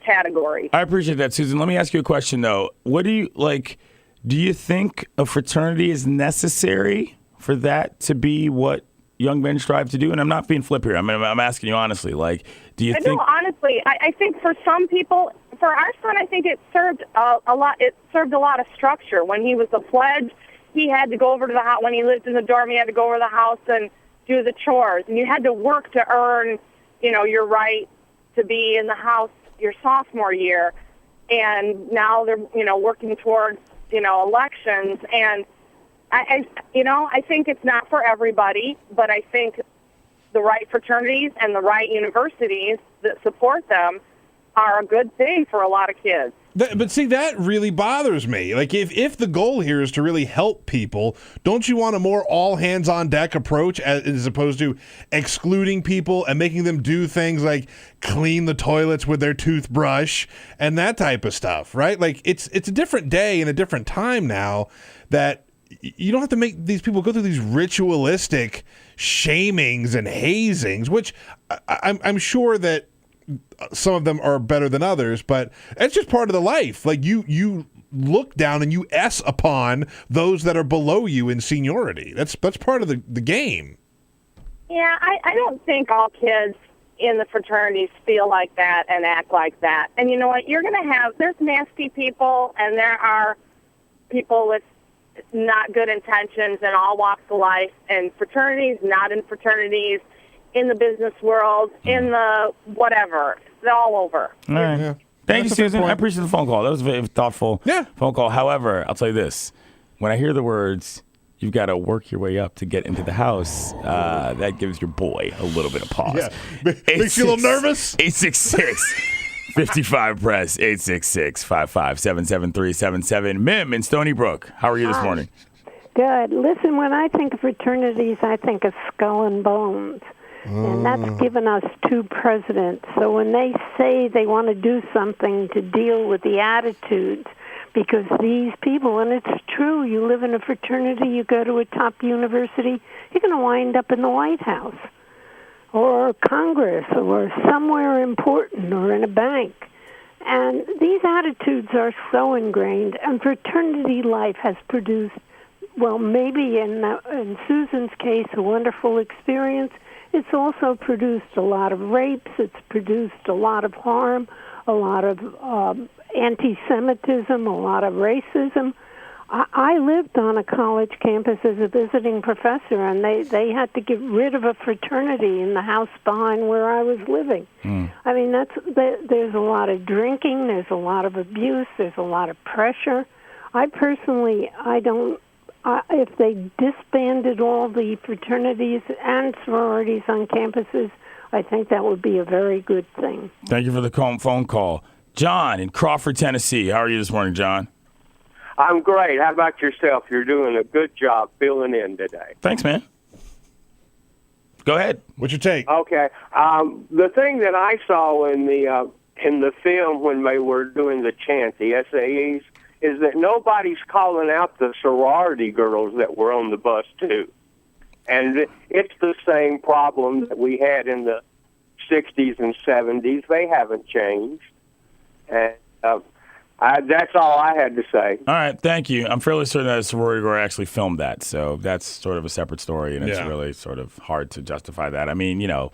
category. I appreciate that, Susan. Let me ask you a question, though. What do you, like, do you think a fraternity is necessary for that to be what young men strive to do? And I'm not being flip here. I'm asking you honestly. Like, do you think? No, honestly, I think for some people, for our son, I think it served a lot. It served a lot of structure. When he was a pledge, he had to go over to the house. When he lived in the dorm, he had to go over to the house and do the chores, and you had to work to earn, your right to be in the house your sophomore year. And now they're, working towards, elections. And I think it's not for everybody, but I think the right fraternities and the right universities that support them are a good thing for a lot of kids. But see, that really bothers me. Like, if the goal here is to really help people, don't you want a more all-hands-on-deck approach as opposed to excluding people and making them do things like clean the toilets with their toothbrush and that type of stuff, right? Like, it's a different day and a different time now that you don't have to make these people go through these ritualistic shamings and hazings, which I'm sure that some of them are better than others, but it's just part of the life. Like, you look down and you S upon those that are below you in seniority. That's part of the game. Yeah, I don't think all kids in the fraternities feel like that and act like that. And you know what? There's nasty people, and there are people with not good intentions in all walks of life, and fraternities, not in fraternities, in the business world, in the whatever. They're all over. All right. Yeah. Thank you, That's a fair Susan. point. I appreciate the phone call. That was a very thoughtful phone call. However, I'll tell you this. When I hear the words, you've got to work your way up to get into the house, that gives your boy a little bit of pause. Yeah. Makes you a little nervous? 866-55-PRESS, 866-557-7377. Mim in Stony Brook, how are you this morning? Good. Listen, when I think of fraternities, I think of skull and bones. And that's given us two presidents. So when they say they want to do something to deal with the attitudes, because these people, and it's true, you live in a fraternity, you go to a top university, you're going to wind up in the White House or Congress or somewhere important or in a bank. And these attitudes are so ingrained, and fraternity life has produced, well, maybe in Susan's case, a wonderful experience. It's also produced a lot of rapes. It's produced a lot of harm, a lot of anti-Semitism, a lot of racism. I lived on a college campus as a visiting professor, and they had to get rid of a fraternity in the house behind where I was living. I mean, there's a lot of drinking, there's a lot of abuse, there's a lot of pressure. I personally, if they disbanded all the fraternities and sororities on campuses, I think that would be a very good thing. Thank you for the phone call. John in Crawford, Tennessee. How are you this morning, John? I'm great. How about yourself? You're doing a good job filling in today. Thanks, man. Go ahead. What's your take? Okay. The thing that I saw in the film when they were doing the chant, the SAEs, is that nobody's calling out the sorority girls that were on the bus, too. And it's the same problem that we had in the 60s and 70s. They haven't changed. And that's all I had to say. All right, thank you. I'm fairly certain that a sorority girl actually filmed that, so that's sort of a separate story, and it's really sort of hard to justify that. I mean, you know,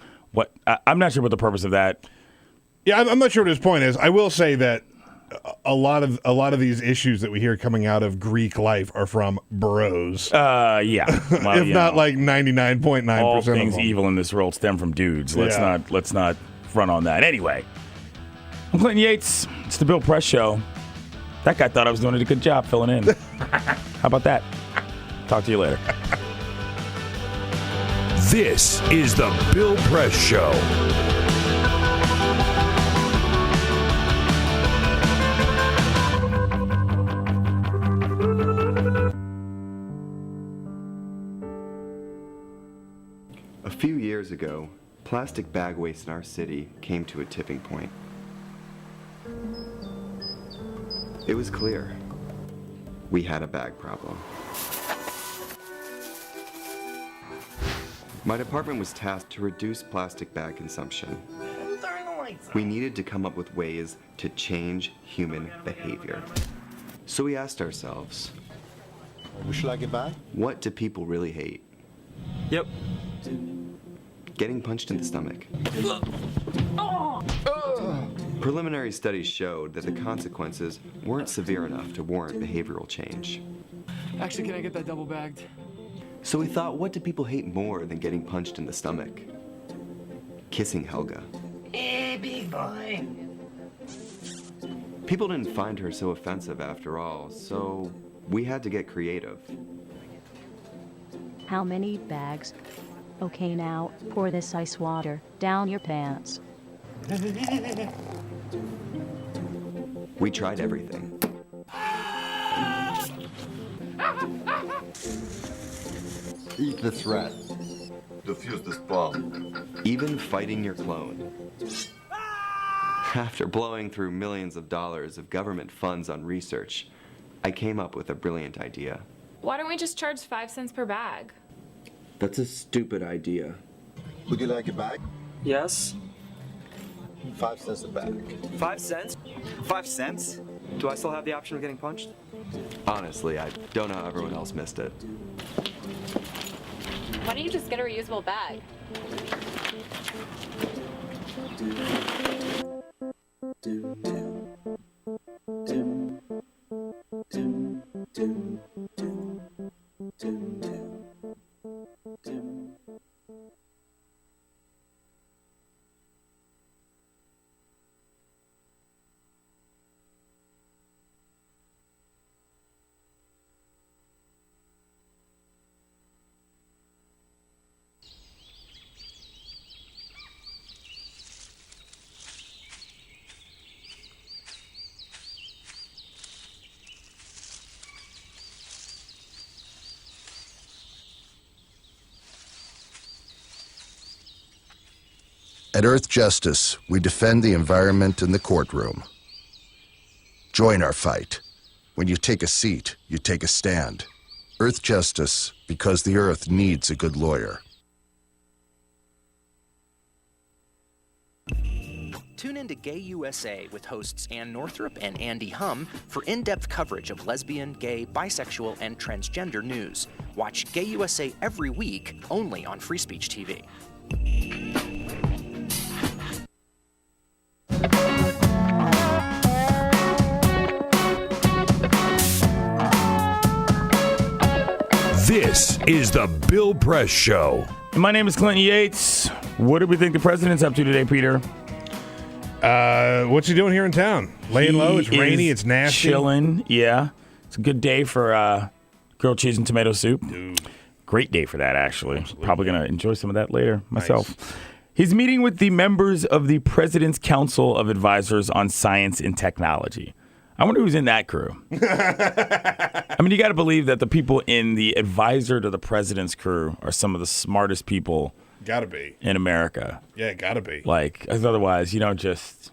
I'm not sure what the purpose of that. Yeah, I'm not sure what his point is. I will say that a lot of these issues that we hear coming out of Greek life are from bros. Yeah. Well, if not like 99.9% all of things them. evil in this world stem from dudes. Let's not front on that. Anyway, I'm Clinton Yates. It's the Bill Press Show. That guy thought I was doing a good job filling in. How about that? Talk to you later. This is the Bill Press Show. A few years ago, plastic bag waste in our city came to a tipping point. It was clear we had a bag problem. My department was tasked to reduce plastic bag consumption. We needed to come up with ways to change human behavior. So we asked ourselves, would you like it back? What do people really hate? Yep. Getting punched in the stomach. Preliminary studies showed that the consequences weren't severe enough to warrant behavioral change. Actually, can I get that double bagged? So we thought, what do people hate more than getting punched in the stomach? Kissing Helga. Hey, big boy. People didn't find her so offensive after all, so we had to get creative. How many bags? Okay, now pour this ice water down your pants. We tried everything. Eat this rat. Defuse this bomb. Even fighting your clone. After blowing through millions of dollars of government funds on research, I came up with a brilliant idea. Why don't we just charge 5 cents per bag? That's a stupid idea. Would you like a bag? Yes. 5 cents a bag. 5 cents? 5 cents? Do I still have the option of getting punched? Honestly, I don't know how everyone else missed it. Why don't you just get a reusable bag? At Earth Justice, we defend the environment in the courtroom. Join our fight. When you take a seat, you take a stand. Earth Justice, because the Earth needs a good lawyer. Tune in to Gay USA with hosts Ann Northrup and Andy Hum for in-depth coverage of lesbian, gay, bisexual, and transgender news. Watch Gay USA every week, only on Free Speech TV. This is the Bill Press Show. My name is Clinton Yates. What do we think the president's up to today, Peter? What's he doing here in town? Laying low? It's rainy. It's nasty. Chilling. Yeah. It's a good day for grilled cheese and tomato soup. Dude. Great day for that, actually. Absolutely. Probably going to enjoy some of that later myself. Nice. He's meeting with the members of the President's Council of Advisors on Science and Technology. I wonder who's in that crew. I mean, you got to believe that the people in the advisor to the president's crew are some of the smartest people gotta be in America. Yeah, gotta be. Like, otherwise, you don't just...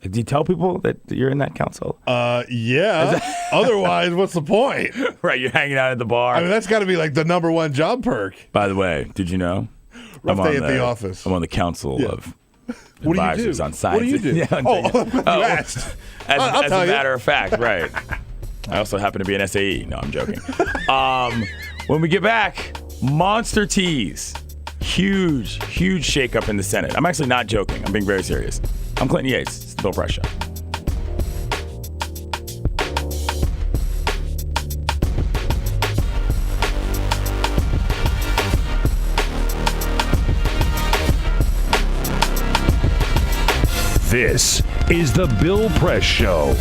Do you tell people that you're in that council? Yeah. Otherwise, what's the point? Right, you're hanging out at the bar. I mean, that's got to be like the number one job perk. By the way, did you know? Rough day at the office. I'm on the council of what advisors do you do? on science. What do you do? You asked. As a matter of fact, right. I also happen to be an SAE. No, I'm joking. When we get back, monster teas. Huge shakeup in the Senate. I'm actually not joking. I'm being very serious. I'm Clinton Yates. It's the Bill Press Show. This is the Bill Press Show.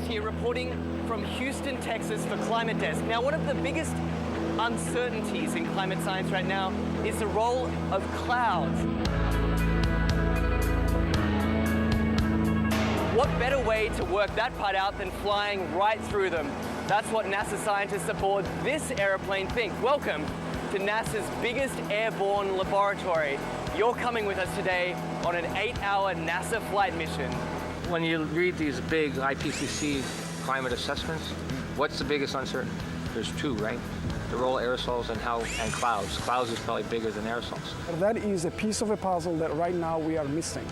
Here reporting from Houston, Texas for Climate Desk. Now, one of the biggest uncertainties in climate science right now is the role of clouds. What better way to work that part out than flying right through them? That's what NASA scientists aboard this airplane think. Welcome to NASA's biggest airborne laboratory. You're coming with us today on an 8-hour NASA flight mission. When you read these big IPCC climate assessments, what's the biggest uncertainty? There's two, right? The role of aerosols and clouds. Clouds is probably bigger than aerosols. That is a piece of a puzzle that right now we are missing.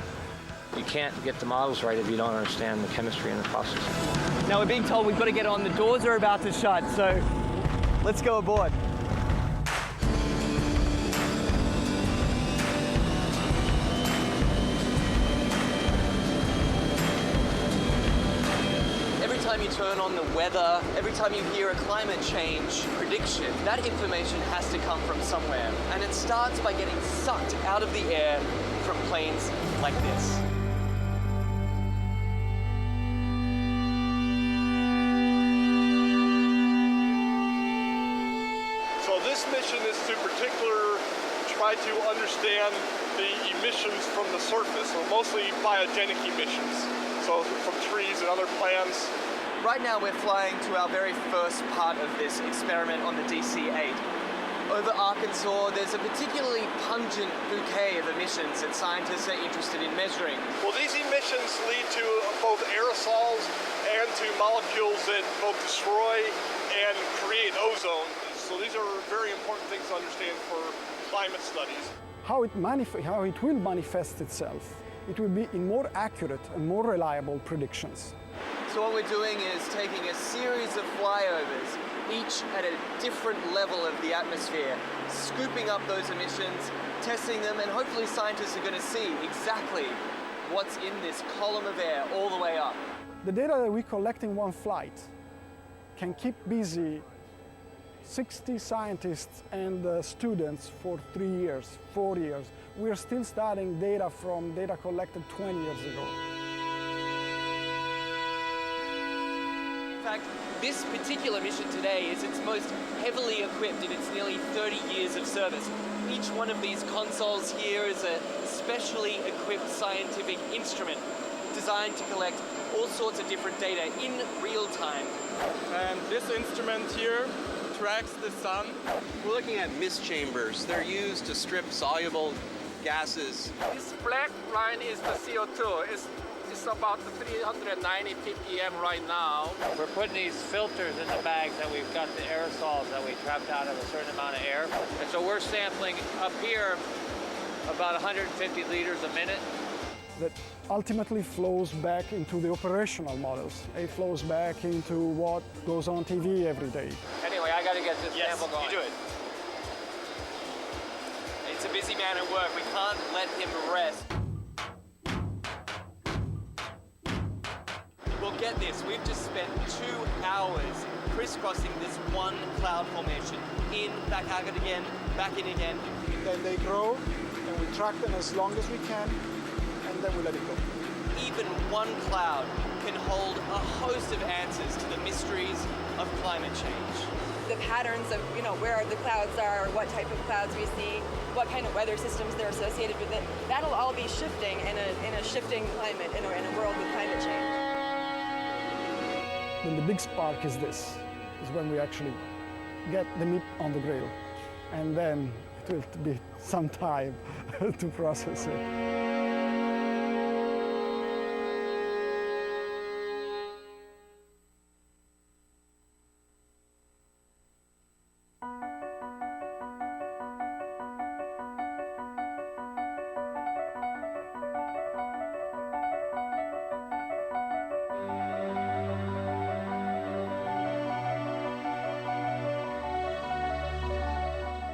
You can't get the models right if you don't understand the chemistry and the process. Now we're being told we've got to get on. The doors are about to shut, so let's go aboard. Every time you turn on the weather, every time you hear a climate change prediction, that information has to come from somewhere. And it starts by getting sucked out of the air from planes like this. So this mission is to particularly try to understand the emissions from the surface, so mostly biogenic emissions. So from trees and other plants. Right now we're flying to our very first part of this experiment on the DC-8. Over Arkansas, there's a particularly pungent bouquet of emissions that scientists are interested in measuring. Well, these emissions lead to both aerosols and to molecules that both destroy and create ozone. So these are very important things to understand for climate studies. How it will manifest itself. It will be in more accurate and more reliable predictions. So what we're doing is taking a series of flyovers, each at a different level of the atmosphere, scooping up those emissions, testing them, and hopefully scientists are going to see exactly what's in this column of air all the way up. The data that we collect in one flight can keep busy 60 scientists and students for 3 years, 4 years. We're still studying data from data collected 20 years ago. fact, this particular mission today is its most heavily equipped in its nearly 30 years of service. Each one of these consoles here is a specially equipped scientific instrument designed to collect all sorts of different data in real time. And this instrument here tracks the sun. We're looking at mist chambers. They're used to strip soluble gases. This black line is the CO2. It's about 390 ppm right now. We're putting these filters in the bags that we've got the aerosols that we trapped out of a certain amount of air. And so we're sampling up here about 150 liters a minute. That ultimately flows back into the operational models. It flows back into what goes on TV every day. Anyway, I got to get this sample going. You do it. It's a busy man at work. We can't let him rest. Well, get this. We've just spent 2 hours crisscrossing this one cloud formation. In, back out again, back in again. Then they grow, and we track them as long as we can, and then we let it go. Even one cloud can hold a host of answers to the mysteries of climate change. The patterns of, where the clouds are, what type of clouds we see, what kind of weather systems they're associated with it, that'll all be shifting in a shifting climate, in a world with climate change. Then the big spark is this, is when we actually get the meat on the grill. And then it will be some time to process it.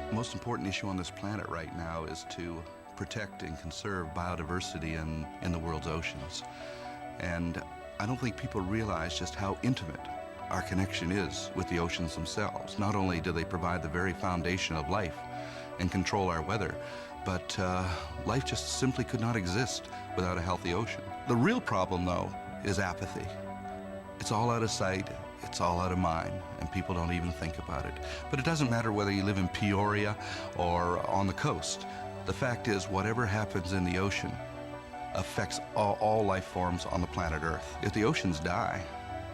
The most important issue on this planet right now is to protect and conserve biodiversity in the world's oceans. And I don't think people realize just how intimate our connection is with the oceans themselves. Not only do they provide the very foundation of life and control our weather, but life just simply could not exist without a healthy ocean. The real problem, though, is apathy. It's all out of sight. It's all out of mind, and people don't even think about it. But it doesn't matter whether you live in Peoria or on the coast. The fact is, whatever happens in the ocean affects all life forms on the planet Earth. If the oceans die,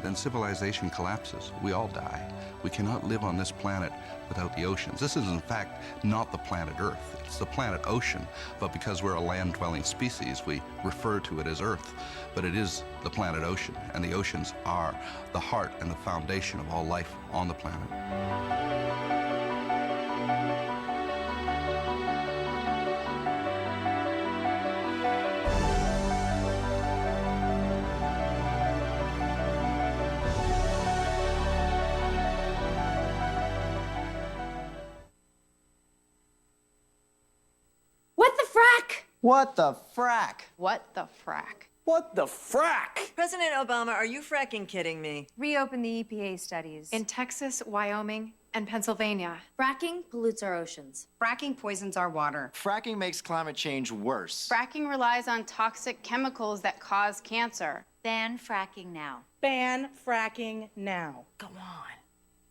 then civilization collapses. We all die. We cannot live on this planet without the oceans. This is, in fact, not the planet Earth. It's the planet ocean, but because we're a land-dwelling species, we refer to it as Earth. But it is the planet ocean, and the oceans are the heart and the foundation of all life on the planet. What the frack? What the frack? What the frack? What the frack? President Obama, are you fracking kidding me? Reopen the EPA studies in Texas, Wyoming, and Pennsylvania. Fracking pollutes our oceans. Fracking poisons our water. Fracking makes climate change worse. Fracking relies on toxic chemicals that cause cancer. Ban fracking now. Ban fracking now. Go on.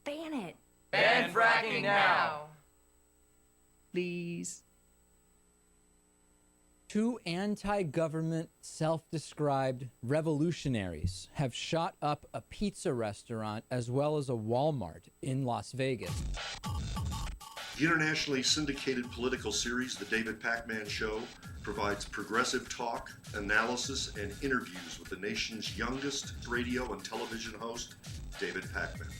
Ban it. Ban fracking now. Please. Two anti-government, self-described revolutionaries have shot up a pizza restaurant as well as a Walmart in Las Vegas. The internationally syndicated political series, The David Pakman Show, provides progressive talk, analysis, and interviews with the nation's youngest radio and television host, David Pakman.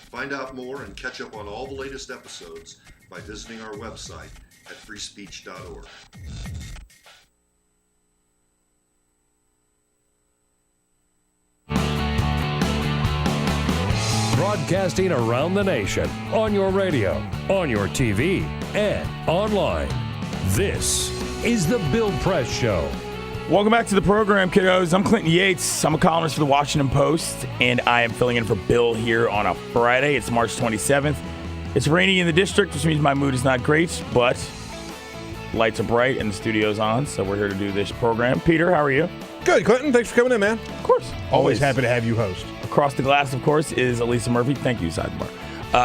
Find out more and catch up on all the latest episodes by visiting our website at freespeech.org. Broadcasting around the nation, on your radio, on your TV, and online. This is The Bill Press Show. Welcome back to the program, kiddos. I'm Clinton Yates. I'm a columnist for the Washington Post, and I am filling in for Bill here on a Friday. It's March 27th. It's rainy in the district, which means my mood is not great, but lights are bright and the studio's on, so we're here to do this program. Peter, how are you? Good, Clinton. Thanks for coming in, man. Of course. Always happy to have you host. Across the glass, of course, is Elisa Murphy. Thank you, Sidebar.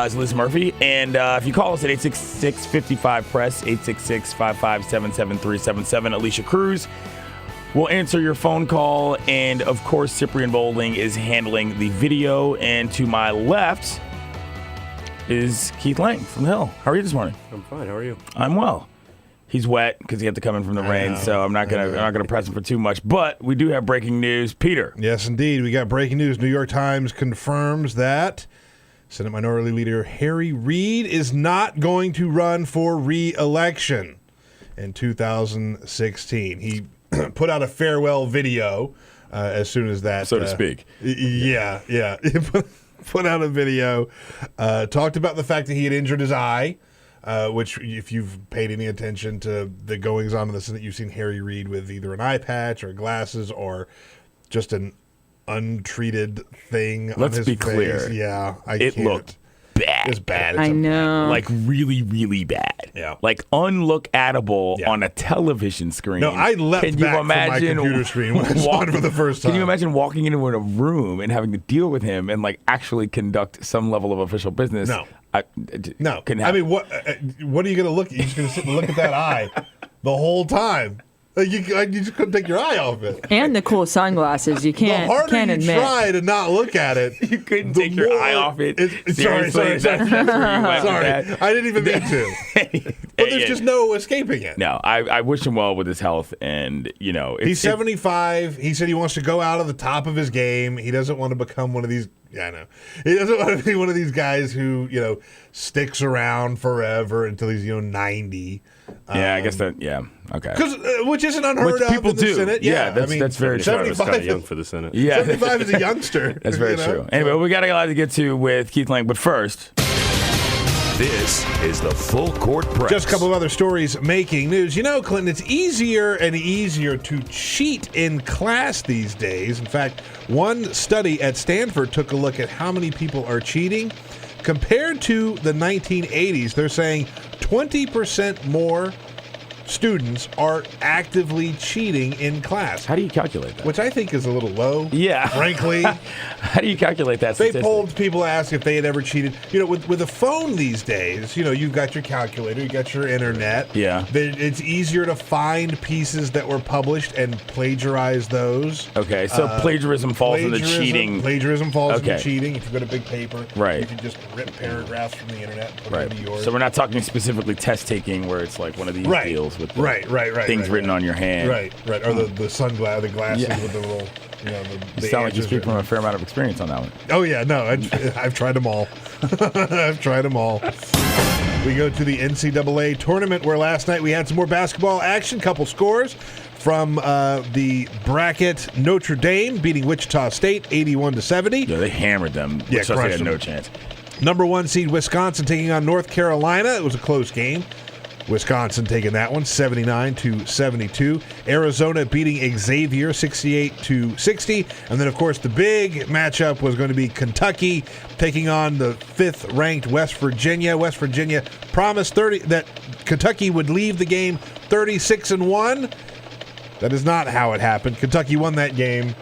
It's Elisa Murphy. And if you call us at 866-55-PRESS, 866-557-7377, Alicia Cruz will answer your phone call. And, of course, Cyprian Boulding is handling the video. And to my left is Keith Laing from the Hill. How are you this morning? I'm fine. How are you? I'm well. He's wet because he had to come in from the rain, so I'm not gonna press him for too much. But we do have breaking news, Peter. Yes, indeed, we got breaking news. New York Times confirms that Senate Minority Leader Harry Reid is not going to run for re-election in 2016. He put out a farewell video as soon as that, so to speak. Yeah. Put out a video, talked about the fact that he had injured his eye. Which, if you've paid any attention to the goings on in the Senate, you've seen Harry Reid with either an eye patch or glasses or just an untreated thing on his face. Let's be clear. Yeah, It looked bad. It's bad. I know. Like really, really bad. Yeah. Like unlook-attable on a television screen. No, I leapt Can you back imagine from my computer screen when I saw it for the first time. Can you imagine walking into a room and having to deal with him and like actually conduct some level of official business? No. No. I mean, what are you going to look at? You're just going to sit and look at that eye the whole time. Like you just couldn't take your eye off it. And the cool sunglasses. You can't admit. Try to not look at it. You couldn't take your eye off it. Sorry. That's where you went with that. I didn't even mean to. But there's just no escaping it. No, I wish him well with his health, and he's 75. He said he wants to go out of the top of his game. He doesn't want to become one of these. Yeah, I know. He doesn't want to be one of these guys who sticks around forever until he's 90. Yeah, I guess that. Yeah, okay. Which isn't unheard of people in the do. Senate. Yeah, that's very true. 75 is kind of young for the Senate. Yeah, 75 is a youngster. That's very true. Anyway, we got a lot to get to with Keith Lang, but first. This is the Full Court Press. Just a couple of other stories making news. Clinton, it's easier and easier to cheat in class these days. In fact, one study at Stanford took a look at how many people are cheating. Compared to the 1980s, they're saying 20% more students are actively cheating in class. How do you calculate that? Which I think is a little low. Yeah. Frankly. How do you calculate that They statistic? polled people, asked if they had ever cheated. With a phone these days, you've got your calculator, you got your internet. Yeah. It's easier to find pieces that were published and plagiarize those. Okay, so plagiarism falls into cheating. Plagiarism falls into cheating. If you've got a big paper, right. You can just rip paragraphs from the internet and put them into yours. So we're not talking specifically test taking where it's like one of these deals with things written on your hand. Right. Or the sunglasses, the glasses with the little, You sound like you speak from a fair amount of experience on that one. Oh, yeah. No, I've tried them all. I've tried them all. We go to the NCAA tournament where last night we had some more basketball action. Couple scores from the bracket. Notre Dame beating Wichita State 81-70. Yeah, they hammered them. Yeah, Wichita State had no them. chance. Number 1 seed Wisconsin taking on North Carolina. It was a close game. Wisconsin taking that one 79-72. Arizona beating Xavier 68-60. And then, of course, the big matchup was going to be Kentucky taking on the 5th ranked West Virginia. West Virginia promised that Kentucky would leave the game 36-1. That is not how it happened. Kentucky won that game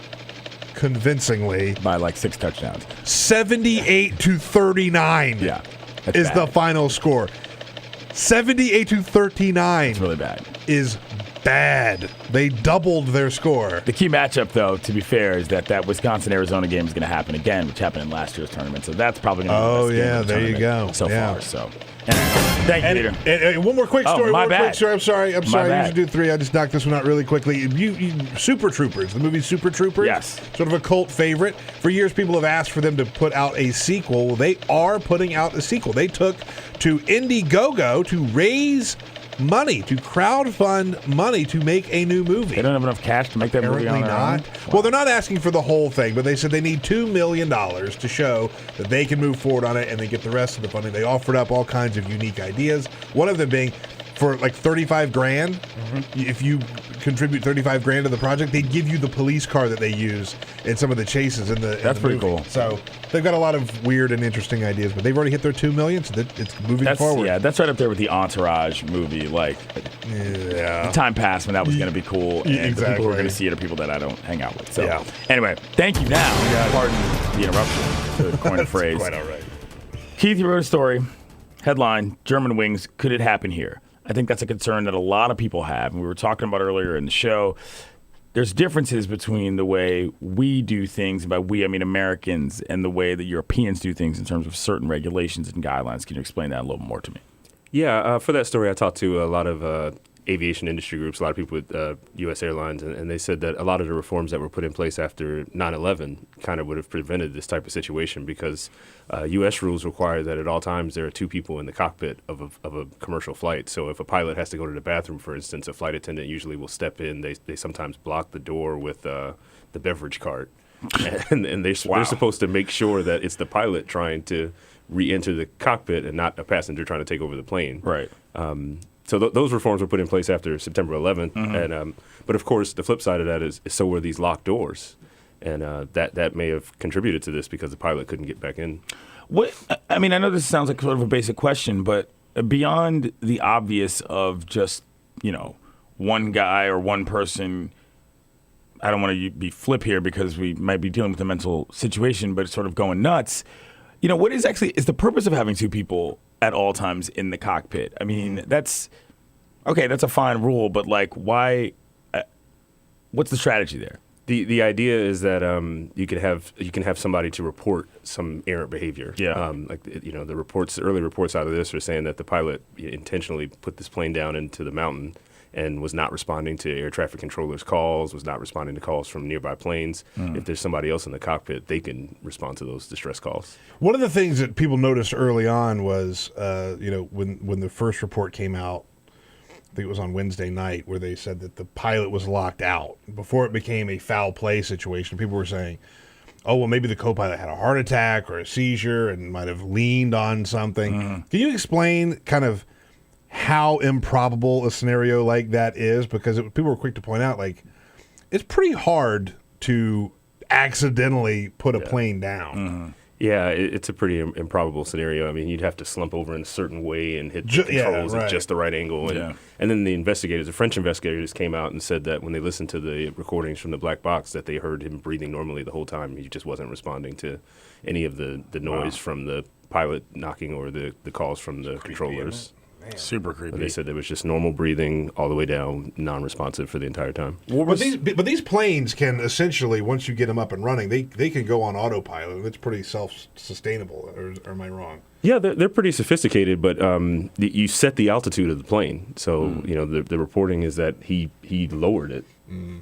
convincingly by like 6 touchdowns. 78-39. Yeah. Is the final score. 78-39. It's really bad. Is bad. They doubled their score. The key matchup, though, to be fair, is that Wisconsin-Arizona game is going to happen again, which happened in last year's tournament. So that's probably going to be the best game of the there you go. so far. So, thank you, Peter. And one more quick story. My one bad. Quick story. I'm sorry. I bad. usually do 3. I just knocked this one out really quickly. You Super Troopers, the movie Super Troopers. Yes. Sort of a cult favorite. For years, people have asked for them to put out a sequel. Well, they are putting out a sequel. They took to Indiegogo to raise money, to crowdfund money to make a new movie. They don't have enough cash to make that movie on their own? Well, they're not asking for the whole thing, but they said they need $2 million to show that they can move forward on it and they get the rest of the funding. They offered up all kinds of unique ideas, one of them being for like 35 grand. If you contribute 35 grand to the project, they give you the police car that they use in some of the chases in the. That's pretty movie. cool. So they've got a lot of weird and interesting ideas, but they've already hit their 2 million, so it's moving forward. Yeah, that's right up there with the Entourage movie. Like, the time passed when that was going to be cool, and the people who are going to see it are people that I don't hang out with. So anyway, thank you. Now, pardon the interruption. To coin a phrase. Quite all right. Keith, you wrote a story. Headline: Germanwings. Could it happen here? I think that's a concern that a lot of people have, and we were talking about earlier in the show. There's differences between the way we do things, and by we I mean Americans, and the way that Europeans do things in terms of certain regulations and guidelines. Can you explain that a little more to me? Yeah, for that story, I talked to a lot of aviation industry groups, a lot of people with U.S. airlines, and they said that a lot of the reforms that were put in place after 9/11 kind of would have prevented this type of situation because U.S. rules require that at all times there are 2 people in the cockpit of a commercial flight. So if a pilot has to go to the bathroom, for instance, a flight attendant usually will step in. They sometimes block the door with the beverage cart, and they're supposed to make sure that it's the pilot trying to re-enter the cockpit and not a passenger trying to take over the plane. Right. So those reforms were put in place after September 11th, and but of course the flip side of that is so were these locked doors, and that may have contributed to this because the pilot couldn't get back in. What I mean, I know this sounds like sort of a basic question, but beyond the obvious of just one guy or one person, I don't want to be flip here because we might be dealing with a mental situation, but it's sort of going nuts. What is the purpose of having 2 people at all times in the cockpit? I mean, that's a fine rule, but like, why? What's the strategy there? The idea is that you can have somebody to report some errant behavior. Yeah. The early reports out of this are saying that the pilot intentionally put this plane down into the mountain and was not responding to air traffic controllers' calls, was not responding to calls from nearby planes. If there's somebody else in the cockpit, they can respond to those distress calls. One of the things that people noticed early on was, when the first report came out, I think it was on Wednesday night, where they said that the pilot was locked out. Before it became a foul play situation, people were saying, oh, well, maybe the co-pilot had a heart attack or a seizure and might have leaned on something. Can you explain kind of how improbable a scenario like that is? Because people were quick to point out, like, it's pretty hard to accidentally put a plane down. Yeah, it's a pretty improbable scenario. I mean, you'd have to slump over in a certain way and hit the controls at just the right angle. And then the French investigators came out and said that when they listened to the recordings from the black box, that they heard him breathing normally the whole time. He just wasn't responding to any of the noise from the pilot knocking or the calls from the controllers. Super creepy. But they said it was just normal breathing all the way down, non-responsive for the entire time. But these planes can essentially, once you get them up and running, they can go on autopilot, and it's pretty self-sustainable. Or am I wrong? Yeah, they're pretty sophisticated, but you set the altitude of the plane. So the reporting is that he lowered it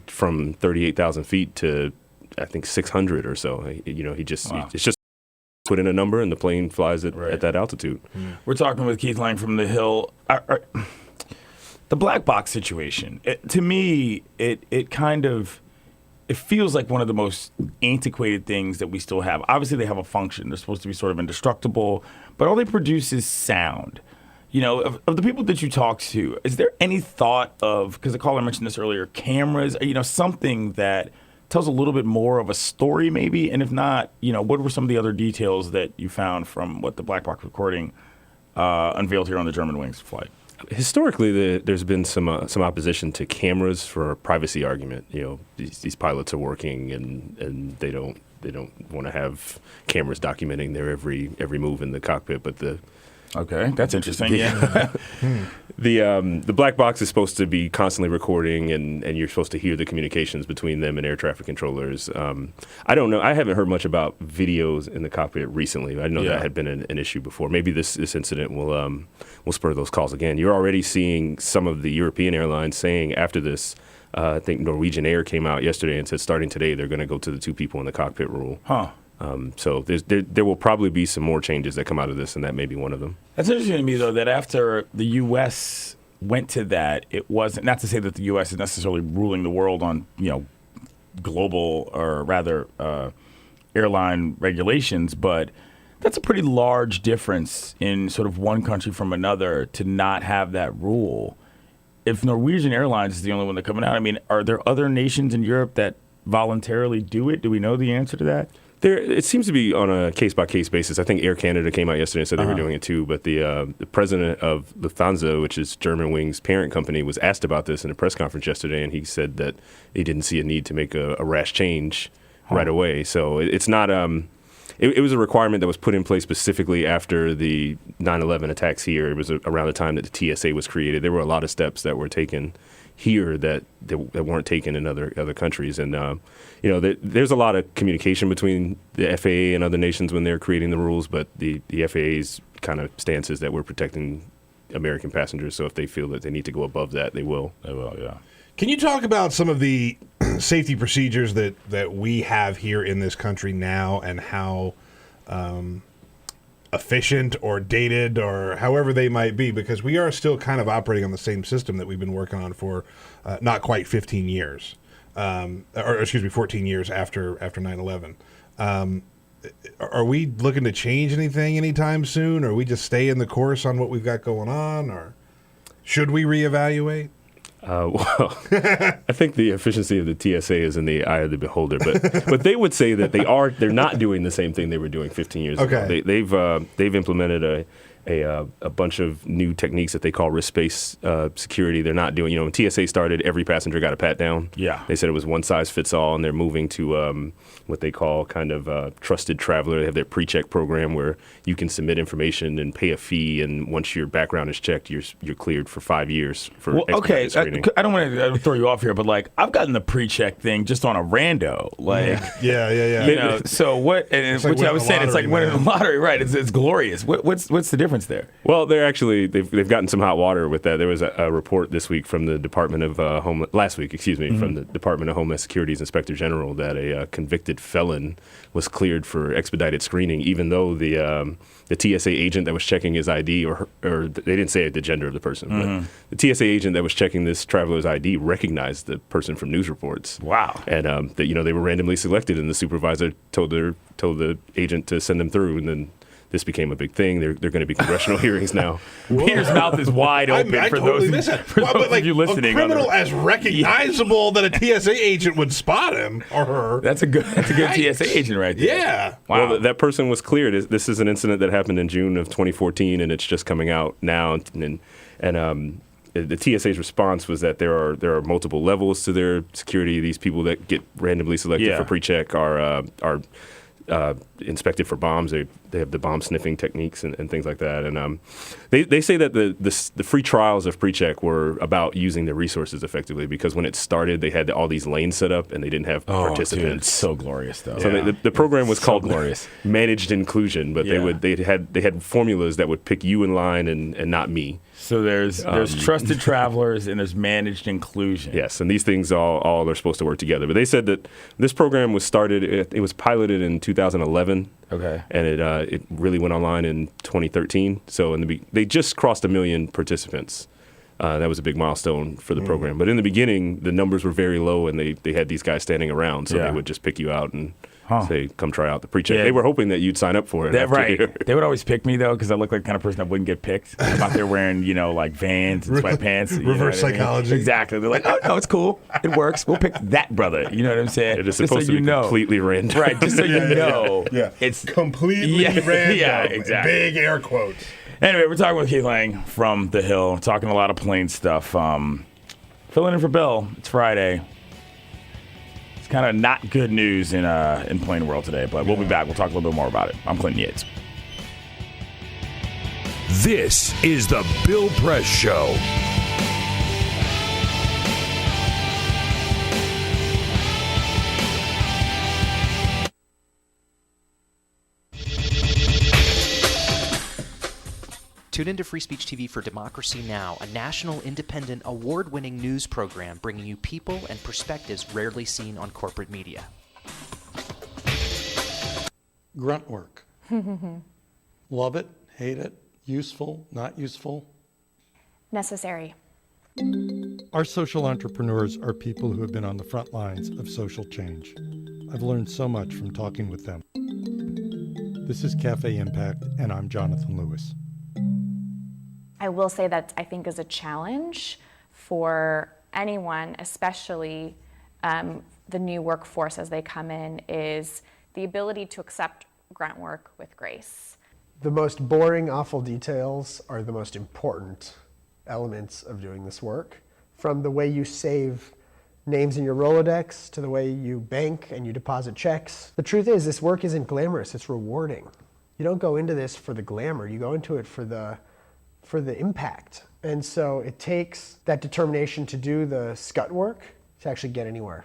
from 38,000 feet to I think 600 or so. It's just put in a number and the plane flies it at that altitude. We're talking with Keith Laing from The Hill. The black box situation, to me, it kind of, it feels like one of the most antiquated things that we still have. Obviously, they have a function. They're supposed to be sort of indestructible, but all they produce is sound. Of the people that you talk to, is there any thought of, because the caller mentioned this earlier, cameras, something that tells a little bit more of a story maybe? And if not, what were some of the other details that you found from what the black box recording unveiled here on the Germanwings flight? Historically, there's been some opposition to cameras for a privacy argument. These pilots are working and they don't want to have cameras documenting their every move in the cockpit. But okay, that's interesting. The black box is supposed to be constantly recording, and you're supposed to hear the communications between them and air traffic controllers. I don't know. I haven't heard much about videos in the cockpit recently. I know that had been an issue before. Maybe this incident will spur those calls again. You're already seeing some of the European airlines saying after this. I think Norwegian Air came out yesterday and said starting today they're going to go to the 2 people in the cockpit rule. So there will probably be some more changes that come out of this, and that may be one of them. That's interesting to me, though, that after the U.S. went to that, it wasn't, not to say that the U.S. is necessarily ruling the world on, global or rather airline regulations, but That's a pretty large difference in sort of one country from another to not have that rule. If Norwegian Airlines is the only one that's coming out, I mean, are there other nations in Europe that voluntarily do it? Do we know the answer to that? It seems to be on a case-by-case basis. I think Air Canada came out yesterday and said they were doing it too. But the president of Lufthansa, which is Germanwings' parent company, was asked about this in a press conference yesterday, and he said that he didn't see a need to make a rash change right away. So it's not. It was a requirement that was put in place specifically after the 9/11 attacks here. It was around the time that the TSA was created. There were a lot of steps that were taken here that weren't taken in other countries. And, there's a lot of communication between the FAA and other nations when they're creating the rules, but the FAA's kind of stance is that we're protecting American passengers. So if they feel that they need to go above that, they will. They will, yeah. Can you talk about some of the safety procedures that we have here in this country now and how efficient or dated or however they might be? Because we are still kind of operating on the same system that we've been working on for not quite 15 years. 14 years after 9/11. Are we looking to change anything anytime soon? Or are we just staying the course on what we've got going on? Or should we reevaluate? Well, I think the efficiency of the TSA is in the eye of the beholder, but they would say that they're not doing the same thing they were doing 15 years ago. They've implemented a bunch of new techniques that they call risk-based security. They're not doing, when TSA started, every passenger got a pat down. Yeah. They said it was one size fits all, and they're moving to what they call kind of trusted traveler. They have their pre-check program where you can submit information and pay a fee, and once your background is checked, you're cleared for 5 years for expedited screening. I don't want to throw you off here, but I've gotten the pre-check thing just on a rando. Yeah. So what? And which I was saying, it's like winning the lottery, right? It's glorious. What's the difference there? Well, they've gotten some hot water with that. There was a report this week from the Department of last week, from the Department of Homeland Security's Inspector General that a convicted felon was cleared for expedited screening, even though the TSA agent that was checking his ID, or they didn't say the gender of the person, but the TSA agent that was checking this traveler's ID recognized the person from news reports. Wow! And they were randomly selected, and the supervisor told the agent to send them through, and then this became a big thing. They're going to be congressional hearings now. Peter's mouth is wide open for those of you listening. A criminal as recognizable that a TSA agent would spot him or her. That's a good TSA agent right there. Yeah. Wow. Well, that person was cleared. This is an incident that happened in June of 2014, and it's just coming out now. And the TSA's response was that there are multiple levels to their security. These people that get randomly selected for pre-check are inspected for bombs. They have the bomb sniffing techniques and things like that. And they say that the free trials of pre-check were about using the resources effectively, because when it started, they had all these lanes set up and they didn't have participants. Dude, it's so glorious though. So the program was called Managed Inclusion, but they had formulas that would pick you in line and not me. So there's trusted travelers and there's managed inclusion. Yes, and these things all are supposed to work together. But they said that this program was started, it was piloted in 2011. Okay. And it really went online in 2013. So they just crossed 1 million participants. That was a big milestone for the program. But in the beginning, the numbers were very low, and they had these guys standing around, so they would just pick you out and say, come try out the pre-check. Yeah. They were hoping that you'd sign up for it. Right. They would always pick me, though, because I look like the kind of person that wouldn't get picked. I'm out there wearing, Vans and sweatpants. Reverse psychology. Exactly. They're like, oh, no, it's cool. It works. We'll pick that brother. You know what I'm saying? It is supposed to be completely random. Right, just so you know. Yeah. It's completely random. Yeah, exactly. Big air quotes. Anyway, we're talking with Keith Laing from The Hill, talking a lot of plane stuff. Filling in for Bill. It's Friday. It's kind of not good news in plane world today, but we'll be back. We'll talk a little bit more about it. I'm Clinton Yates. This is the Bill Press Show. Tune into Free Speech TV for Democracy Now!, a national, independent, award-winning news program bringing you people and perspectives rarely seen on corporate media. Grunt work. Love it, hate it, useful, not useful. Necessary. Our social entrepreneurs are people who have been on the front lines of social change. I've learned so much from talking with them. This is Cafe Impact, and I'm Jonathan Lewis. I will say that I think is a challenge for anyone, especially the new workforce as they come in, is the ability to accept grunt work with grace. The most boring, awful details are the most important elements of doing this work. From the way you save names in your Rolodex to the way you bank and you deposit checks. The truth is, this work isn't glamorous, it's rewarding. You don't go into this for the glamour, you go into it for the impact. And so it takes that determination to do the scut work to actually get anywhere.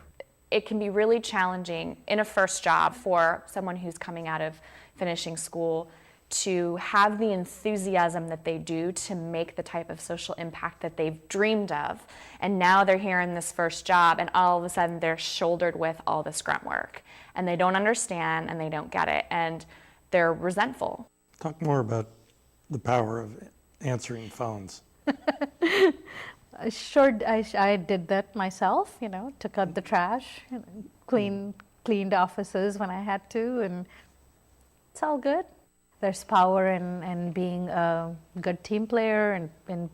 It can be really challenging in a first job for someone who's coming out of finishing school to have the enthusiasm that they do to make the type of social impact that they've dreamed of. And now they're here in this first job and all of a sudden they're shouldered with all this grunt work. And they don't understand and they don't get it and they're resentful. Talk more about the power of answering phones. Sure, I did that myself, took out the trash, cleaned offices when I had to, and it's all good. There's power in being a good team player and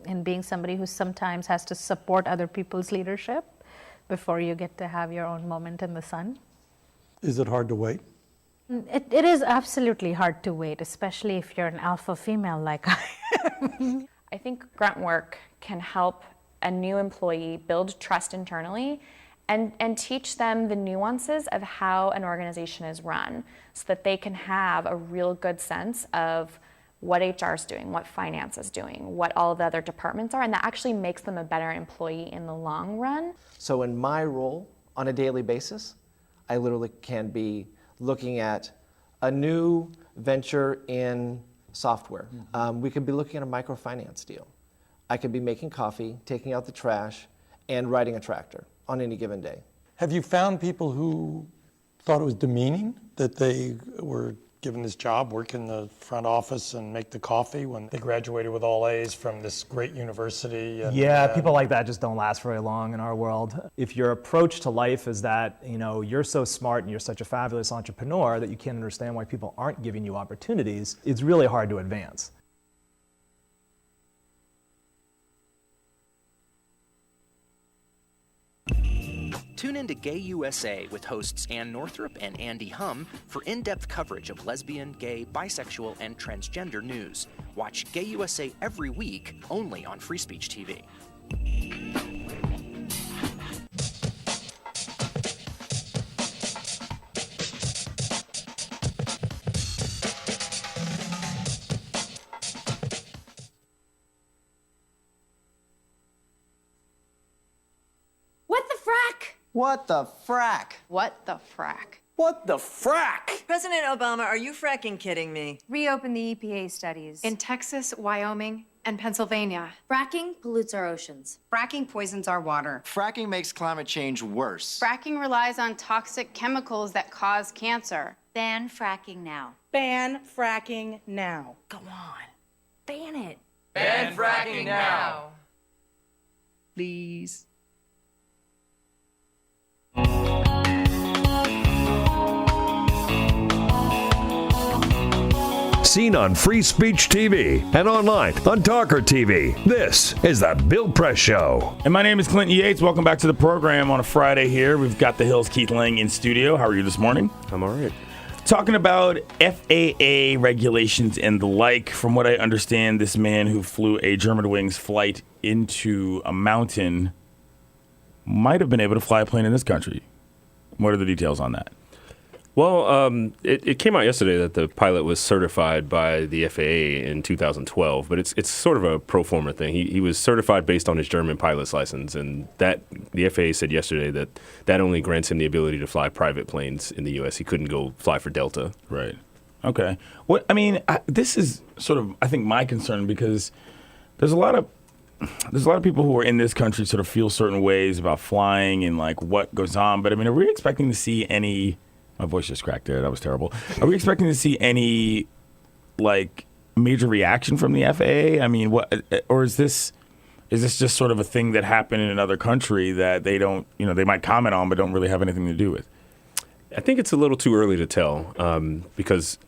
in being somebody who sometimes has to support other people's leadership before you get to have your own moment in the sun. Is it hard to wait? It is absolutely hard to wait, especially if you're an alpha female like I am. I think grunt work can help a new employee build trust internally and teach them the nuances of how an organization is run so that they can have a real good sense of what HR is doing, what finance is doing, what all the other departments are, and that actually makes them a better employee in the long run. So in my role on a daily basis, I literally can be looking at a new venture in software. We could be looking at a microfinance deal. I could be making coffee, taking out the trash, and riding a tractor on any given day. Have you found people who thought it was demeaning that they were given this job, work in the front office and make the coffee when they graduated with all A's from this great university? Yeah, people like that just don't last very long in our world. If your approach to life is that, you're so smart and you're such a fabulous entrepreneur that you can't understand why people aren't giving you opportunities, it's really hard to advance. Tune in to Gay USA with hosts Ann Northrup and Andy Hum for in-depth coverage of lesbian, gay, bisexual, and transgender news. Watch Gay USA every week, only on Free Speech TV. What the frack? What the frack? What the frack? President Obama, are you fracking kidding me? Reopen the EPA studies. In Texas, Wyoming, and Pennsylvania. Fracking pollutes our oceans. Fracking poisons our water. Fracking makes climate change worse. Fracking relies on toxic chemicals that cause cancer. Ban fracking now. Ban fracking now. Go on. Ban it. Ban fracking now. Please. Seen on Free Speech TV and online on TawkrTV. This is the Bill Press Show. And my name is Clinton Yates. Welcome back to the program on a Friday here. We've got the Hills Keith Laing in studio. How are you this morning? I'm all right. Talking about FAA regulations and the like. From what I understand, this man who flew a Germanwings flight into a mountain might have been able to fly a plane in this country. What are the details on that? Well, it came out yesterday that the pilot was certified by the FAA in 2012, but it's sort of a pro forma thing. He was certified based on his German pilot's license, and that the FAA said yesterday that only grants him the ability to fly private planes in the U.S. He couldn't go fly for Delta. Right. Okay. This is sort of, I think, my concern because there's a lot of people who are in this country sort of feel certain ways about flying and like what goes on. But are we expecting to see any? My voice just cracked there. That was terrible. Are we expecting to see any like major reaction from the FAA? What? Or is this just sort of a thing that happened in another country that they don't, they might comment on but don't really have anything to do with? I think it's a little too early to tell because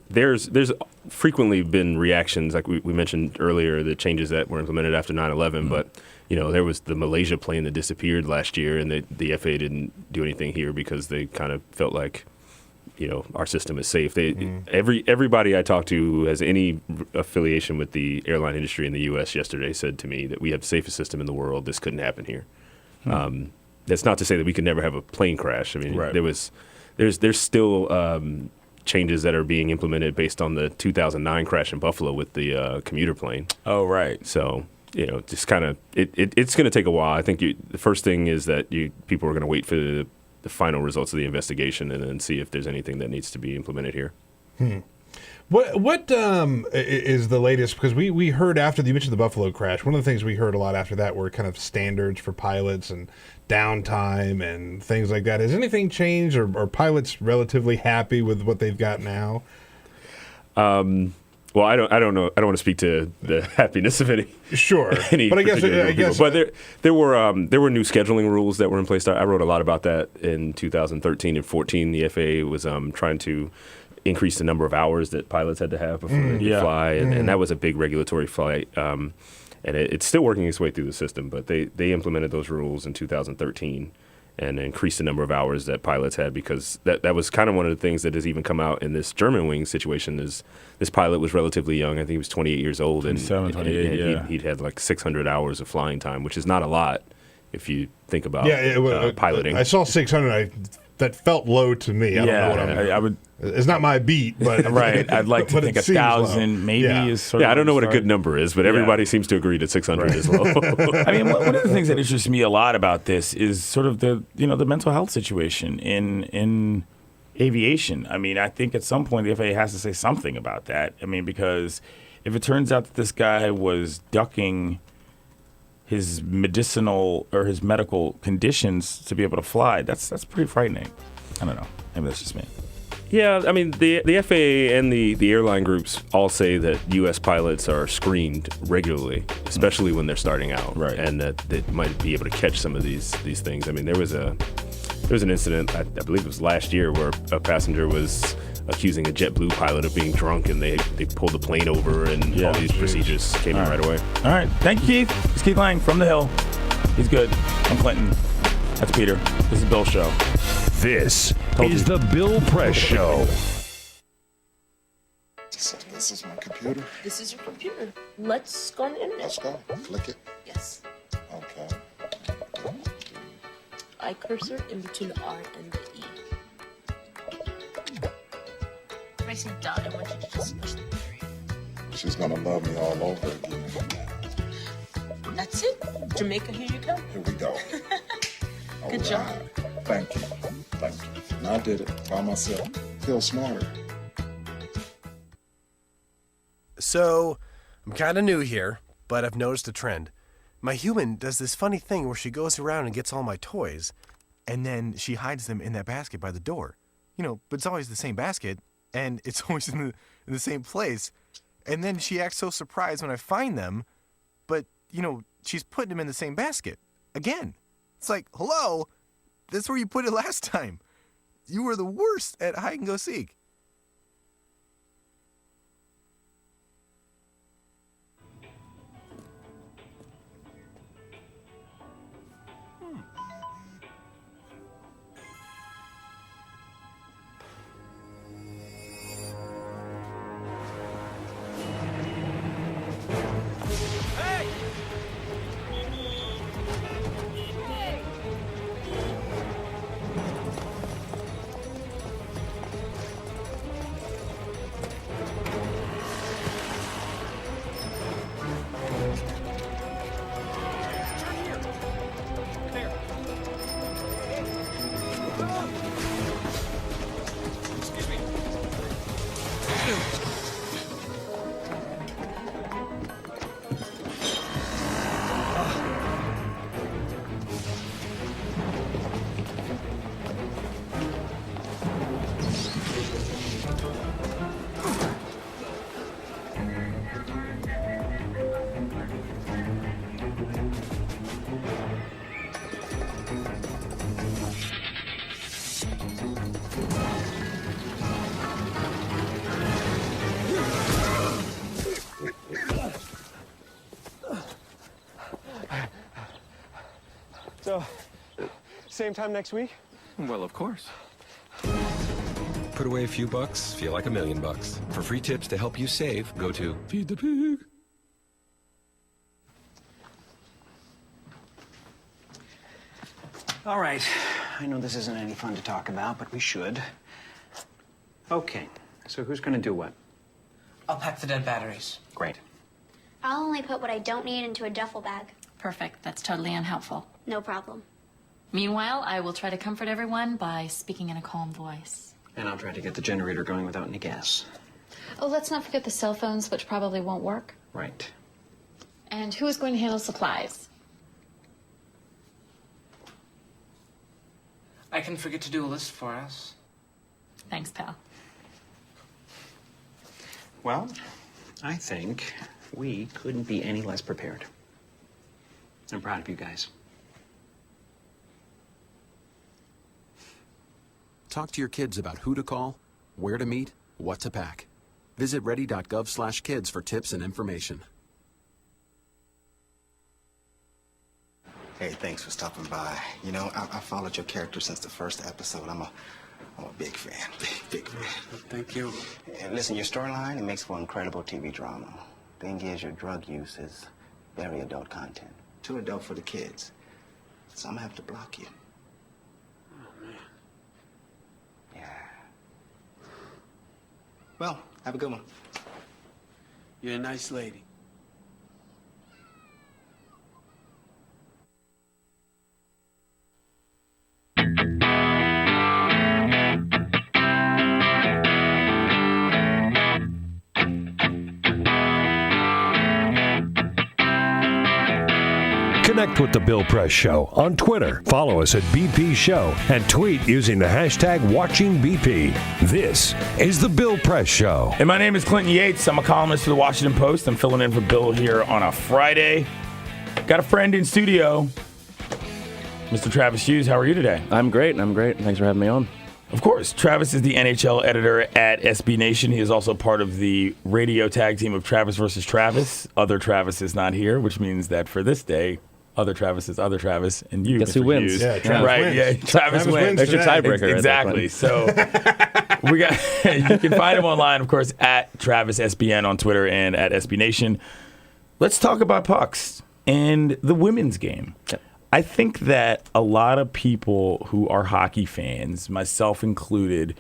there's frequently been reactions, like we mentioned earlier, the changes that were implemented after 9/11. But there was the Malaysia plane that disappeared last year, and the FAA didn't do anything here because they kind of felt like our system is safe. Everybody I talked to who has any affiliation with the airline industry in the U.S. yesterday said to me that we have the safest system in the world. This couldn't happen here. That's not to say that we could never have a plane crash. I mean, there's still changes that are being implemented based on the 2009 crash in Buffalo with the commuter plane. Oh, right. So, just kind of, it's going to take a while. I think the first thing is that people are going to wait for the final results of the investigation and then see if there's anything that needs to be implemented here. What is the latest? Because we heard after you mentioned the Buffalo crash, one of the things we heard a lot after that were kind of standards for pilots and downtime and things like that. Has anything changed, or are pilots relatively happy with what they've got now? Well, I don't know. I don't want to speak to the happiness of any. Sure, but I guess. But there were new scheduling rules that were in place. I wrote a lot about that in 2013 and 14. The FAA was trying to increase the number of hours that pilots had to have before they could fly, and that was a big regulatory fight. And it's still working its way through the system, but they implemented those rules in 2013 and increased the number of hours that pilots had, because that was kind of one of the things that has even come out in this Germanwings situation. Is this pilot was relatively young. I think he was 28 years old, and 28, he'd had like 600 hours of flying time, which is not a lot if you think about piloting. I saw 600. That felt low to me. I don't know what it's not my beat, but right. I'd like to think 1,000 maybe is sort of. I don't know what a good number is, but everybody seems to agree that 600 is low. I mean, one of the things that interests me a lot about this is sort of the mental health situation in aviation. I mean, I think at some point the FAA has to say something about that. I mean, because if it turns out that this guy was ducking his medicinal or his medical conditions to be able to fly, that's pretty frightening. I don't know. Maybe that's just me. Yeah, I mean, the FAA and the airline groups all say that U.S. pilots are screened regularly, especially when they're starting out, right? And that they might be able to catch some of these things. I mean, there was an incident, I believe it was last year, where a passenger was accusing a JetBlue pilot of being drunk, and they pulled the plane over, and all these procedures came in right away. All right. Thank you, Keith. It's Keith Laing from The Hill. He's good. I'm Clinton. That's Peter. This is Bill's show. This is the Bill Press Show. This is my computer. This is your computer. Let's go on the internet. Let's go. Click it. Yes. Okay. I cursor in between the R and the E. Pressing dot, I want you to just push the period. She's gonna love me all over again. That's it. Jamaica, here you come. Here we go. Good job. Thank you. Thank you. And I did it by myself. Feel smarter. So, I'm kind of new here, but I've noticed a trend. My human does this funny thing where she goes around and gets all my toys, and then she hides them in that basket by the door. But it's always the same basket, and it's always in the same place. And then she acts so surprised when I find them, but, she's putting them in the same basket. Again. It's like, hello? That's where you put it last time. You were the worst at hide and go seek. So, same time next week? Well, of course. Put away a few bucks, feel like $1 million. For free tips to help you save, go to Feed the Pig. All right. I know this isn't any fun to talk about, but we should. Okay. So who's going to do what? I'll pack the dead batteries. Great. I'll only put what I don't need into a duffel bag. Perfect. That's totally unhelpful. No problem. Meanwhile, I will try to comfort everyone by speaking in a calm voice. And I'll try to get the generator going without any gas. Oh, let's not forget the cell phones, which probably won't work. Right. And who is going to handle supplies? I can forget to do a list for us. Thanks, pal. Well, I think we couldn't be any less prepared. I'm proud of you guys. Talk to your kids about who to call, where to meet, what to pack. Visit ready.gov/kids for tips and information. Hey, thanks for stopping by. You know, I followed your character since the first episode. I'm a big fan. Big fan. Thank you. And listen, your storyline, it makes for incredible TV drama. Thing is, your drug use is very adult content. Too adult for the kids. So I'm gonna have to block you. Oh, man. Yeah. Well, have a good one. You're a nice lady. Connect with The Bill Press Show on Twitter. Follow us at BP Show and tweet using the hashtag WatchingBP. This is The Bill Press Show. And my name is Clinton Yates. I'm a columnist for the Washington Post. I'm filling in for Bill here on a Friday. Got a friend in studio, Mr. Travis Hughes. How are you today? I'm great. Thanks for having me on. Of course. Travis is the NHL editor at SB Nation. He is also part of the radio tag team of Travis versus Travis. Other Travis is not here, which means that for this day, other Travis is other Travis, and you, Guess Mr. who wins? Hughes. Yeah, Travis wins. Yeah, Travis wins. There's your tiebreaker. Exactly. So we got. You can find him online, of course, at Travis SBN on Twitter and at SB Nation. Let's talk about pucks and the women's game. Yep. I think that a lot of people who are hockey fans, myself included,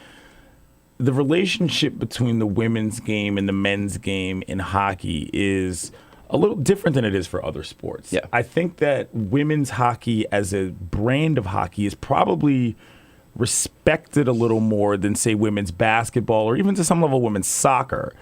the relationship between the women's game and the men's game in hockey is a little different than it is for other sports. Yeah. I think that women's hockey as a brand of hockey is probably respected a little more than, say, women's basketball or even to some level women's soccer.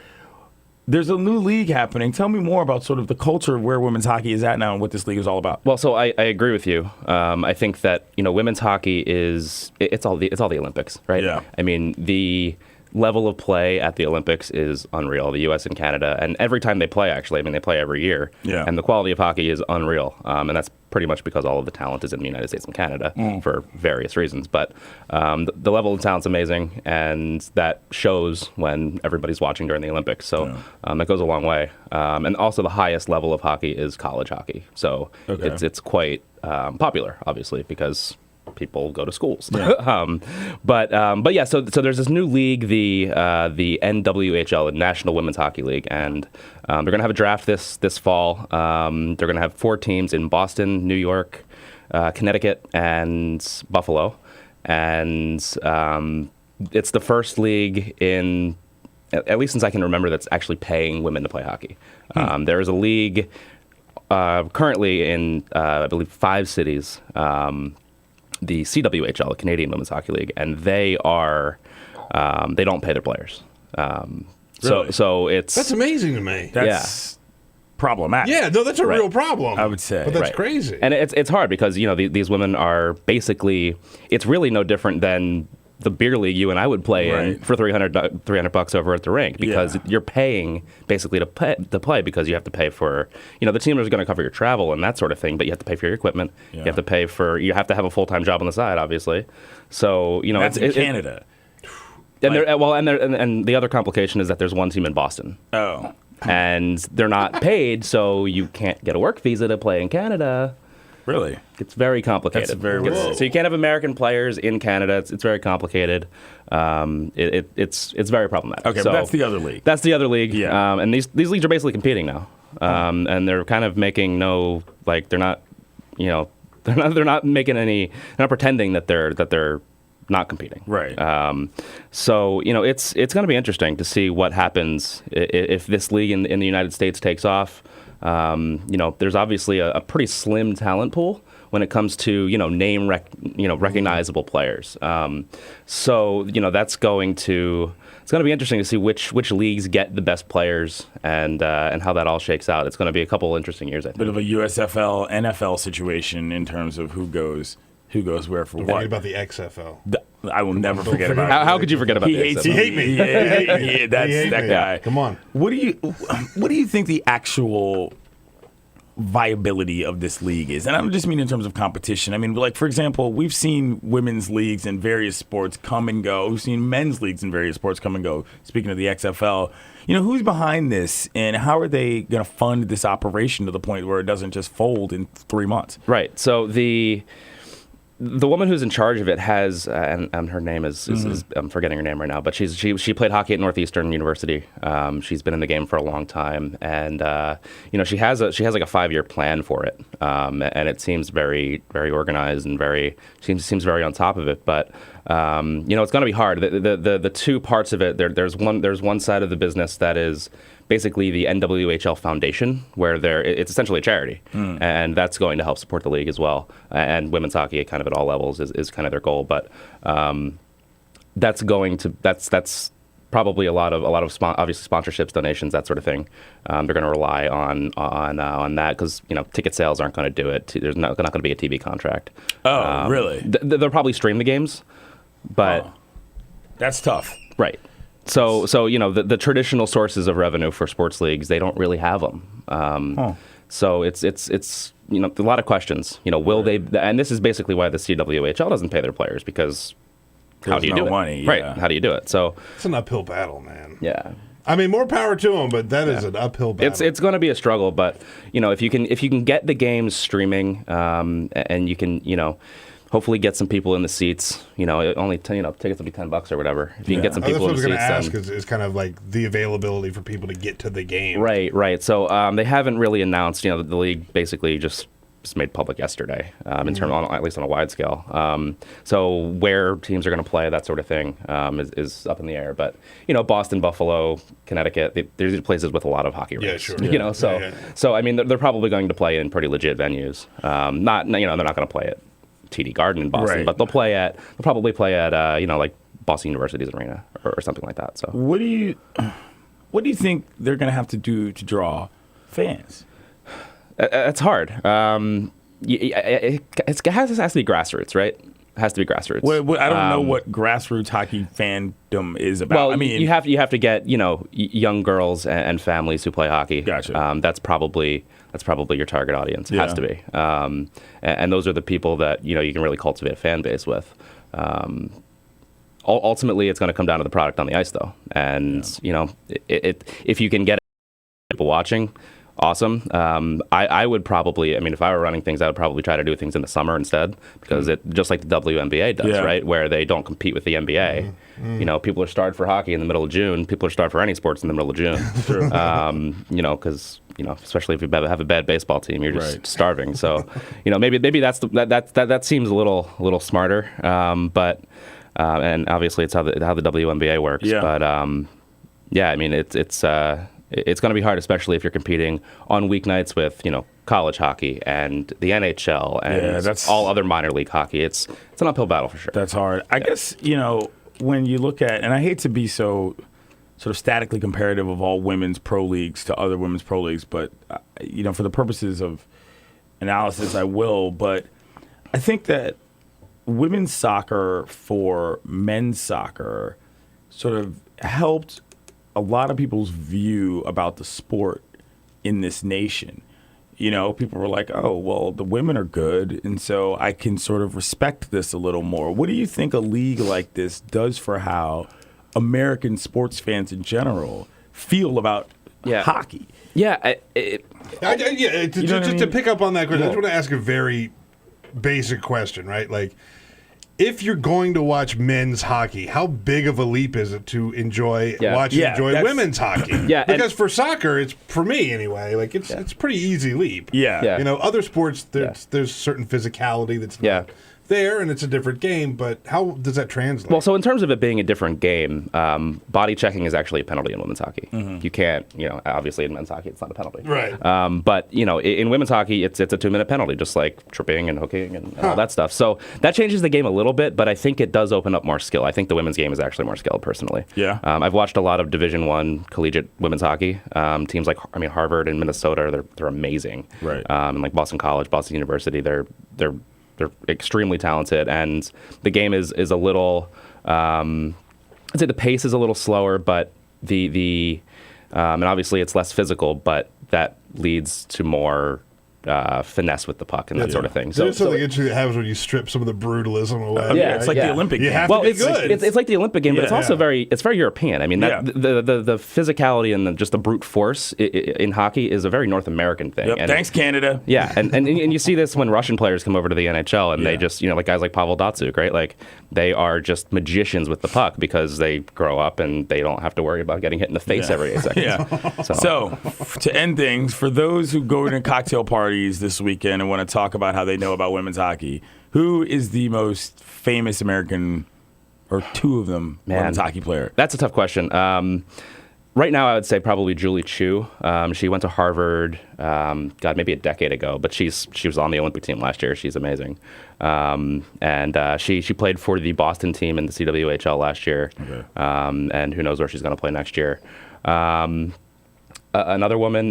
There's a new league happening. Tell me more about sort of the culture of where women's hockey is at now and what this league is all about. Well, so I agree with you. I think that women's hockey it's all the Olympics, right? Yeah. I mean, the level of play at the Olympics is unreal. The U.S. and Canada, and every time they play, actually, they play every year. Yeah. And the quality of hockey is unreal, and that's pretty much because all of the talent is in the United States and Canada for various reasons. But the level of talent's amazing, and that shows when everybody's watching during the Olympics. So that goes a long way. And also the highest level of hockey is college hockey. So it's quite popular, obviously, because people go to schools. Yeah. But yeah, so there's this new league, the NWHL, the National Women's Hockey League, and they're going to have a draft this fall. They're going to have 4 teams in Boston, New York, Connecticut, and Buffalo. And it's the first league in, at least since I can remember, that's actually paying women to play hockey. There is a league currently in, I believe, 5 cities, the CWHL, the Canadian Women's Hockey League, and they don't pay their players. Really? So it's That's amazing to me. That's problematic. Yeah, no, that's a Right. real problem. I would say. But that's Right. crazy. And it's hard because, these women are basically, it's really no different than the beer league you and I would play in for $300 over at the rink, because you're paying basically to play because you have to pay for, the team is going to cover your travel and that sort of thing, but you have to pay for your equipment. Yeah. You have to pay you have to have a full-time job on the side, obviously. So, That's in Canada. And the other complication is that there's one team in Boston. Oh. And they're not paid, so you can't get a work visa to play in Canada. Really? It's very complicated. That's very weird. So you can't have American players in Canada. It's very complicated. It's very problematic. Okay, so but that's the other league. That's the other league. Yeah. And these leagues are basically competing now. And they're kind of making they're not, they're not making any, they're not pretending that they're not competing. Right. So it's going to be interesting to see what happens if this league in the United States takes off. There's obviously a pretty slim talent pool when it comes to recognizable players. So that's going to. It's going to be interesting to see which leagues get the best players and how that all shakes out. It's going to be a couple interesting years, I think. Bit of a USFL, NFL situation in terms of who goes where for Don't what. forget about the XFL. I will never forget about it. How could you forget about he the hates XFL? He hate me. Yeah, that's that guy. Come on. What do you think the actual viability of this league is? And I don't just mean in terms of competition. I mean, like, for example, we've seen women's leagues in various sports come and go. We've seen men's leagues in various sports come and go. Speaking of the XFL, who's behind this and how are they going to fund this operation to the point where it doesn't just fold in 3 months? Right. So the woman who's in charge of it has, and her name is I'm forgetting her name right now, but she played hockey at Northeastern University. She's been in the game for a long time, and she has like a 5-year plan for it, and it seems very, very organized and seems very on top of it. But it's going to be hard. The two parts of it, there's one side of the business that is basically the NWHL Foundation, where it's essentially a charity, and that's going to help support the league as well. And women's hockey, kind of at all levels, is kind of their goal. But that's probably a lot of obviously sponsorships, donations, that sort of thing. They're going to rely on that because ticket sales aren't going to do it. There's not going to be a TV contract. Oh, really? They'll probably stream the games, but that's tough. Right. So the traditional sources of revenue for sports leagues, they don't really have them. So it's a lot of questions. Will they? And this is basically why the CWHL doesn't pay their players because how do you do it? Money, right? yeah. How do you do it? So it's an uphill battle, man. Yeah. I mean, more power to them, but that is an uphill battle. It's going to be a struggle, but if you can get the games streaming, and you can hopefully get some people in the seats. Only tickets will be $10 or whatever. If you can get some people in the seats. That's what I was going to ask is kind of like the availability for people to get to the game. Right. So they haven't really announced. The league basically just made public yesterday, in terms, at least on a wide scale. So where teams are going to play, that sort of thing, is up in the air. But Boston, Buffalo, Connecticut, these are places with a lot of hockey rinks. Yeah, sure. So I mean, they're probably going to play in pretty legit venues. They're not going to play at TD Garden in Boston, Right. but they'll probably play at like Boston University's arena or something like that. So What do you think they're going to have to do to draw fans? It's hard. It has to be grassroots, right? It has to be grassroots. I don't know what grassroots hockey fandom is about. Well, I mean, you have to get young girls and families who play hockey. Gotcha. That's probably your target audience. It has to be. And those are the people that you can really cultivate a fan base with. Ultimately, it's going to come down to the product on the ice, though. And if you can get people watching, awesome. I would probably, if I were running things, I would probably try to do things in the summer instead, because it just like the WNBA does, right? Where they don't compete with the NBA. People are starved for hockey in the middle of June. People are starved for any sports in the middle of June. True. Because especially if you have a bad baseball team, you're just starving. So, maybe that's that seems a little smarter. But and obviously it's how the WNBA works. Yeah. But it's going to be hard, especially if you're competing on weeknights with, college hockey and the NHL and all other minor league hockey. It's an uphill battle for sure. That's hard. I guess, when you look at, and I hate to be so sort of statically comparative of all women's pro leagues to other women's pro leagues, but, for the purposes of analysis, I will. But I think that women's soccer for men's soccer sort of helped a lot of people's view about the sport in this nation. People were like, oh, well, the women are good, and so I can sort of respect this a little more. What do you think a league like this does for how American sports fans in general feel about hockey? Yeah. Just to pick up on that question, I just want to ask a very basic question, right? Like, if you're going to watch men's hockey, how big of a leap is it to enjoy women's hockey? Because for soccer, it's, for me anyway, like it's a pretty easy leap. You know, other sports there's certain physicality that's not there, and it's a different game, but how does that translate? Well, so in terms of it being a different game, body checking is actually a penalty in women's hockey. You can't, obviously in men's hockey it's not a penalty. Right. But, in women's hockey it's a 2-minute penalty, just like tripping and hooking and all that stuff. So that changes the game a little bit, but I think it does open up more skill. I think the women's game is actually more skilled, personally. I've watched a lot of Division I collegiate women's hockey. Teams like, Harvard and Minnesota, they're amazing. Right. And like Boston College, Boston University, they're extremely talented, and the game is a little. I'd say the pace is a little slower, but and obviously it's less physical, but that leads to more finesse with the puck and that sort of thing. So there's something interesting that happens when you strip some of the brutalism away. It's like the Olympic game. You have to be good. It's like the Olympic game, but it's also very European. I mean, the physicality and just the brute force in hockey is a very North American thing. And thanks, Canada. Yeah, and you see this when Russian players come over to the NHL, and they just, like guys like Pavel Datsyuk, right? Like, they are just magicians with the puck because they grow up and they don't have to worry about getting hit in the face every 8 seconds. So, to end things, for those who go to cocktail parties this weekend and want to talk about how they know about women's hockey, who is the most famous American, or two of them, women's hockey player? That's a tough question. Right now, I would say probably Julie Chu. She went to Harvard, maybe a decade ago, but she was on the Olympic team last year. She's amazing. And she played for the Boston team in the CWHL last year. Okay. And who knows where she's going to play next year. Another woman,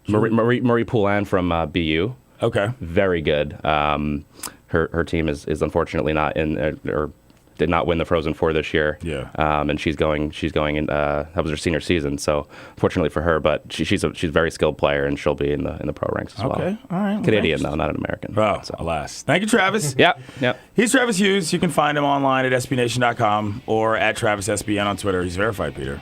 Marie Poulin from BU. Okay. Very good. Her team is unfortunately not in, or did not win the Frozen Four this year. And she's going in, that was her senior season, so fortunately for her, but she's a very skilled player, and she'll be in the pro ranks as well. Okay, all right. Canadian though, not an American. Oh, alas. Thank you, Travis. Yeah. He's Travis Hughes. You can find him online at SBNation.com or at TravisSBN on Twitter. He's verified, Peter.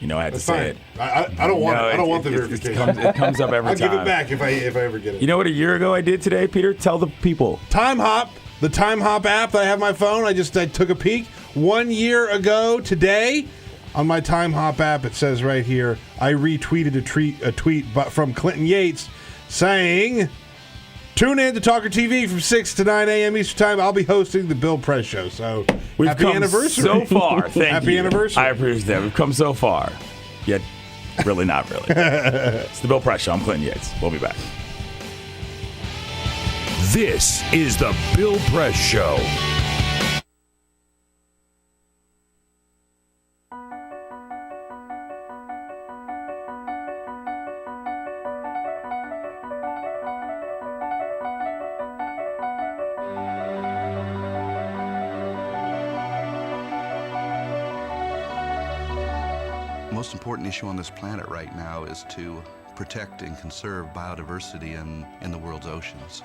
I had to say it. I don't want it. I don't want the verification. It comes up every time. I'll give it back if I ever get it. You know what a year ago I did today, Peter? Tell the people. Time Hop, the Time Hop app that I have on my phone. I took a peek. 1 year ago today, on my Time Hop app, it says right here, I retweeted a tweet from Clinton Yates saying, tune in to TawkrTV from 6 to 9 a.m. Eastern Time. I'll be hosting the Bill Press Show. So, We've happy come anniversary. so far. Thank you. Happy anniversary. I appreciate that. We've come so far. Yet, really not really. It's the Bill Press Show. I'm Clinton Yates. We'll be back. This is the Bill Press Show. The most important issue on this planet right now is to protect and conserve biodiversity in the world's oceans.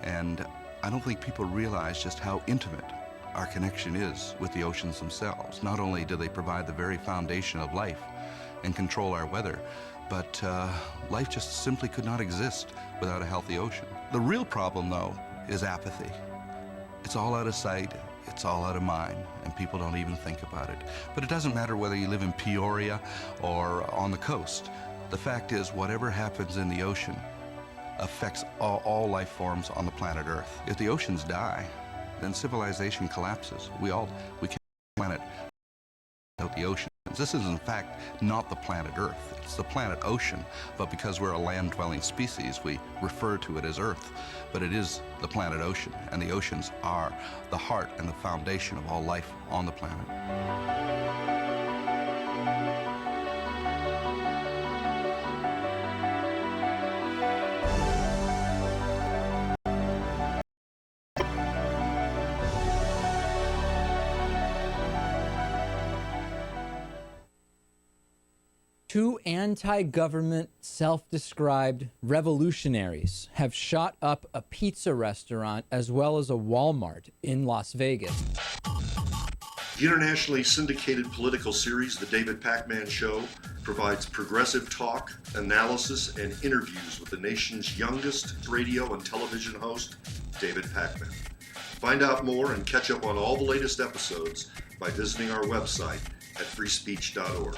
And I don't think people realize just how intimate our connection is with the oceans themselves. Not only do they provide the very foundation of life and control our weather, but life just simply could not exist without a healthy ocean. The real problem, though, is apathy. It's all out of sight, it's all out of mind, and people don't even think about it. But it doesn't matter whether you live in Peoria or on the coast. The fact is, whatever happens in the ocean affects all life forms on the planet Earth. If the oceans die, then civilization collapses. We can't planet without the oceans. This is in fact not the planet Earth, it's the planet ocean, but because we're a land-dwelling species, we refer to it as Earth. But it is the planet ocean, and the oceans are the heart and the foundation of all life on the planet. Two anti-government, self-described revolutionaries have shot up a pizza restaurant as well as a Walmart in Las Vegas. The internationally syndicated political series, The David Pakman Show, provides progressive talk, analysis, and interviews with the nation's youngest radio and television host, David Pakman. Find out more and catch up on all the latest episodes by visiting our website at freespeech.org.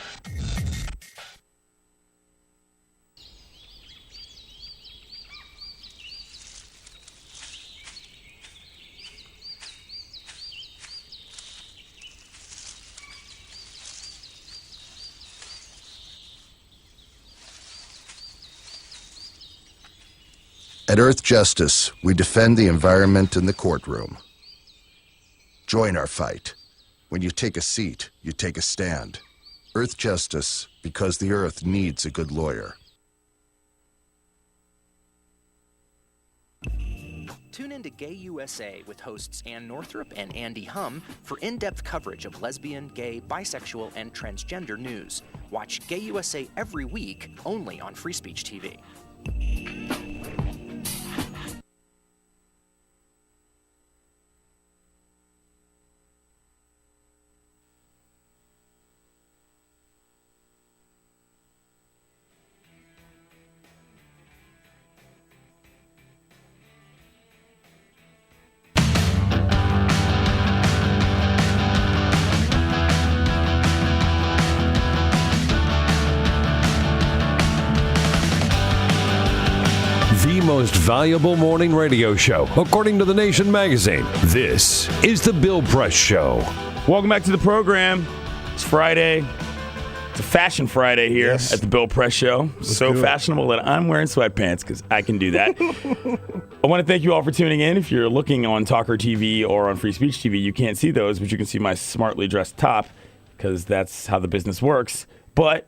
At Earth Justice, we defend the environment in the courtroom. Join our fight. When you take a seat, you take a stand. Earth Justice, because the Earth needs a good lawyer. Tune in to Gay USA with hosts Ann Northrup and Andy Hum for in-depth coverage of lesbian, gay, bisexual, and transgender news. Watch Gay USA every week, only on Free Speech TV. The most valuable morning radio show, according to The Nation magazine. This is The Bill Press Show. Welcome back to the program. It's Friday. It's a Fashion Friday here at The Bill Press Show. So fashionable that I'm wearing sweatpants because I can do that. I want to thank you all for tuning in. If you're looking on TawkrTV or on Free Speech TV, you can't see those, but you can see my smartly dressed top because that's how the business works. But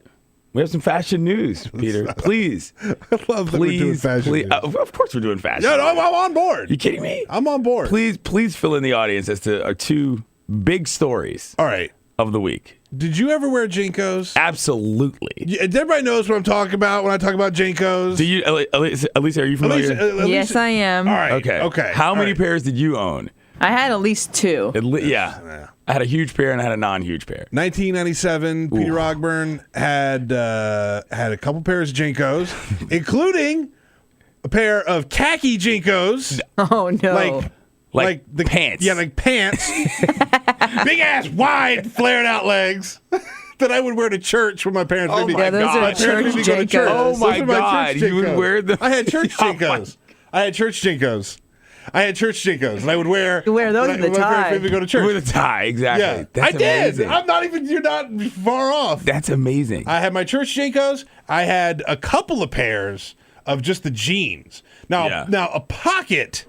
we have some fashion news, Peter. Please. I love that we're doing fashion news. Of course we're doing fashion. Yeah, no, I'm on board. You kidding me? I'm on board. Please fill in the audience as to our two big stories of the week. Did you ever wear Jinkos? Absolutely. Everybody knows what I'm talking about when I talk about Jinkos. Do you, Elise, are you familiar? Yes, I am. All right. Okay. How many pairs did you own? I had at least two. Yeah. I had a huge pair and I had a non-huge pair. 1997, Peter Ogburn had a couple pairs of Jinkos, including a pair of khaki Jinkos. Oh, no. Like the pants. Yeah, like pants. Big ass, wide, flared out legs that I would wear to church when my parents made me God. Those are church Jinkos. Oh, my God. You would wear them? I had church Jinkos. I had church Jinkos, and I would wear. You wear those with the tie. When we go to church. With a tie, exactly. Yeah, That's I did. amazing. I'm not even. You're not far off. That's amazing. I had my church Jinkos. I had a couple of pairs of just the jeans. Now a pocket.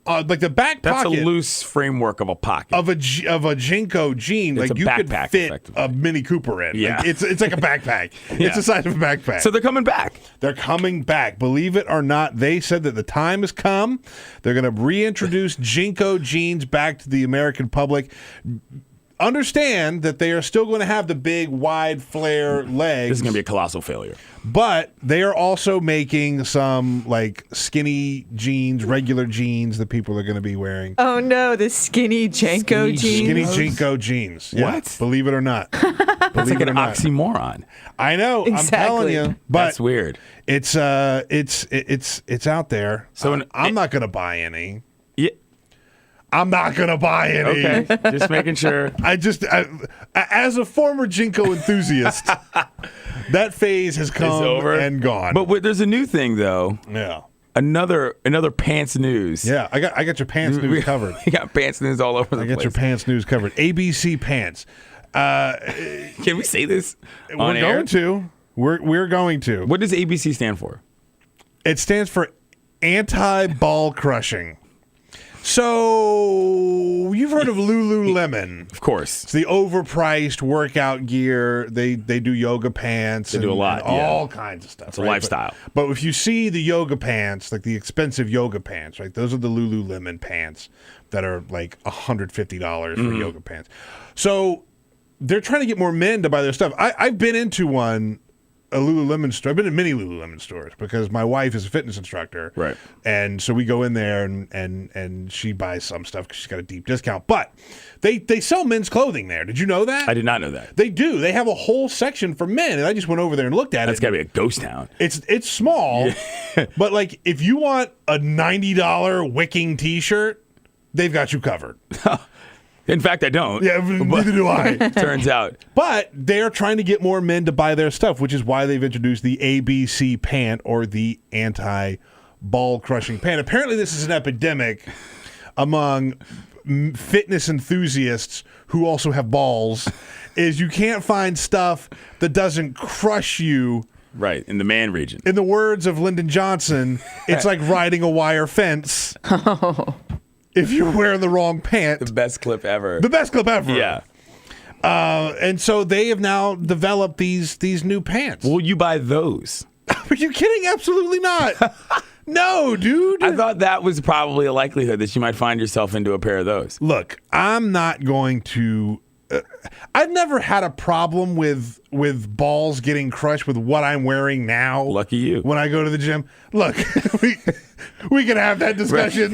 Like the back That's pocket. a loose framework of a pocket. Of a Jinko jean, It's like a you could backpack, fit a Mini Cooper in. Yeah. Like, it's like a backpack. It's the size of a backpack. So they're coming back. They're coming back. Believe it or not, they said that the time has come. They're going to reintroduce Jinko jeans back to the American public. Understand that they are still going to have the big, wide flare legs. This is going to be a colossal failure. But they are also making some like skinny jeans, regular jeans that people are going to be wearing. Oh, no, the skinny Janko jeans. Skinny Jinko jeans. Yeah, What? believe it or not. That's like an oxymoron. I know. Exactly. I'm telling you. But That's weird. it's out there. So I'm not going to buy any. Yeah. I'm not going to buy any. Okay, just making sure. As a former Jinko enthusiast, that phase has come over and gone. But there's a new thing, though. Yeah. Another pants news. Yeah, I got your pants news covered. You got pants news all over the place. I got your pants news covered. ABC pants. Can we say this on We're air? going to. We're going to. What does ABC stand for? It stands for anti-ball crushing. So you've heard of Lululemon. Of course. It's the overpriced workout gear. They do yoga pants. They do a lot, and yeah. all kinds of stuff. It's a lifestyle. But if you see the yoga pants, like the expensive yoga pants, right? Those are the Lululemon pants that are like $150 for yoga pants. So they're trying to get more men to buy their stuff. I've been into one a Lululemon store. I've been in many Lululemon stores because my wife is a fitness instructor. Right. And so we go in there and she buys some stuff because she's got a deep discount. But they sell men's clothing there. Did you know that? I did not know that. They do. They have a whole section for men. And I just went over there and looked at That's it. got to be a ghost town. It's small. But like if you want a $90 wicking t-shirt, they've got you covered. In fact, I don't. Yeah, neither do I. Turns out. But they're trying to get more men to buy their stuff, which is why they've introduced the ABC pant, or the anti-ball crushing pant. Apparently, this is an epidemic among fitness enthusiasts who also have balls, is you can't find stuff that doesn't crush you. Right, in the man region. In the words of Lyndon Johnson, it's like riding a wire fence. If you're wearing the wrong pant. The best clip ever. The best clip ever. Yeah. And so they have now developed these new pants. Will you buy those? Are you kidding? Absolutely not. No, dude. I thought that was probably a likelihood that you might find yourself into a pair of those. Look, I'm not going to... I've never had a problem with balls getting crushed with what I'm wearing now. Lucky you. When I go to the gym. Look, we can have that discussion.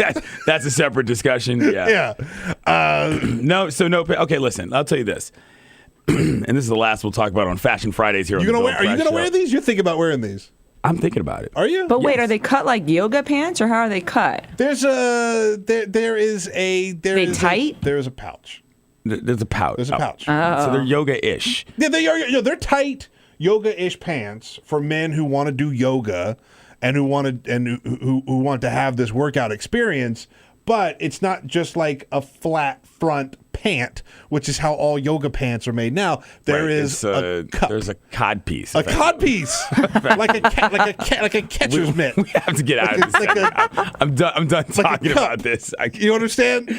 That's a separate discussion. Yeah. Yeah. Okay, listen. I'll tell you this. And this is the last we'll talk about on Fashion Fridays here on the Bill Press Are you going to Show. wear these? You're thinking about wearing these. I'm thinking about it. Are you? But wait, are they cut like yoga pants, or how are they cut? There's there is a tight? There is a pouch. There's a pouch. There's a pouch. Oh. So they're yoga-ish. Yeah, they're tight yoga-ish pants for men who want to do yoga and who want to have this workout experience. But it's not just like a flat front pant, which is how all yoga pants are made now. There's a cup. There's a cod piece. A cod piece, like a catcher's mitt. We have to get out of this. I'm done talking about this. You understand?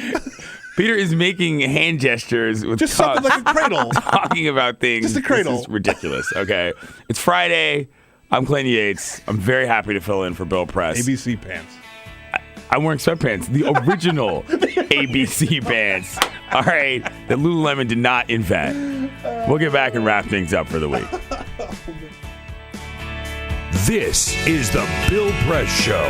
Peter is making hand gestures with just cups, something like a cradle, talking about things. Just a cradle. This is ridiculous. Okay, it's Friday. I'm Clayton Yates. I'm very happy to fill in for Bill Press. ABC pants. I'm wearing sweatpants, the original ABC pants. All right, that Lululemon did not invent. We'll get back and wrap things up for the week. This is the Bill Press Show.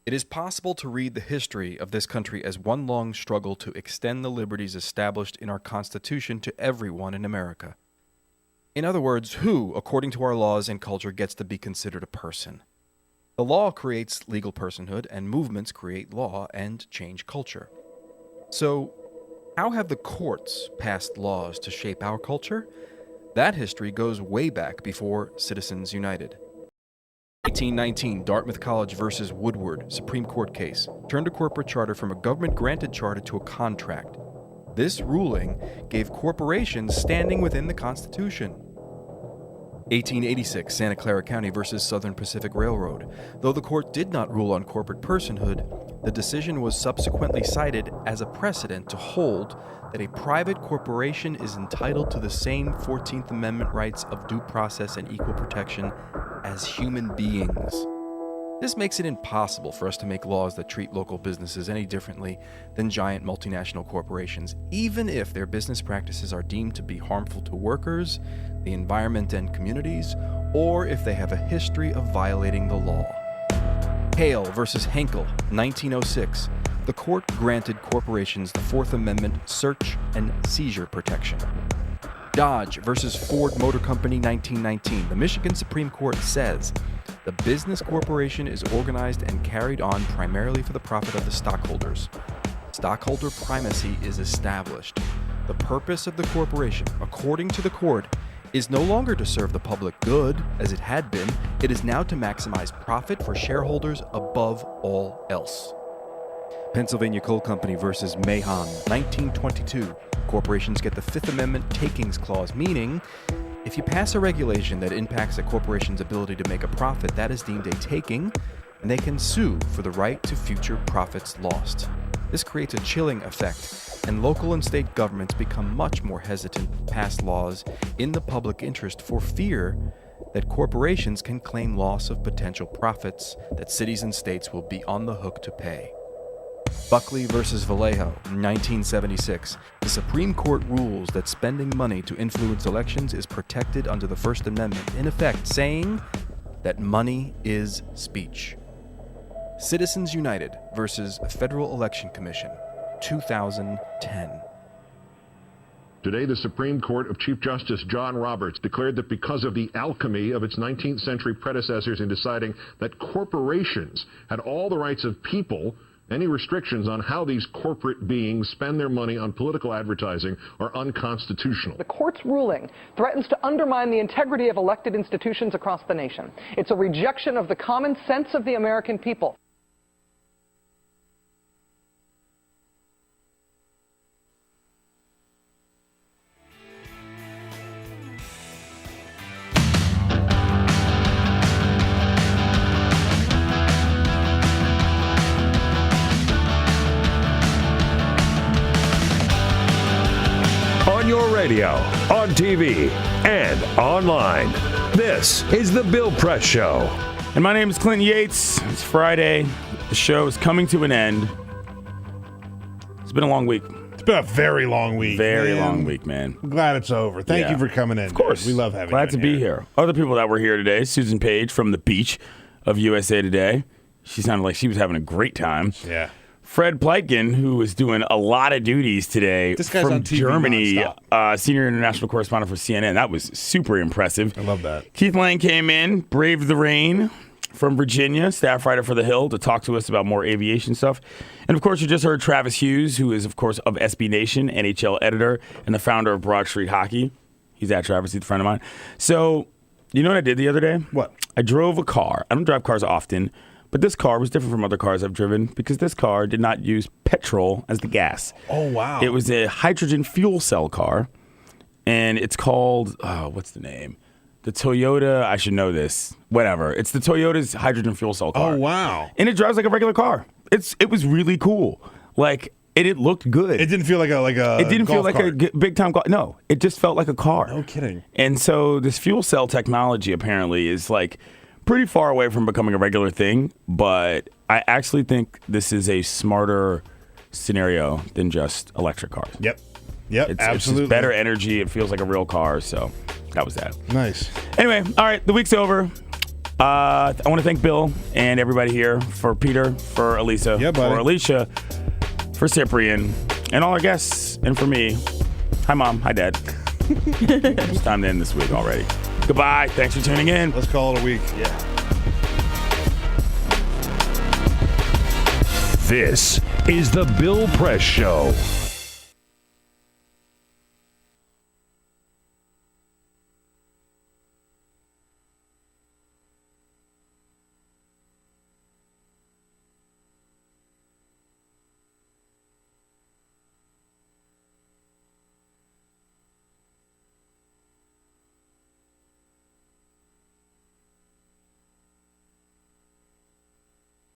It is possible to read the history of this country as one long struggle to extend the liberties established in our Constitution to everyone in America. In other words, who, according to our laws and culture, gets to be considered a person? The law creates legal personhood, and movements create law and change culture. So, how have the courts passed laws to shape our culture? That history goes way back before Citizens United. 1819, Dartmouth College versus Woodward, Supreme Court case, turned a corporate charter from a government-granted charter to a contract. This ruling gave corporations standing within the Constitution. 1886, Santa Clara County versus Southern Pacific Railroad. Though the court did not rule on corporate personhood, the decision was subsequently cited as a precedent to hold that a private corporation is entitled to the same 14th Amendment rights of due process and equal protection as human beings. This makes it impossible for us to make laws that treat local businesses any differently than giant multinational corporations, even if their business practices are deemed to be harmful to workers, the environment and communities, or if they have a history of violating the law. Hale versus Henkel, 1906. The court granted corporations the Fourth Amendment search and seizure protection. Dodge versus Ford Motor Company, 1919. The Michigan Supreme Court says the business corporation is organized and carried on primarily for the profit of the stockholders. Stockholder primacy is established. The purpose of the corporation, according to the court, is no longer to serve the public good, as it had been. It is now to maximize profit for shareholders above all else. Pennsylvania Coal Company versus Mahon, 1922. Corporations get the Fifth Amendment takings clause, meaning if you pass a regulation that impacts a corporation's ability to make a profit, that is deemed a taking, and they can sue for the right to future profits lost. This creates a chilling effect, and local and state governments become much more hesitant to pass laws in the public interest for fear that corporations can claim loss of potential profits that cities and states will be on the hook to pay. Buckley versus Vallejo, 1976. The Supreme Court rules that spending money to influence elections is protected under the First Amendment, in effect saying that money is speech. Citizens United versus Federal Election Commission, 2010. Today, the Supreme Court of Chief Justice John Roberts declared that because of the alchemy of its 19th century predecessors in deciding that corporations had all the rights of people, any restrictions on how these corporate beings spend their money on political advertising are unconstitutional. The court's ruling threatens to undermine the integrity of elected institutions across the nation. It's a rejection of the common sense of the American people. On your radio, on TV, and online. This is The Bill Press Show. And my name is Clinton Yates. It's Friday. The show is coming to an end. It's been a long week. It's been a very long week. Very long week, man. I'm glad it's over. Thank you for coming in. Of course. We love having you. Glad to be here. Other people that were here today, Susan Page from the beach of USA Today. She sounded like she was having a great time. Yeah. Fred Pleitgen, who was doing a lot of duties today This guy's from on TV Germany, senior international correspondent for CNN. That was super impressive. I love that. Keith Laing came in, braved the rain from Virginia, staff writer for The Hill, to talk to us about more aviation stuff. And, of course, you just heard Travis Hughes, who is, of course, of SB Nation, NHL editor, and the founder of Broad Street Hockey. He's at Travis. He's a friend of mine. So, you know what I did the other day? What? I drove a car. I don't drive cars often. But this car was different from other cars I've driven because this car did not use petrol as the gas. Oh, wow. It was a hydrogen fuel cell car, and it's called, what's the name? The Toyota, I should know this. Whatever. It's the Toyota's hydrogen fuel cell car. Oh, wow. And it drives like a regular car. It was really cool. Like, it looked good. It didn't feel like a It didn't feel like golf cart. a big time car. No, it just felt like a car. No kidding. And so this fuel cell technology apparently is like pretty far away from becoming a regular thing, but I actually think this is a smarter scenario than just electric cars. Yep, It's absolutely. just better energy. It feels like a real car, so that was that. Nice. Anyway, all right, the week's over. I want to thank Bill and everybody here, for Peter, for Elisa, for Alicia, for Cyprian, and all our guests, and for me. Hi, Mom. Hi, Dad. It's time to end this week already. Goodbye. Thanks for tuning in. Let's call it a week. Yeah. This is The Bill Press Show.